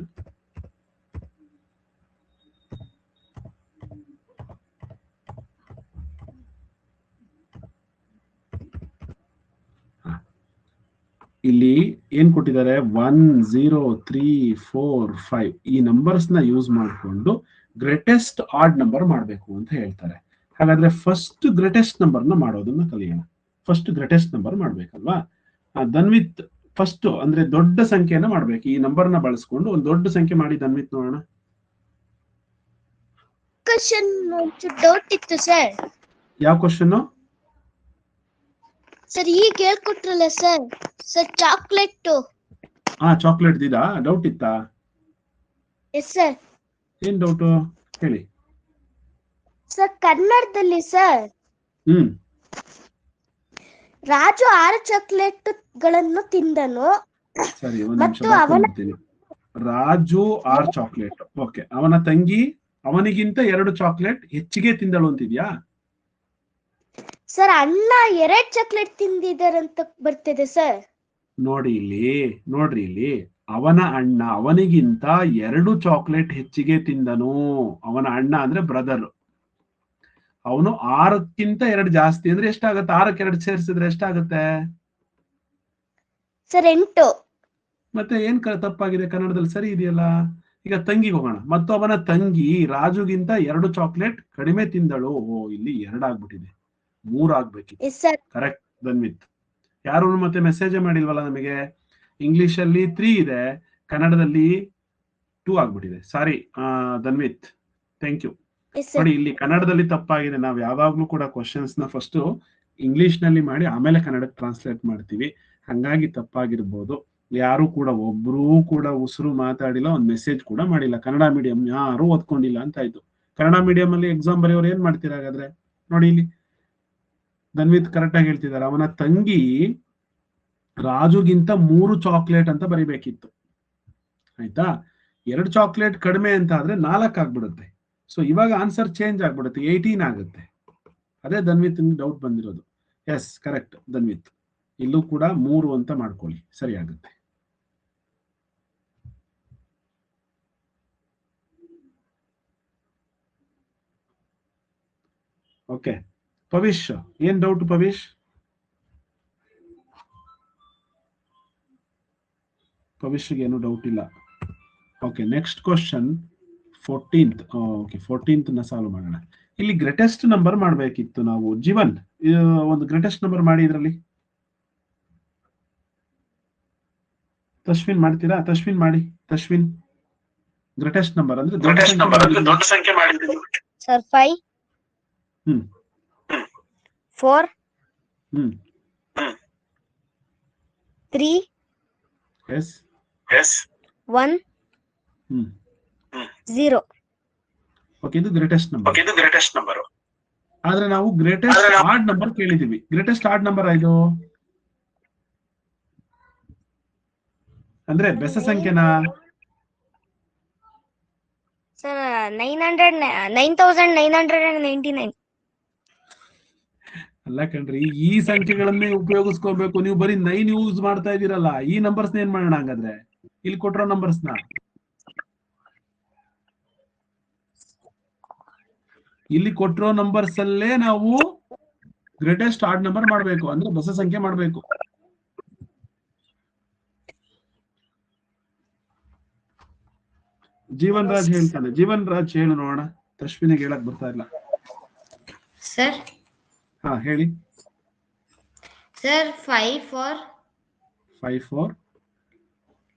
ಇಲ್ಲಿ ಏನ್ ಕೊಟ್ಟಿದ್ದಾರೆ? 1 0 3 4 5 ಈ ನಂಬರ್ಸ್ ನ ಯೂಸ್ ಮಾಡಿಕೊಂಡು ಗ್ರೇಟೆಸ್ಟ್ ಆಡ್ ನಂಬರ್ ಮಾಡ್ಬೇಕು ಅಂತ ಹೇಳ್ತಾರೆ. ಹಾಗಾದ್ರೆ ಫಸ್ಟ್ ಗ್ರೇಟೆಸ್ಟ್ ನಂಬರ್ ನ ಮಾಡೋದನ್ನ ಕಲಿಯೋಣ. ಫಸ್ಟ್ ಗ್ರೇಟೆಸ್ಟ್ ನಂಬರ್ ಮಾಡ್ಬೇಕಲ್ವಾ? ಧನ್ವಿತ್ ಫಸ್ಟ್ ಅಂದ್ರೆ ದೊಡ್ಡ ಸಂಖ್ಯೆನ ಮಾಡ್ಬೇಕು. ಈ ನಂಬರ್ ನ ಬಳಸ್ಕೊಂಡು ಒಂದು ದೊಡ್ಡ ಸಂಖ್ಯೆ ಮಾಡಿ ಧನ್ವಿತ್ ನೋಡೋಣ. ಕ್ವಶನ್ ಡೌಟ್ ಇತ್ತು ಸರ್. ಯಾವ ಕ್ವಶನ್ ಸರ್? ಈಗ ಹೇಳ್ಕೊಟ್ರಲ್ಲ ಸರ್. Sir chocolate. ಚಾಕ್ಲೇಟ್ ದಿದಾ ಡೌಟ್ ಇತ್ತಾ? Yes sir. ಏನ್ ಡೌಟ್ ಹೇಳಿ ಸರ್? ಕನ್ನಡದಲ್ಲಿ ಸರ್ ಹ್ಮ್ ರಾಜು 6 ಚಾಕ್ಲೇಟ್ಗಳನ್ನು ತಿಂದನು ಸರಿ, ಒಂದ್ ನಿಮಿಷ ಮತ್ತು ಅವನ ಬರ್ಕೊಂಡ್ಬಿಡ್ತೀನಿ. ರಾಜು 6 ಚಾಕ್ಲೇಟ್. ಓಕೆ, ಅವನ ತಂಗಿ ಅವನಿಗಿಂತ 2 ಚಾಕ್ಲೇಟ್ ಹೆಚ್ಚಿಗೆ ತಿಂದಳು ಅಂತಿದ್ಯಾ? ಸರ್ ಅಣ್ಣ 2 ಚಾಕ್ಲೇಟ್ ತಿಂದಿದ್ದಾರಂತ ಬರ್ತಿದೆ ಸರ್. ನೋಡ್ರಿ ಇಲ್ಲಿ ಅವನ ಅಣ್ಣ ಅವನಿಗಿಂತ 2 ಚಾಕ್ಲೇಟ್ ಹೆಚ್ಚಿಗೆ ತಿಂದನು. ಅವನ ಅಣ್ಣ ಅಂದ್ರೆ ಬ್ರದರ್. ಅವನು 6ಕ್ಕಿಂತ 2 ಜಾಸ್ತಿ ಅಂದ್ರೆ ಎಷ್ಟಾಗತ್ತೆ? 6ಕ್ಕೆ 2 ಸೇರಿಸಿದ್ರೆ ಎಷ್ಟಾಗತ್ತೆ ಸರ್? 8. ಮತ್ತೆ ಏನ್ ತಪ್ಪಾಗಿದೆ? ಕನ್ನಡದಲ್ಲಿ ಸರಿ ಇದೆಯಲ್ಲ. ಈಗ ತಂಗಿಗೆ ಹೋಗೋಣ. ಮತ್ತು ಅವನ ತಂಗಿ ರಾಜುಗಿಂತ 2 ಚಾಕ್ಲೇಟ್ ಕಡಿಮೆ ತಿಂದಳು. ಇಲ್ಲಿ 2 ಆಗ್ಬಿಟ್ಟಿದೆ, 3 ಆಗ್ಬೇಕಿತ್ತು. Yes sir. ಕರೆಕ್ಟ್ ಧನ್ವಿತ್. ಯಾರು ಮತ್ತೆ ಮೆಸೇಜ್ ಮಾಡಿಲ್ವಲ್ಲ ನಮಗೆ. ಇಂಗ್ಲಿಷ್ ಅಲ್ಲಿ 3 ಇದೆ, ಕನ್ನಡದಲ್ಲಿ 2 ಆಗ್ಬಿಟ್ಟಿದೆ. ಸಾರಿ ಧನ್ವಿತ್, ಥ್ಯಾಂಕ್ ಯು. ನೋಡಿ, ಇಲ್ಲಿ ಕನ್ನಡದಲ್ಲಿ ತಪ್ಪಾಗಿದೆ. ನಾವು ಯಾವಾಗ್ಲೂ ಕೂಡ ಕ್ವಶನ್ಸ್ ನ ಫಸ್ಟ್ ಇಂಗ್ಲಿಷ್ ನಲ್ಲಿ ಮಾಡಿ ಆಮೇಲೆ ಕನ್ನಡಕ್ಕೆ ಟ್ರಾನ್ಸ್ಲೇಟ್ ಮಾಡ್ತೀವಿ. ಹಂಗಾಗಿ ತಪ್ಪಾಗಿರ್ಬೋದು. ಯಾರು ಕೂಡ ಒಬ್ರು ಕೂಡ ಉಸಿರು ಮಾತಾಡಿಲ್ಲ, ಒಂದ್ ಮೆಸೇಜ್ ಕೂಡ ಮಾಡಿಲ್ಲ. ಕನ್ನಡ ಮೀಡಿಯಂ ಯಾರು ಓದ್ಕೊಂಡಿಲ್ಲ ಅಂತ ಆಯ್ತು. ಕನ್ನಡ ಮೀಡಿಯಂ ಅಲ್ಲಿ ಎಕ್ಸಾಮ್ ಬರೆಯೋರು ಏನ್ ಮಾಡ್ತೀರಾ ಹಾಗಾದ್ರೆ? ನೋಡಿ ಇಲ್ಲಿ ಧನ್ವಿತ್ ಕರೆಕ್ಟ್ ಆಗಿ ಹೇಳ್ತಿದ್ದಾರೆ. ಅವನ ತಂಗಿ ರಾಜುಗಿಂತ 3 ಚಾಕ್ಲೇಟ್ ಅಂತ ಬರಿಬೇಕಿತ್ತು. ಆಯ್ತಾ? 2 ಚಾಕ್ಲೇಟ್ ಕಡಿಮೆ ಅಂತ ಆದ್ರೆ 4 ಆಗ್ಬಿಡುತ್ತೆ. ಸೊ ಇವಾಗ ಆನ್ಸರ್ ಚೇಂಜ್ ಆಗ್ಬಿಡುತ್ತೆ, 18 ಆಗುತ್ತೆ. ಅದೇ ಧನ್ವಿತ್ ಡೌಟ್ ಬಂದಿರೋದು. Yes correct Dhanvith. ಇಲ್ಲೂ ಕೂಡ 3 ಅಂತ ಮಾಡ್ಕೊಳ್ಳಿ, ಸರಿ ಆಗುತ್ತೆ. ಓಕೆ ಪವಿಶ್, ಏನ್ ಡೌಟ್ ಪವಿಶ್? ಪವಿಷ್ಗೆ ಏನು ಡೌಟ್ ಇಲ್ಲ. Okay, next question 14th. Okay, 14th ನ ಸಾಲ್ವ್ ಮಾಡೋಣ. ಇಲ್ಲಿ ಗ್ರೇಟೆಸ್ಟ್ ನಂಬರ್ ಮಾಡ್ಬೇಕಿತ್ತು ನಾವು. ಜೀವನ್, ಒಂದು ಗ್ರೇಟೆಸ್ಟ್ ನಂಬರ್ ಮಾಡಿ ಇದ್ರಲ್ಲಿ. ತಶ್ವಿನ್ ಮಾಡ್ತೀರಾ? ತಶ್ವಿನ್ ಮಾಡಿ. ತಶ್ವಿನ್, ಗ್ರೇಟೆಸ್ಟ್ ನಂಬರ್ ಅಂದ್ರೆ ದೊಡ್ಡ ಸಂಖ್ಯೆ ಮಾಡಿದ್ದೀವಿ ಸರ್. 5 ಹ್ಮ್ 4 ಹ್ಮ್ 3 ಎಸ್ 1 ಹ್ಮ್ 0. ಓಕೆ, ಇದು ಗ್ರೇಟೆಸ್ಟ್ ನಂಬರ್. ಆದ್ರೆ ನಾವು ಗ್ರೇಟೆಸ್ಟ್ ಆಡ್ ನಂಬರ್ ಕೇಳಿದೀವಿ. ಗ್ರೇಟೆಸ್ಟ್ ಆಡ್ ನಂಬರ್ ಇದು ಅಂದ್ರೆ ಬೆಸ ಸಂಖ್ಯೆನಾ? ಸರ್ 9999. ಅಲ್ಲ ಕಣ್ರಿ, ಈ ಸಂಖ್ಯೆಗಳನ್ನೇ ಉಪಯೋಗಿಸ್ಕೋಬೇಕು. ನೀವು ಬರೀ 9 ಯೂಸ್ ಮಾಡ್ತಾ ಇದೀರಲ್ಲ. ಈ ನಂಬರ್ಸ್ ಏನ್ ಮಾಡೋಣ ಹಾಗಾದ್ರೆ? ಇಲ್ಲಿ ಕೊಟ್ಟಿರೋ ನಂಬರ್ಸ್ ನ ಇಲ್ಲಿ ಕೊಟ್ಟಿರೋ ನಂಬರ್ಸ್ ಅಲ್ಲೇ ನಾವು ಗ್ರೇಟೆಸ್ಟ್ ಆಡ್ ನಂಬರ್ ಮಾಡ್ಬೇಕು, ಅಂದ್ರೆ ಬೆಸ ಸಂಖ್ಯೆ ಮಾಡ್ಬೇಕು. ಜೀವನ್ ರಾಜ್ ಹೇಳ್ತಾನೆ. ಜೀವನ್ ರಾಜ್ ಹೇಳು ನೋಡೋಣ. ತಶ್ವಿನಿಗೆ ಹೇಳಕ್ ಬರ್ತಾ ಇಲ್ಲ ಸರ್. ಹಾ ಹೇಳಿ ಸರ್. 5 4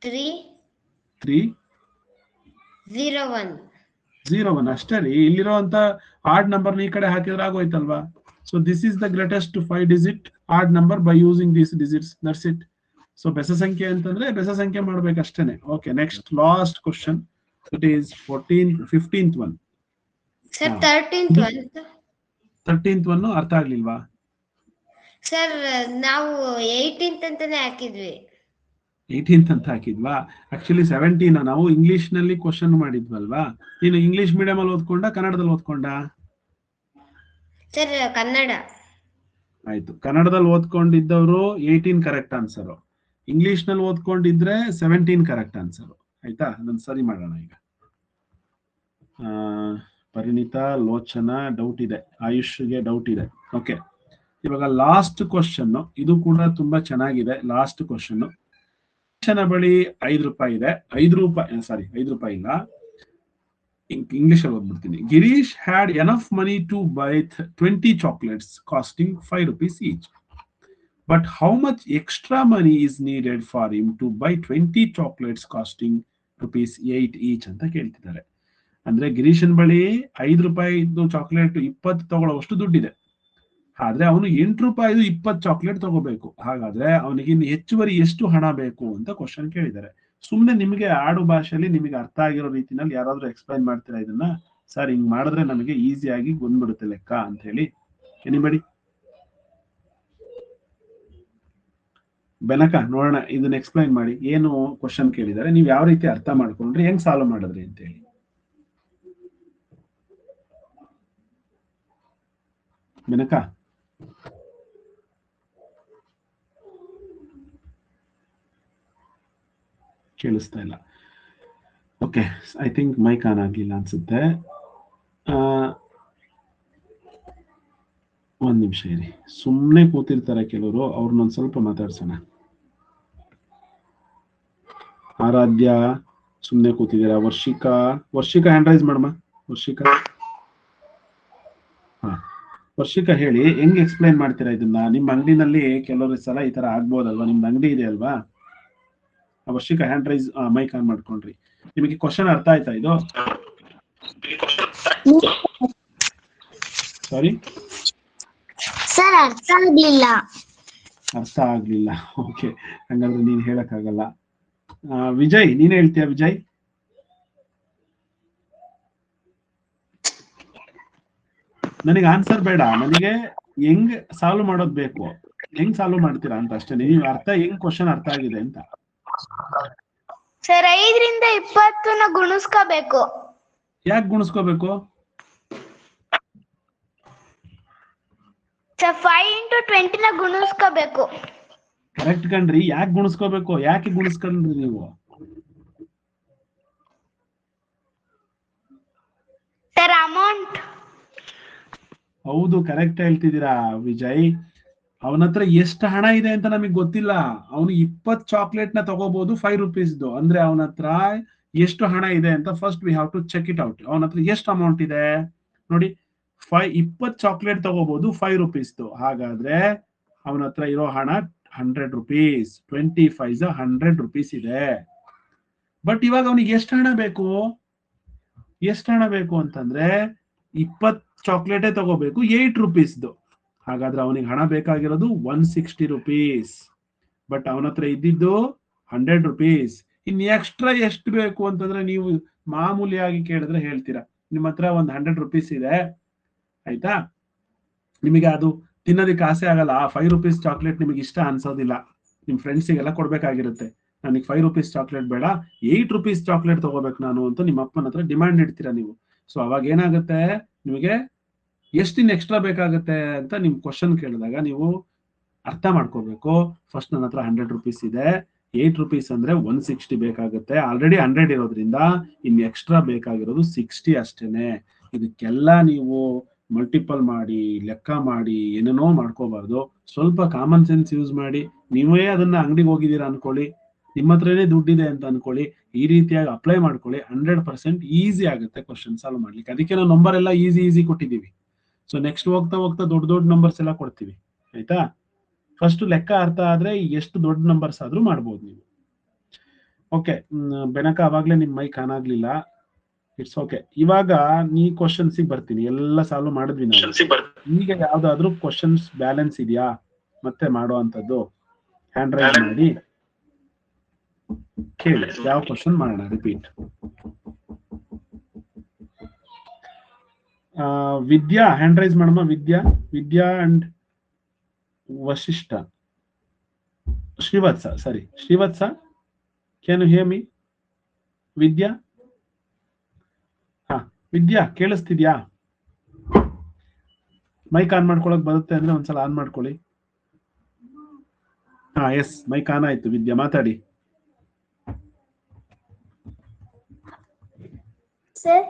3 0 1 ಅಷ್ಟೇ ರೀ. ಇಲ್ಲಿರುವಂತ ಆಡ್ ನಂಬರ್ ಈ ಕಡೆ ಹಾಕಿದ್ರೆ ಆಗೋಯ್ತಲ್ವಾ? So this is the greatest 5 digit odd number by using this digits. That's it. So ಬೆಸ ಸಂಖ್ಯೆ ಅಂತಂದ್ರೆ ಬೆಸ ಸಂಖ್ಯೆ ಮಾಡ್ಬೇಕಷ್ಟೇನೆ. Okay, next last question. It is 15th one. Sir. 13th one. 13th one ಅರ್ಥ ಆಗ್ಲಿಲ್ವಾ? ಸರ್ ನಾವು 18th ಅಂತಾನೆ ಹಾಕಿದ್ವಿ. 18th ಅಂತ ಹಾಕಿದ್ವಾ? ಆಕ್ಚುಲಿ 17 ನಾವು ಇಂಗ್ಲಿಷ್ ನಲ್ಲಿ ಕ್ವಶನ್ ಮಾಡಿದ್ವಲ್ವಾ? ನೀನು ಇಂಗ್ಲಿಷ್ ಮೀಡಿಯಂ ಅಲ್ಲಿ ಓದ್ಕೊಂಡ ಕನ್ನಡದಲ್ಲಿ ಓದ್ಕೊಂಡ? ಸರ್ ಕನ್ನಡ. ಆಯ್ತು, ಕನ್ನಡದಲ್ಲಿ ಓದ್ಕೊಂಡಿದ್ದವರು 18 ಕರೆಕ್ಟ್ ಆನ್ಸರ್. ಇಂಗ್ಲಿಷ್ ನಲ್ಲಿ ಓದ್ಕೊಂಡಿದ್ರೆ 17 ಕರೆಕ್ಟ್ ಆನ್ಸರ್. ಆಯ್ತಾ? ಅದನ್ನ ಸರಿ ಮಾಡೋಣ ಈಗ. ಪರಿಣಿತಾ, ಲೋಚನಾ ಡೌಟ್ ಇದೆ, ಆಯುಷ್ಗೆ ಡೌಟ್ ಇದೆ. ಓಕೆ, ಇವಾಗ ಲಾಸ್ಟ್ ಕ್ವಶನ್. ಇದು ಕೂಡ ತುಂಬಾ ಚೆನ್ನಾಗಿದೆ. Last question. ಬಳಿ 5 ರೂಪಾಯಿ ಇದೆ. 5 ರೂಪಾಯಿ ಇಲ್ಲ, ಇಂಗ್ಲಿಷ್ ಅಲ್ಲಿ ಓದ್ಬಿಡ್ತೀನಿ. Girish had enough money to buy 20 chocolates costing 5 rupees each. But how much extra money is needed for him to buy 20 chocolates costing rupees 8 each ಅಂತ ಕೇಳ್ತಿದ್ದಾರೆ. ಅಂದ್ರೆ ಗಿರೀಶನ್ ಬಳಿ 5 ರೂಪಾಯಿದು ಚಾಕ್ಲೇಟ್ 20 ತಗೊಳ್ಳೋವಷ್ಟು ದುಡ್ಡಿದೆ. ಆದ್ರೆ ಅವನು 8 ರೂಪಾಯಿದು 20 ಚಾಕ್ಲೇಟ್ ತಗೋಬೇಕು. ಹಾಗಾದ್ರೆ ಅವನಿಗೆ ಇನ್ನು ಹೆಚ್ಚುವರಿ ಎಷ್ಟು ಹಣ ಬೇಕು ಅಂತ ಕ್ವಶನ್ ಕೇಳಿದ್ದಾರೆ. ಸುಮ್ನೆ ನಿಮಗೆ ಆಡು ಭಾಷೆಯಲ್ಲಿ ನಿಮಗೆ ಅರ್ಥ ಆಗಿರೋ ರೀತಿನಲ್ಲಿ ಯಾರಾದ್ರೂ ಎಕ್ಸ್ಪ್ಲೈನ್ ಮಾಡ್ತೀರಾ ಇದನ್ನ? ಸರ್ ಹಿಂಗ್ ಮಾಡಿದ್ರೆ ನಮಗೆ ಈಸಿಯಾಗಿ ಬಂದ್ಬಿಡುತ್ತೆ ಲೆಕ್ಕ ಅಂತ ಹೇಳಿ. ಎನಿಬಡಿ? ಬೆನಕ ನೋಡೋಣ, ಇದನ್ನ ಎಕ್ಸ್ಪ್ಲೈನ್ ಮಾಡಿ. ಏನು ಕ್ವಶನ್ ಕೇಳಿದ್ದಾರೆ, ನೀವು ಯಾವ ರೀತಿ ಅರ್ಥ ಮಾಡ್ಕೊಂಡ್ರಿ, ಹೆಂಗ್ ಸಾಲ್ವ್ ಮಾಡಿದ್ರಿ ಅಂತ ಹೇಳಿ. ಬೆನಕ ಕೇಳಿಸ್ತಾ ಇಲ್ಲ. Okay, I think mic on ಆಗ್ಲಿಲ್ಲ ಅನ್ಸುತ್ತೆ. ಒಂದ್ ನಿಮಿಷ ಇರಿ, ಸುಮ್ಮನೆ ಕೂತಿರ್ತಾರೆ ಕೆಲವರು, ಅವ್ರನ್ನೊಂದ್ ಸ್ವಲ್ಪ ಮಾತಾಡ್ಸೋಣ. ಆರಾಧ್ಯ ಸುಮ್ಮನೆ ಕೂತಿದ್ದೀರಾ. ವರ್ಷಿಕಾ ಹ್ಯಾಂಡ್ ರೈಸ್ ಮಾಡಮ್ಮ. ವರ್ಷಿಕಾ ಹೇಳಿ, ಹೆಂಗ್ ಎಕ್ಸ್ಪ್ಲೈನ್ ಮಾಡ್ತೀರಾ ಇದನ್ನ? ನಿಮ್ ಅಂಗಡಿನಲ್ಲಿ ಕೆಲವರು ಸಲ ಈ ತರ ಆಗ್ಬೋದಲ್ವಾ? ನಿಮ್ದು ಅಂಗಡಿ ಇದೆ ಅಲ್ವಾ? ವರ್ಷಿಕಾ ಹ್ಯಾಂಡ್ ರೈಸ್, ಮೈಕ್ ಆನ್ ಮಾಡ್ಕೊಂಡ್ರಿ. ನಿಮಗೆ ಕ್ವಶನ್ ಅರ್ಥ ಆಯ್ತಾ ಇದು? ಸಾರಿ ಸರ್, ಅರ್ಥ ಆಗ್ಲಿಲ್ಲ. ಓಕೆ, ಹಂಗಾದ್ರೆ ನೀನ್ ಹೇಳಕ್ಕಾಗಲ್ಲ. ವಿಜಯ್, ನೀನ್ ಹೇಳ್ತೀಯ? ವಿಜಯ್, ನನಗೆ ಆನ್ಸರ್ ಬೇಡ, ನನಗೆ ಹೆಂಗ್ ಸಾಲ್ವ್ ಮಾಡೋದ್ ಬೇಕು. ಹೆಂಗ್ ಸಾಲ್ವ್ ಮಾಡ್ತೀರಾ ಅಂತ ಅಷ್ಟೇ. ನೀವು ಅರ್ಥ ಹೆಂಗ್ ಕ್ವಶನ್ ಅರ್ಥ ಆಗಿದೆ ಅಂತ. ಸರ್, 5 ರಿಂದ 20 ಗುಣಿಸ್ಕೋಬೇಕು. ಯಾಕೆ ಗುಣಿಸ್ಕೋಬೇಕು? ಸರ್, 5 into 20 ಗುಣಿಸ್ಕೋಬೇಕು. ಕರೆಕ್ಟ್ ಕಣ್ರಿ. ಯಾಕೆ ಗುಣಿಸ್ಕೋಬೇಕು? ಯಾಕೆ ಗುಣಿಸ್ಕೊಂಡ್ರಿ ನೀವು? Sir, amount. ಹೌದು, ಕರೆಕ್ಟ್ ಹೇಳ್ತಿದ್ದೀರಾ ವಿಜಯ್. ಅವನ ಹತ್ರ ಎಷ್ಟು ಹಣ ಇದೆ ಅಂತ ನಮಗ್ ಗೊತ್ತಿಲ್ಲ. ಅವನು 20 ಚಾಕ್ಲೇಟ್ ನ ತಗೋಬಹುದು 5 ರೂಪೀಸ್ದು. ಅಂದ್ರೆ ಅವನ ಹತ್ರ ಎಷ್ಟು ಹಣ ಇದೆ ಅಂತ first we have to check it out. ಅವನ ಹತ್ರ ಎಷ್ಟು ಅಮೌಂಟ್ ಇದೆ ನೋಡಿ. 20 ಚಾಕ್ಲೇಟ್ ತಗೋಬಹುದು 5 ರೂಪೀಸ್ದು. ಹಾಗಾದ್ರೆ ಅವನ ಹತ್ರ ಇರೋ ಹಣ 100 ರೂಪೀಸ್. 25 100 ರೂಪೀಸ್ ಇದೆ. ಬಟ್ ಇವಾಗ ಅವನಿಗೆ ಎಷ್ಟು ಹಣ ಬೇಕು ಅಂತಂದ್ರೆ 20 ಚಾಕ್ಲೇಟೇ ತಗೋಬೇಕು 8 ರೂಪೀಸ್ದು. ಹಾಗಾದ್ರೆ ಅವನಿಗೆ ಹಣ ಬೇಕಾಗಿರೋದು 160 ರೂಪೀಸ್. ಬಟ್ ಅವನ ಹತ್ರ ಇದ್ದಿದ್ದು 100 ರೂಪೀಸ್. ಇನ್ ಎಕ್ಸ್ಟ್ರಾ ಎಷ್ಟು ಬೇಕು ಅಂತಂದ್ರೆ ನೀವು ಮಾಮೂಲಿಯಾಗಿ ಕೇಳಿದ್ರೆ ಹೇಳ್ತೀರಾ. ನಿಮ್ಮ ಹತ್ರ ಒಂದು 100 ರೂಪೀಸ್ ಇದೆ, ಆಯ್ತಾ? ನಿಮಗೆ ಅದು ತಿನ್ನೋದಕ್ಕೆ ಆಸೆ ಆಗಲ್ಲ. ಆ 5 ರೂಪೀಸ್ ಚಾಕ್ಲೇಟ್ ನಿಮಗೆ ಇಷ್ಟ ಅನ್ಸೋದಿಲ್ಲ. ನಿಮ್ ಫ್ರೆಂಡ್ಸಿಗೆಲ್ಲ ಕೊಡ್ಬೇಕಾಗಿರುತ್ತೆ. ನನಗೆ 5 ರೂಪೀಸ್ ಚಾಕ್ಲೇಟ್ ಬೇಡ, 8 ರೂಪೀಸ್ ಚಾಕ್ಲೇಟ್ ತಗೋಬೇಕು ನಾನು ಅಂತ ನಿಮ್ಮ ಅಪ್ಪನ ಹತ್ರ ಡಿಮ್ಯಾಂಡ್ ಇಡ್ತೀರಾ ನೀವು. ಸೊ ಅವಾಗ ಏನಾಗುತ್ತೆ, ನಿಮಗೆ ಎಷ್ಟಿನ್ ಎಕ್ಸ್ಟ್ರಾ ಬೇಕಾಗುತ್ತೆ ಅಂತ ನಿಮ್ ಕ್ವಶನ್ ಕೇಳಿದಾಗ ನೀವು ಅರ್ಥ ಮಾಡ್ಕೋಬೇಕು. ಫಸ್ಟ್ ನನ್ನ ಹತ್ರ 100 ರೂಪೀಸ್ ಇದೆ, 8 ರೂಪೀಸ್ ಅಂದ್ರೆ 160 ಬೇಕಾಗುತ್ತೆ. ಆಲ್ರೆಡಿ 100 ಇರೋದ್ರಿಂದ ಇನ್ ಎಕ್ಸ್ಟ್ರಾ ಬೇಕಾಗಿರೋದು 60 ಅಷ್ಟೇನೆ. ಇದಕ್ಕೆಲ್ಲ ನೀವು ಮಲ್ಟಿಪಲ್ ಮಾಡಿ, ಲೆಕ್ಕ ಮಾಡಿ, ಏನೇನೋ ಮಾಡ್ಕೋಬಾರ್ದು. ಸ್ವಲ್ಪ ಕಾಮನ್ ಸೆನ್ಸ್ ಯೂಸ್ ಮಾಡಿ. ನೀವೇ ಅದನ್ನ ಅಂಗಡಿಗೆ ಹೋಗಿದ್ದೀರಾ ಅನ್ಕೊಳ್ಳಿ, ನಿಮ್ಮ ಹತ್ರನೇ ದುಡ್ಡಿದೆ ಅಂತ ಅನ್ಕೊಳ್ಳಿ, ಈ ರೀತಿಯಾಗಿ ಅಪ್ಲೈ ಮಾಡ್ಕೊಳ್ಳಿ. 100% ಈಸಿ ಆಗುತ್ತೆ ಕ್ವಶನ್ ಸಾಲ್ವ್ ಮಾಡ್ಲಿಕ್ಕೆ. ಅದಕ್ಕೆ ನಾವು ನಂಬರ್ ಎಲ್ಲ ಈಸಿ ಕೊಟ್ಟಿದ್ದೀವಿ. ಸೊ ನೆಕ್ಸ್ಟ್ ಹೋಗ್ತಾ ದೊಡ್ಡ ನಂಬರ್ಸ್ ಎಲ್ಲ ಕೊಡ್ತೀವಿ, ಆಯ್ತಾ? ಫಸ್ಟ್ ಲೆಕ್ಕ ಅರ್ಥ ಆದ್ರೆ ಎಷ್ಟು ದೊಡ್ಡ ನಂಬರ್ಸ್ ಆದ್ರೂ ಮಾಡ್ಬೋದು ನೀವು. ಓಕೆ, ಬೆನಕ ಅವಾಗ್ಲೇ ನಿಮ್ ಮೈಕ್ ಆನ್ ಆಗ್ಲಿಲ್ಲ. It's okay. ಇವಾಗ ನೀ ಕ್ವಶನ್ಸ್ ಬರ್ತೀನಿ. ಎಲ್ಲ ಸಾಲ್ವ್ ಮಾಡಿದ್ವಿ ನಾವು. ಈಗ ಯಾವ್ದಾದ್ರು ಕ್ವಶನ್ಸ್ ಬ್ಯಾಲೆನ್ಸ್ ಇದೆಯಾ ಮತ್ತೆ ಮಾಡೋ ಅಂತದ್ದು? ಹ್ಯಾಂಡ್ ರೈಸ್ ಮಾಡಿ ಕೇಳಿ, ಯಾವ ಕ್ವಶನ್ ಮಾಡೋಣ. ರಿಪೀಟ್. ವಿದ್ಯಾ ಹ್ಯಾಂಡ್ ರೈಸ್ ಮಾಡಮ್ಮ. Vidya and Vashishta. Srivatsa, can you hear me? Vidya ಕೇಳಿಸ್ತಿದ್ಯಾ? ಮೈಕ್ ಆನ್ ಮಾಡ್ಕೊಳಕ್ ಬರುತ್ತೆ ಅಂದ್ರೆ ಒಂದ್ಸಲ ಆನ್ ಮಾಡ್ಕೊಳ್ಳಿ. ಎಸ್, ಮೈಕ್ ಆನ್ ಆಯ್ತು. ವಿದ್ಯಾ ಮಾತಾಡಿ. ಸರ್,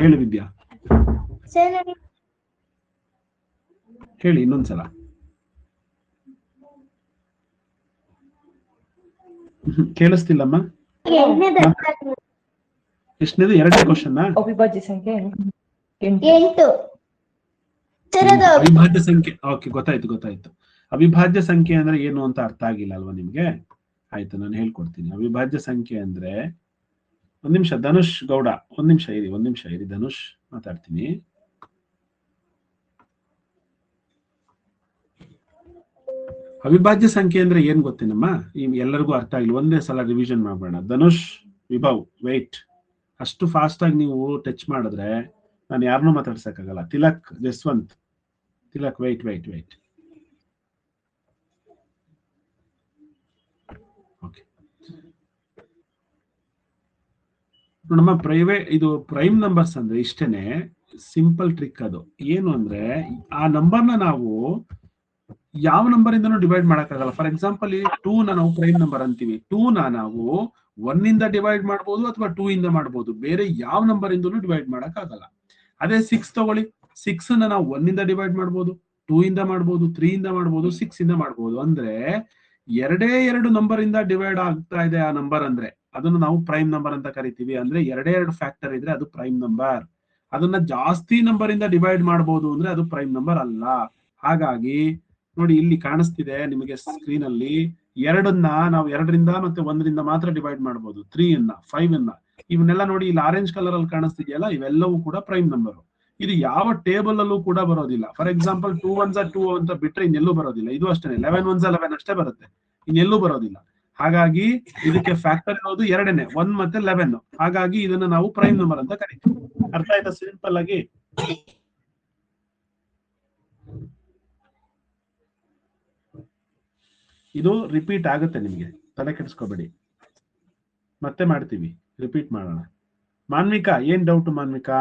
ಹೇಳಿ ವಿದ್ಯಾ. ಸರ್, ಹೇಳಿ ಇನ್ನೊಂದ್ಸಲ. ಕೇಳಿಸ್ತಿಲ್ಲಮ್ಮ. ಎಷ್ಟನೇದು? 2ನೇ ಕ್ವಶನ್. ಅವಿಭಾಜ್ಯ ಸಂಖ್ಯೆ 8. ಸರ್, ಅದು ಅವಿಭಾಜ್ಯ ಸಂಖ್ಯೆ. ಓಕೆ, ಗೊತ್ತಾಯ್ತು. ಅವಿಭಾಜ್ಯ ಸಂಖ್ಯೆ ಅಂದ್ರೆ ಏನು ಅಂತ ಅರ್ಥ ಆಗಿಲ್ಲ ಅಲ್ವಾ ನಿಮ್ಗೆ? ಆಯ್ತು, ನಾನು ಹೇಳ್ಕೊಡ್ತೀನಿ. ಅವಿಭಾಜ್ಯ ಸಂಖ್ಯೆ ಅಂದ್ರೆ, ಒಂದ್ ನಿಮಿಷ ಧನುಷ್ ಗೌಡ, ಒಂದ್ ನಿಮಿಷ ಇರಿ ಧನುಷ್, ಮಾತಾಡ್ತೀನಿ. ಅವಿಭಾಜ್ಯ ಸಂಖ್ಯೆ ಅಂದ್ರೆ ಏನ್ ಗೊತ್ತೇನಮ್ಮ? ಎಲ್ಲರಿಗೂ ಅರ್ಥ ಆಗಿಲ್ಲ, ಒಂದೇ ಸಲ ರಿವಿಷನ್ ಮಾಡೋಣ. ಧನುಷ್, ವಿಭವ್, ವೇಟ್. ಅಷ್ಟು ಫಾಸ್ಟ್ ಆಗಿ ನೀವು ಟಚ್ ಮಾಡಿದ್ರೆ ನಾನು ಯಾರನ್ನೂ ಮಾತಾಡ್ಸಕ್ಕಾಗಲ್ಲ. ತಿಲಕ್, ಜಸ್ವಂತ್, ವೇಟ್. ನೋಡಮ್ಮ, ಇದು ಪ್ರೈಮ್ ನಂಬರ್ಸ್ ಅಂದ್ರೆ ಇಷ್ಟೇನೆ, ಸಿಂಪಲ್ ಟ್ರಿಕ್ ಅದು. ಏನು ಅಂದ್ರೆ ಆ ನಂಬರ್ನ ನಾವು ಯಾವ ನಂಬರ್ ಇಂದನೂ ಡಿವೈಡ್ ಮಾಡಕ್ಕಾಗಲ್ಲ. ಫಾರ್ ಎಕ್ಸಾಂಪಲ್ ಈ 2 ನಾವು ಪ್ರೈಮ್ ನಂಬರ್ ಅಂತೀವಿ. 2 ನಾವು 1 ಇಂದ ಡಿವೈಡ್ ಮಾಡಬಹುದು ಅಥವಾ 2 ಇಂದ ಮಾಡಬಹುದು, ಬೇರೆ ಯಾವ ನಂಬರ್ ಇಂದನೂ ಡಿವೈಡ್ ಮಾಡಕ್ಕಾಗಲ್ಲ. ಅದೇ 6 ತಗೊಳ್ಳಿ, 6 ನಾವು 1 ಇಂದ ಡಿವೈಡ್ ಮಾಡಬಹುದು, 2 ಇಂದ ಮಾಡಬಹುದು, 3 ಇಂದ ಮಾಡಬಹುದು, 6 ಇಂದ ಮಾಡಬಹುದು. ಅಂದ್ರೆ ಎರಡೇ ಎರಡು ನಂಬರ್ ಇಂದ ಡಿವೈಡ್ ಆಗ್ತಾ ಇದೆ ಆ ನಂಬರ್ ಅಂದ್ರೆ ಅದನ್ನು ನಾವು ಪ್ರೈಮ್ ನಂಬರ್ ಅಂತ ಕರಿತೀವಿ. ಅಂದ್ರೆ ಎರಡೇ ಎರಡು ಫ್ಯಾಕ್ಟರ್ ಇದ್ರೆ ಅದು ಪ್ರೈಮ್ ನಂಬರ್. ಅದನ್ನ ಜಾಸ್ತಿ ನಂಬರ್ ಇಂದ ಡಿವೈಡ್ ಮಾಡಬಹುದು ಅಂದ್ರೆ ಅದು ಪ್ರೈಮ್ ನಂಬರ್ ಅಲ್ಲ. ಹಾಗಾಗಿ ನೋಡಿ, ಇಲ್ಲಿ ಕಾಣಿಸ್ತಿದೆ ನಿಮಗೆ ಸ್ಕ್ರೀನ್ ಅಲ್ಲಿ, ಎರಡನ್ನ ನಾವು 2ರಿಂದ ಮತ್ತೆ 1ರಿಂದ ಮಾತ್ರ ಡಿವೈಡ್ ಮಾಡಬಹುದು. 3 5 ಇವನ್ನೆಲ್ಲ ನೋಡಿ, ಇಲ್ಲಿ ಆರೆಂಜ್ ಕಲರ್ ಅಲ್ಲಿ ಕಾಣಿಸ್ತಿದೆಯಲ್ಲ, ಇವೆಲ್ಲವೂ ಕೂಡ ಪ್ರೈಮ್ ನಂಬರ್. ಇದು ಯಾವ ಟೇಬಲ್ ಅಲ್ಲೂ ಕೂಡ ಬರೋದಿಲ್ಲ. ಫಾರ್ ಎಕ್ಸಾಂಪಲ್ 2 1s 2 ಅಂತ ಬಿಟ್ರೆ ಇನ್ನೆಲ್ಲೂ ಬರೋದಿಲ್ಲ. ಇದು ಅಷ್ಟೇ, 11 1s 11 ಅಷ್ಟೇ ಬರುತ್ತೆ, ಇನ್ನೆಲ್ಲೂ ಬರೋದಿಲ್ಲ. ಹಾಗಾಗಿ ಇದಕ್ಕೆ ಫ್ಯಾಕ್ಟರ್ ಇರೋದು ಎರಡನೇ, 1 ಮತ್ತೆ 11. ಹಾಗಾಗಿ ಇದನ್ನ ನಾವು ಪ್ರೈಮ್ ನಂಬರ್ ಅಂತ ಕರಿತೀವಿ. ಅರ್ಥ ಆಯ್ತಾ ಸಿಂಪಲ್ ಆಗಿ? ಇದು ರಿಪೀಟ್ ಆಗುತ್ತೆ, ನಿಮಗೆ ತಲೆ ಕೆಡಿಸ್ಕೋಬೇಡಿ, ಮತ್ತೆ ಮಾಡ್ತೀವಿ, ರಿಪೀಟ್ ಮಾಡೋಣ. ಮಾನ್ವಿಕಾ, ಏನ್ ಡೌಟ್ ಮಾನ್ವಿಕಾ?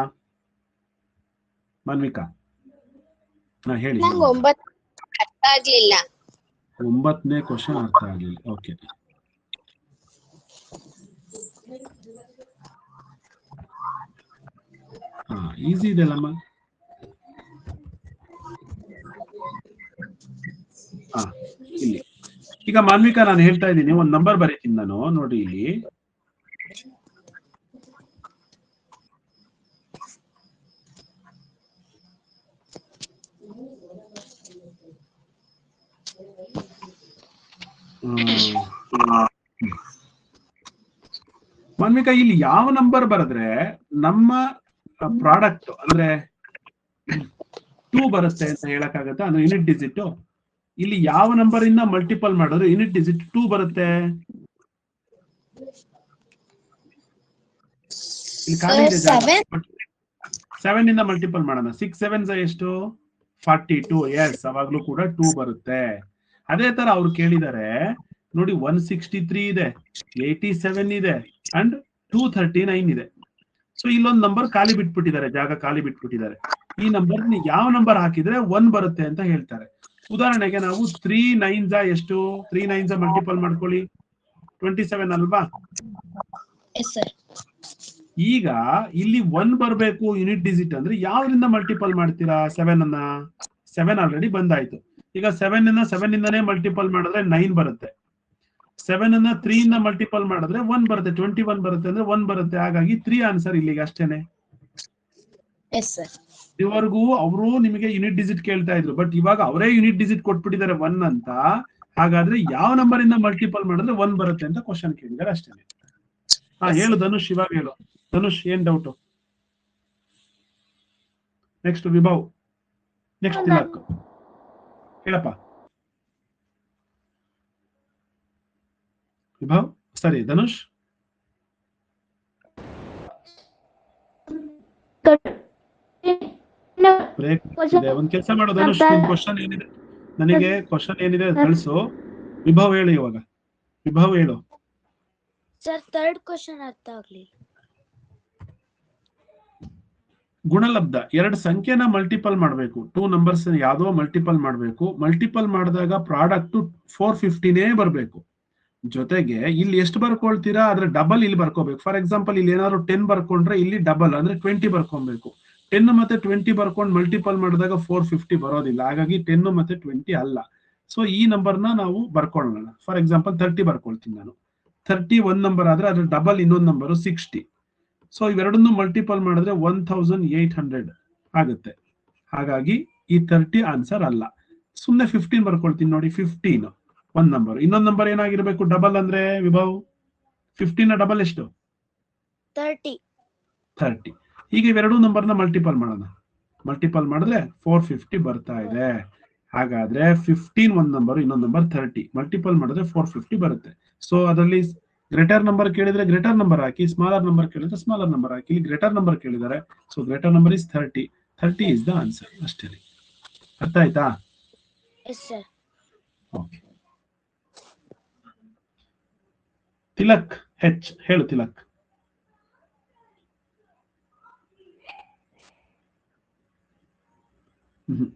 ಹೇಳಿ. 9ನೇ ಕ್ವಶನ್ ಅರ್ಥ ಆಗ್ಲಿಲ್ಲ. ಓಕೆ, ಈಸಿ ಇದೆಲ್ಲಮ್ಮ. ಇಲ್ಲಿ ಈಗ ಮಾನ್ವಿಕಾ, ನಾನು ಹೇಳ್ತಾ ಇದ್ದೀನಿ, ಒಂದು ನಂಬರ್ ಬರೀತೀನಿ ನಾನು, ನೋಡಿ ಇಲ್ಲಿ. ಮಾನ್ವಿಕಾ, ಇಲ್ಲಿ ಯಾವ ನಂಬರ್ ಬರೆದ್ರೆ ನಮ್ಮ ಪ್ರಾಡಕ್ಟ್ ಅಂದ್ರೆ 2 ಬರುತ್ತೆ ಅಂತ ಹೇಳಕ್ಕಾಗತ್ತಾ? ಅಂದ್ರೆ ಯೂನಿಟ್ ಡಿಜಿಟ್ ಇಲ್ಲಿ ಯಾವ ನಂಬರ್ ಇಂದ ಮಲ್ಟಿಪಲ್ ಮಾಡಿದ್ರೆ ಯೂನಿಟ್ ಡಿಜಿಟ್ 2 ಬರುತ್ತೆ? ಇಲ್ಲಿ ಖಾಲಿ ಇದೆ ಜಾಗ. 7 ಇಂದ ಮಲ್ಟಿಪಲ್ ಮಾಡೋಣ. 6 7s ಎಷ್ಟು? 42. ಎಸ್, ಅವಾಗ್ಲೂ ಕೂಡ 2 ಬರುತ್ತೆ. ಅದೇ ತರ ಅವ್ರು ಕೇಳಿದ್ದಾರೆ ನೋಡಿ, 163 ಇದೆ, 87 ಇದೆ ಅಂಡ್ 239 ಇದೆ. ಸೊ ಇಲ್ಲೊಂದು ನಂಬರ್ ಖಾಲಿ ಬಿಟ್ಬಿಟ್ಟಿದ್ದಾರೆ, ಜಾಗ ಖಾಲಿ ಬಿಟ್ಬಿಟ್ಟಿದ್ದಾರೆ. ಈ ನಂಬರ್ ಯಾವ ನಂಬರ್ ಹಾಕಿದ್ರೆ 1 ಬರುತ್ತೆ ಅಂತ ಹೇಳ್ತಾರೆ. ಉದಾಹರಣೆಗೆ ನಾವು 3 9s ಎಷ್ಟು? 3 9s ಮಲ್ಟಿಪಲ್ ಮಾಡ್ಕೊಳ್ಳಿ, 27 ಅಲ್ವಾ? ಈಗ ಇಲ್ಲಿ 1 ಬರಬೇಕು ಯೂನಿಟ್ ಡಿಜಿಟ್ ಅಂದ್ರೆ ಯಾವ್ದ್ರಿಂದ ಮಲ್ಟಿಪಲ್ ಮಾಡ್ತೀರಾ? 7 ಅನ್ನ. 7 ಆಲ್ರೆಡಿ ಬಂದಾಯ್ತು. ಈಗ 7 ಇಂದಾನೇ ಮಲ್ಟಿಪಲ್ ಮಾಡಿದ್ರೆ 9 ಬರುತ್ತೆ. 7 ಅನ್ನ 3 ಇಂದ ಮಲ್ಟಿಪಲ್ ಮಾಡಿದ್ರೆ 1 ಬರುತ್ತೆ, 21 ಬರುತ್ತೆ, ಅಂದ್ರೆ 1 ಬರುತ್ತೆ. ಹಾಗಾಗಿ 3 ಆನ್ಸರ್ ಇಲ್ಲಿಗೆ ಅಷ್ಟೇನೆ. ಇದುವರೆಗೂ ಅವರು ನಿಮಗೆ ಯೂನಿಟ್ ಡಿಜಿಟ್ ಕೇಳ್ತಾ ಇದ್ರು, ಬಟ್ ಇವಾಗ ಅವರೇ ಯೂನಿಟ್ ಡಿಜಿಟ್ ಕೊಟ್ಬಿಟ್ಟಿದ್ದಾರೆ 1 ಅಂತ. ಹಾಗಾದ್ರೆ ಯಾವ ನಂಬರ್ ಇಂದ ಮಲ್ಟಿಪಲ್ ಮಾಡಿದ್ರೆ 1 ಬರುತ್ತೆ ಅಂತ ಕ್ವಶನ್ ಕೇಳಿದ್ದಾರೆ ಅಷ್ಟೇನೆ. ಹೇಳು ಧನುಷ್, ಇವಾಗ ಹೇಳು ಧನುಷ್, ಏನ್ doubt? Next Vibhav, next Tilak. ಹೇಳಪ್ಪ ವಿಭವ್. ಸರಿ ಧನುಷ್, ಬ್ರೇಕ್ ಇದೆ. ಒಂದ್ ಕೆಲಸ ಮಾಡು ಧನುಷ್, ನಿನ್ ಕ್ವಶನ್ ಏನಿದೆ ನನಗೆ ಕಳಿಸು. ವಿಭವ್ ಹೇಳು ಇವಾಗ. ವಿಭವ್ ಹೇಳು ಸರ್. 3rd ಕ್ವಶನ್ ಅರ್ಥ ಆಗ್ಲಿಲ್ಲ. ಗುಣಲಬ್ಧ, 2 ಸಂಖ್ಯೆನ ಮಲ್ಟಿಪಲ್ ಮಾಡಬೇಕು. 2 ನಂಬರ್ಸ್ ಯಾವ್ದೋ ಮಲ್ಟಿಪಲ್ ಮಾಡಬೇಕು. ಮಲ್ಟಿಪಲ್ ಮಾಡಿದಾಗ ಪ್ರಾಡಕ್ಟ್ 450ನೇ ಬರಬೇಕು. ಜೊತೆಗೆ ಇಲ್ಲಿ ಎಷ್ಟು ಬರ್ಕೊಳ್ತೀರಾ ಅದ್ರ ಡಬಲ್ ಇಲ್ಲಿ ಬರ್ಕೋಬೇಕು. ಫಾರ್ ಎಕ್ಸಾಂಪಲ್ ಇಲ್ಲಿ ಏನಾದ್ರು 10 ಬರ್ಕೊಂಡ್ರೆ ಇಲ್ಲಿ ಡಬಲ್ ಅಂದ್ರೆ 20 ಬರ್ಕೊಬೇಕು. 10 ಮತ್ತೆ 20 ಬರ್ಕೊಂಡು ಮಲ್ಟಿಪಲ್ ಮಾಡಿದಾಗ 450 ಬರೋದಿಲ್ಲ. ಹಾಗಾಗಿ 10 ಮತ್ತೆ 20 ಅಲ್ಲ. ಸೊ ಈ ನಂಬರ್ನ ನಾವು ಬರ್ಕೊಳ್ಳೋಣ. ಫಾರ್ ಎಕ್ಸಾಂಪಲ್ 30 ಬರ್ಕೊಳ್ತೀನಿ ನಾನು. 30 1 ನಂಬರ್ ಆದ್ರೆ ಅದ್ರ ಡಬಲ್ ಇನ್ನೊಂದು ನಂಬರ್ 60. ಸೊ ಇವೆರಡನ್ನು ಮಲ್ಟಿಪಲ್ ಮಾಡಿದ್ರೆ 1800 ಆಗುತ್ತೆ. ಹಾಗಾಗಿ ಈ 30 ಆನ್ಸರ್ ಅಲ್ಲ. ಸುಮ್ನೆ 15 ಬರ್ಕೊಳ್ತೀನಿ ನೋಡಿ. 15 1 ನಂಬರ್, ಇನ್ನೊಂದು ನಂಬರ್ ಏನಾಗಿರ್ಬೇಕು ಡಬಲ್ ಅಂದ್ರೆ ವಿಭವ್? 15 ಡಬಲ್ ಎಷ್ಟು? 30. ಹೀಗೆ ಇವೆರಡೂ ನಂಬರ್ನ ಮಲ್ಟಿಪಲ್ ಮಾಡೋಣ. ಮಲ್ಟಿಪಲ್ ಮಾಡಿದ್ರೆ 450 ಬರ್ತಾ ಇದೆ. ಹಾಗಾದ್ರೆ 15 1 ನಂಬರ್, ಇನ್ನೊಂದು ನಂಬರ್ 30 ಮಲ್ಟಿಪಲ್ ಮಾಡಿದ್ರೆ 450 ಬರುತ್ತೆ. ಸೊ ಅದರಲ್ಲಿ ಗ್ರೇಟರ್ ನಂಬರ್ ಕೇಳಿದ್ರೆ ಗ್ರೇಟರ್ ನಂಬರ್ ಹಾಕಿ, ಸ್ಮಾಲರ್ ನಂಬರ್ ಕೇಳಿದ್ರೆ ಸ್ಮಾಲರ್ ನಂಬರ್ ಹಾಕಿ. ಇಲ್ಲಿ ಗ್ರೇಟರ್ ನಂಬರ್ ಕೇಳಿದ್ದಾರೆ, so greater number is 30. 30 is the answer. ಅಷ್ಟೇ. ಅರ್ಥ ಆಯ್ತಾ? ಓಕೆ. ತಿಲಕ್, ಹೇಳು ತಿಲಕ್.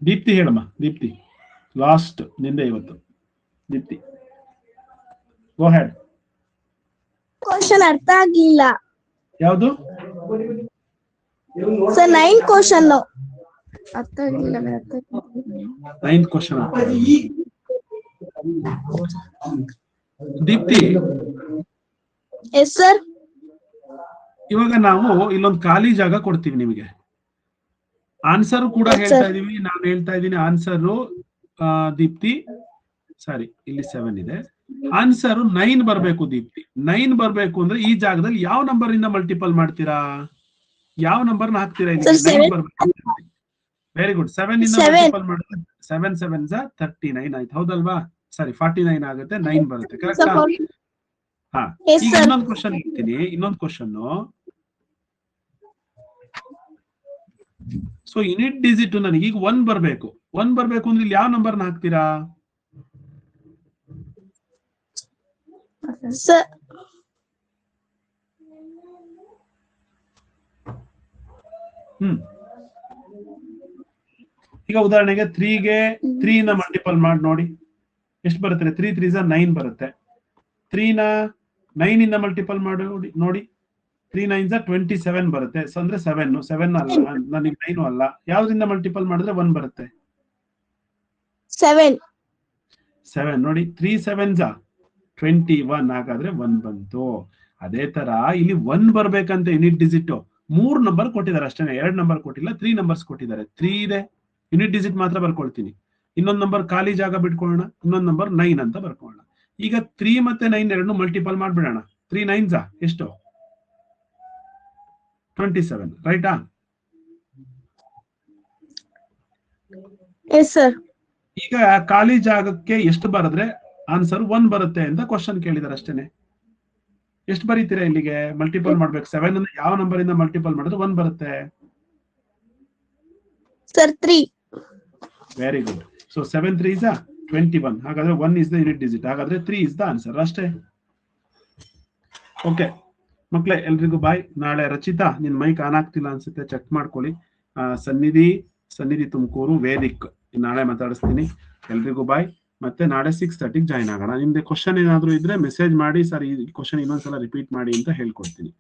ದೀಪ್ತಿ ಹೇಳಮ್ಮ. ದೀಪ್ತಿ ಲಾಸ್ಟ್ ನಿಂದೆ ಇವತ್ತು. ದೀಪ್ತಿ ಗೋ ಹೆಡ್. ಕ್ವಶನ್ ಅರ್ಥ ಆಗ್ಲಿಲ್ಲ ಯಾವುದು ಸರ್? 9 ಕ್ವಶನ್ ಅರ್ಥ ಆಗ್ಲಿಲ್ಲ. 9th question. Deepti yes sir. ಇವಾಗ ನಾವು ಇಲ್ಲೊಂದು ಖಾಲಿ ಜಾಗ ಕೊಡ್ತೀವಿ ನಿಮಗೆ. ಆನ್ಸರ್ ಕೂಡ ಹೇಳ್ತಾ ಇದೀವಿ, ನಾನು ಹೇಳ್ತಾ ಇದ್ದೀನಿ ಆನ್ಸರ್. ದೀಪ್ತಿ ಸಾರಿ, ಇಲ್ಲಿ 7 ಇದೆ. ಆನ್ಸರ್ 9 ಬರ್ಬೇಕು ದೀಪ್ತಿ. 9 ಬರ್ಬೇಕು ಅಂದ್ರೆ ಈ ಜಾಗದಲ್ಲಿ ಯಾವ ನಂಬರ್ ಇಂದ ಮಲ್ಟಿಪಲ್ ಮಾಡ್ತೀರಾ? ಯಾವ ನಂಬರ್ ನ ಹಾಕ್ತೀರಾ? Very good. 7 ಇಂದ ಮಲ್ಟಿಪಲ್ ಮಾಡಿದ್ರೆ 7 7s 39 ಆಯ್ತು, ಹೌದಲ್ವಾ? ಸಾರಿ 49 ಆಗುತ್ತೆ, 9 ಬರುತ್ತೆ. ಕರೆಕ್ಟಾ? ಹಾ, ಈಗ ಇನ್ನೊಂದು ಕ್ವಶನ್ ಇರ್ತೀನಿ. ಇನ್ನೊಂದು ಕ್ವಶನ್. ಸೊ ಯೂನಿಟ್ ಡಿಜಿಟ್ ನನಗೆ ಈಗ 1 ಬರ್ಬೇಕು. 1 ಬರ್ಬೇಕು ಅಂದ್ರೆ ಇಲ್ಲಿ ಯಾವ ನಂಬರ್ನ ಹಾಕ್ತೀರಾ? ಈಗ ಉದಾಹರಣೆಗೆ 3ಗೆ 3 ನ ಮಲ್ಟಿಪಲ್ ಮಾಡಿ ನೋಡಿ ಎಷ್ಟು ಬರುತ್ತೆ. 3 3s 9 ಬರುತ್ತೆ. 3 ನ 9 ಇಂದ ಮಲ್ಟಿಪಲ್ ಮಾಡಿ ನೋಡಿ. 3 9s 27 ಬರುತ್ತೆ. ಅಂದ್ರೆ 7 ಅಲ್ಲ, ನನಗೆ 9 ಅಲ್ಲ. ಯಾವ್ದ್ರಿಂದ ಮಲ್ಟಿಪಲ್ ಮಾಡಿದ್ರೆ 1 ಬರುತ್ತೆ? 7 ನೋಡಿ. 3 7s 21, ಹಾಗಾದ್ರೆ 1 ಬಂತು. ಅದೇ ತರ ಇಲ್ಲಿ 1 ಬರ್ಬೇಕಂತ ಯೂನಿಟ್ ಡಿಜಿಟ್ 3 ನಂಬರ್ ಕೊಟ್ಟಿದ್ದಾರೆ ಅಷ್ಟೇ, 2 ನಂಬರ್ ಕೊಟ್ಟಿಲ್ಲ, 3 ನಂಬರ್ಸ್ ಕೊಟ್ಟಿದ್ದಾರೆ. 3 ಇದೆ, ಯೂನಿಟ್ ಡಿಜಿಟ್ ಮಾತ್ರ ಬರ್ಕೊಳ್ತೀನಿ. ಇನ್ನೊಂದು ನಂಬರ್ ಖಾಲಿ ಜಾಗ ಬಿಟ್ಕೊಳ್ಳೋಣ, ಇನ್ನೊಂದು ನಂಬರ್ 9 ಅಂತ ಬರ್ಕೊಳ್ಳೋಣ. ಈಗ 3 ಮತ್ತೆ 9 ಎರಡು ಮಲ್ಟಿಪಲ್ ಮಾಡ್ಬಿಡೋಣ. 3 9s ಎಷ್ಟು? 27, ರೈಟಾ? ಈಗ ಖಾಲಿ ಜಾಗಕ್ಕೆ ಎಷ್ಟು ಬರೆದ್ರೆ ಆನ್ಸರ್ 1 ಬರುತ್ತೆ ಅಂತ ಕ್ವಶನ್ ಕೇಳಿದಾರೆ ಅಷ್ಟೇನೆ. ಎಷ್ಟು ಬರೀತೀರಾ ಇಲ್ಲಿಗೆ? ಮಲ್ಟಿಪಲ್ ಮಾಡ್ಬೇಕು. 7 ಅನ್ನ ಯಾವ ನಂಬರ್ ಇಂದ ಮಲ್ಟಿಪಲ್ ಮಾಡಿದ್ರೆ 1 ಬರುತ್ತೆ? Sir 3. Very good. So 7 3s 21, ಹಾಗಾದ್ರೆ 1 ಇಸ್ ದ ಯೂನಿಟ್ ಡಿಜಿಟ್, ಹಾಗಾದ್ರೆ 3 ಇಸ್ ದ ಆನ್ಸರ್ ಅಷ್ಟೇ. ಓಕೆ ಮಕ್ಳೇ, ಎಲ್ರಿಗೂ ಬಾಯ್. ನಾಳೆ ರಚಿತಾ ನಿನ್ ಮೈಕ್ ಆನ್ ಆಗ್ತಿಲ್ಲ ಅನ್ಸುತ್ತೆ, ಚೆಕ್ ಮಾಡ್ಕೊಳ್ಳಿ. ಸನ್ನಿಧಿ ತುಮಕೂರು, ವೇದಿಕ್ ನಾಳೆ ಮಾತಾಡಿಸ್ತೀನಿ. ಎಲ್ರಿಗೂ ಬಾಯ್. ಮತ್ತೆ ನಾಳೆ 6:30 ಜಾಯ್ನ್ ಆಗೋಣ. ನಿಮ್ದೆ ಕ್ವಶನ್ ಏನಾದ್ರು ಇದ್ರೆ ಮೆಸೇಜ್ ಮಾಡಿ, ಸರ್ ಈ ಕ್ವಶನ್ ಇನ್ನೊಂದ್ಸಲ ರಿಪೀಟ್ ಮಾಡಿ ಅಂತ ಹೇಳ್ಕೊಡ್ತೀನಿ.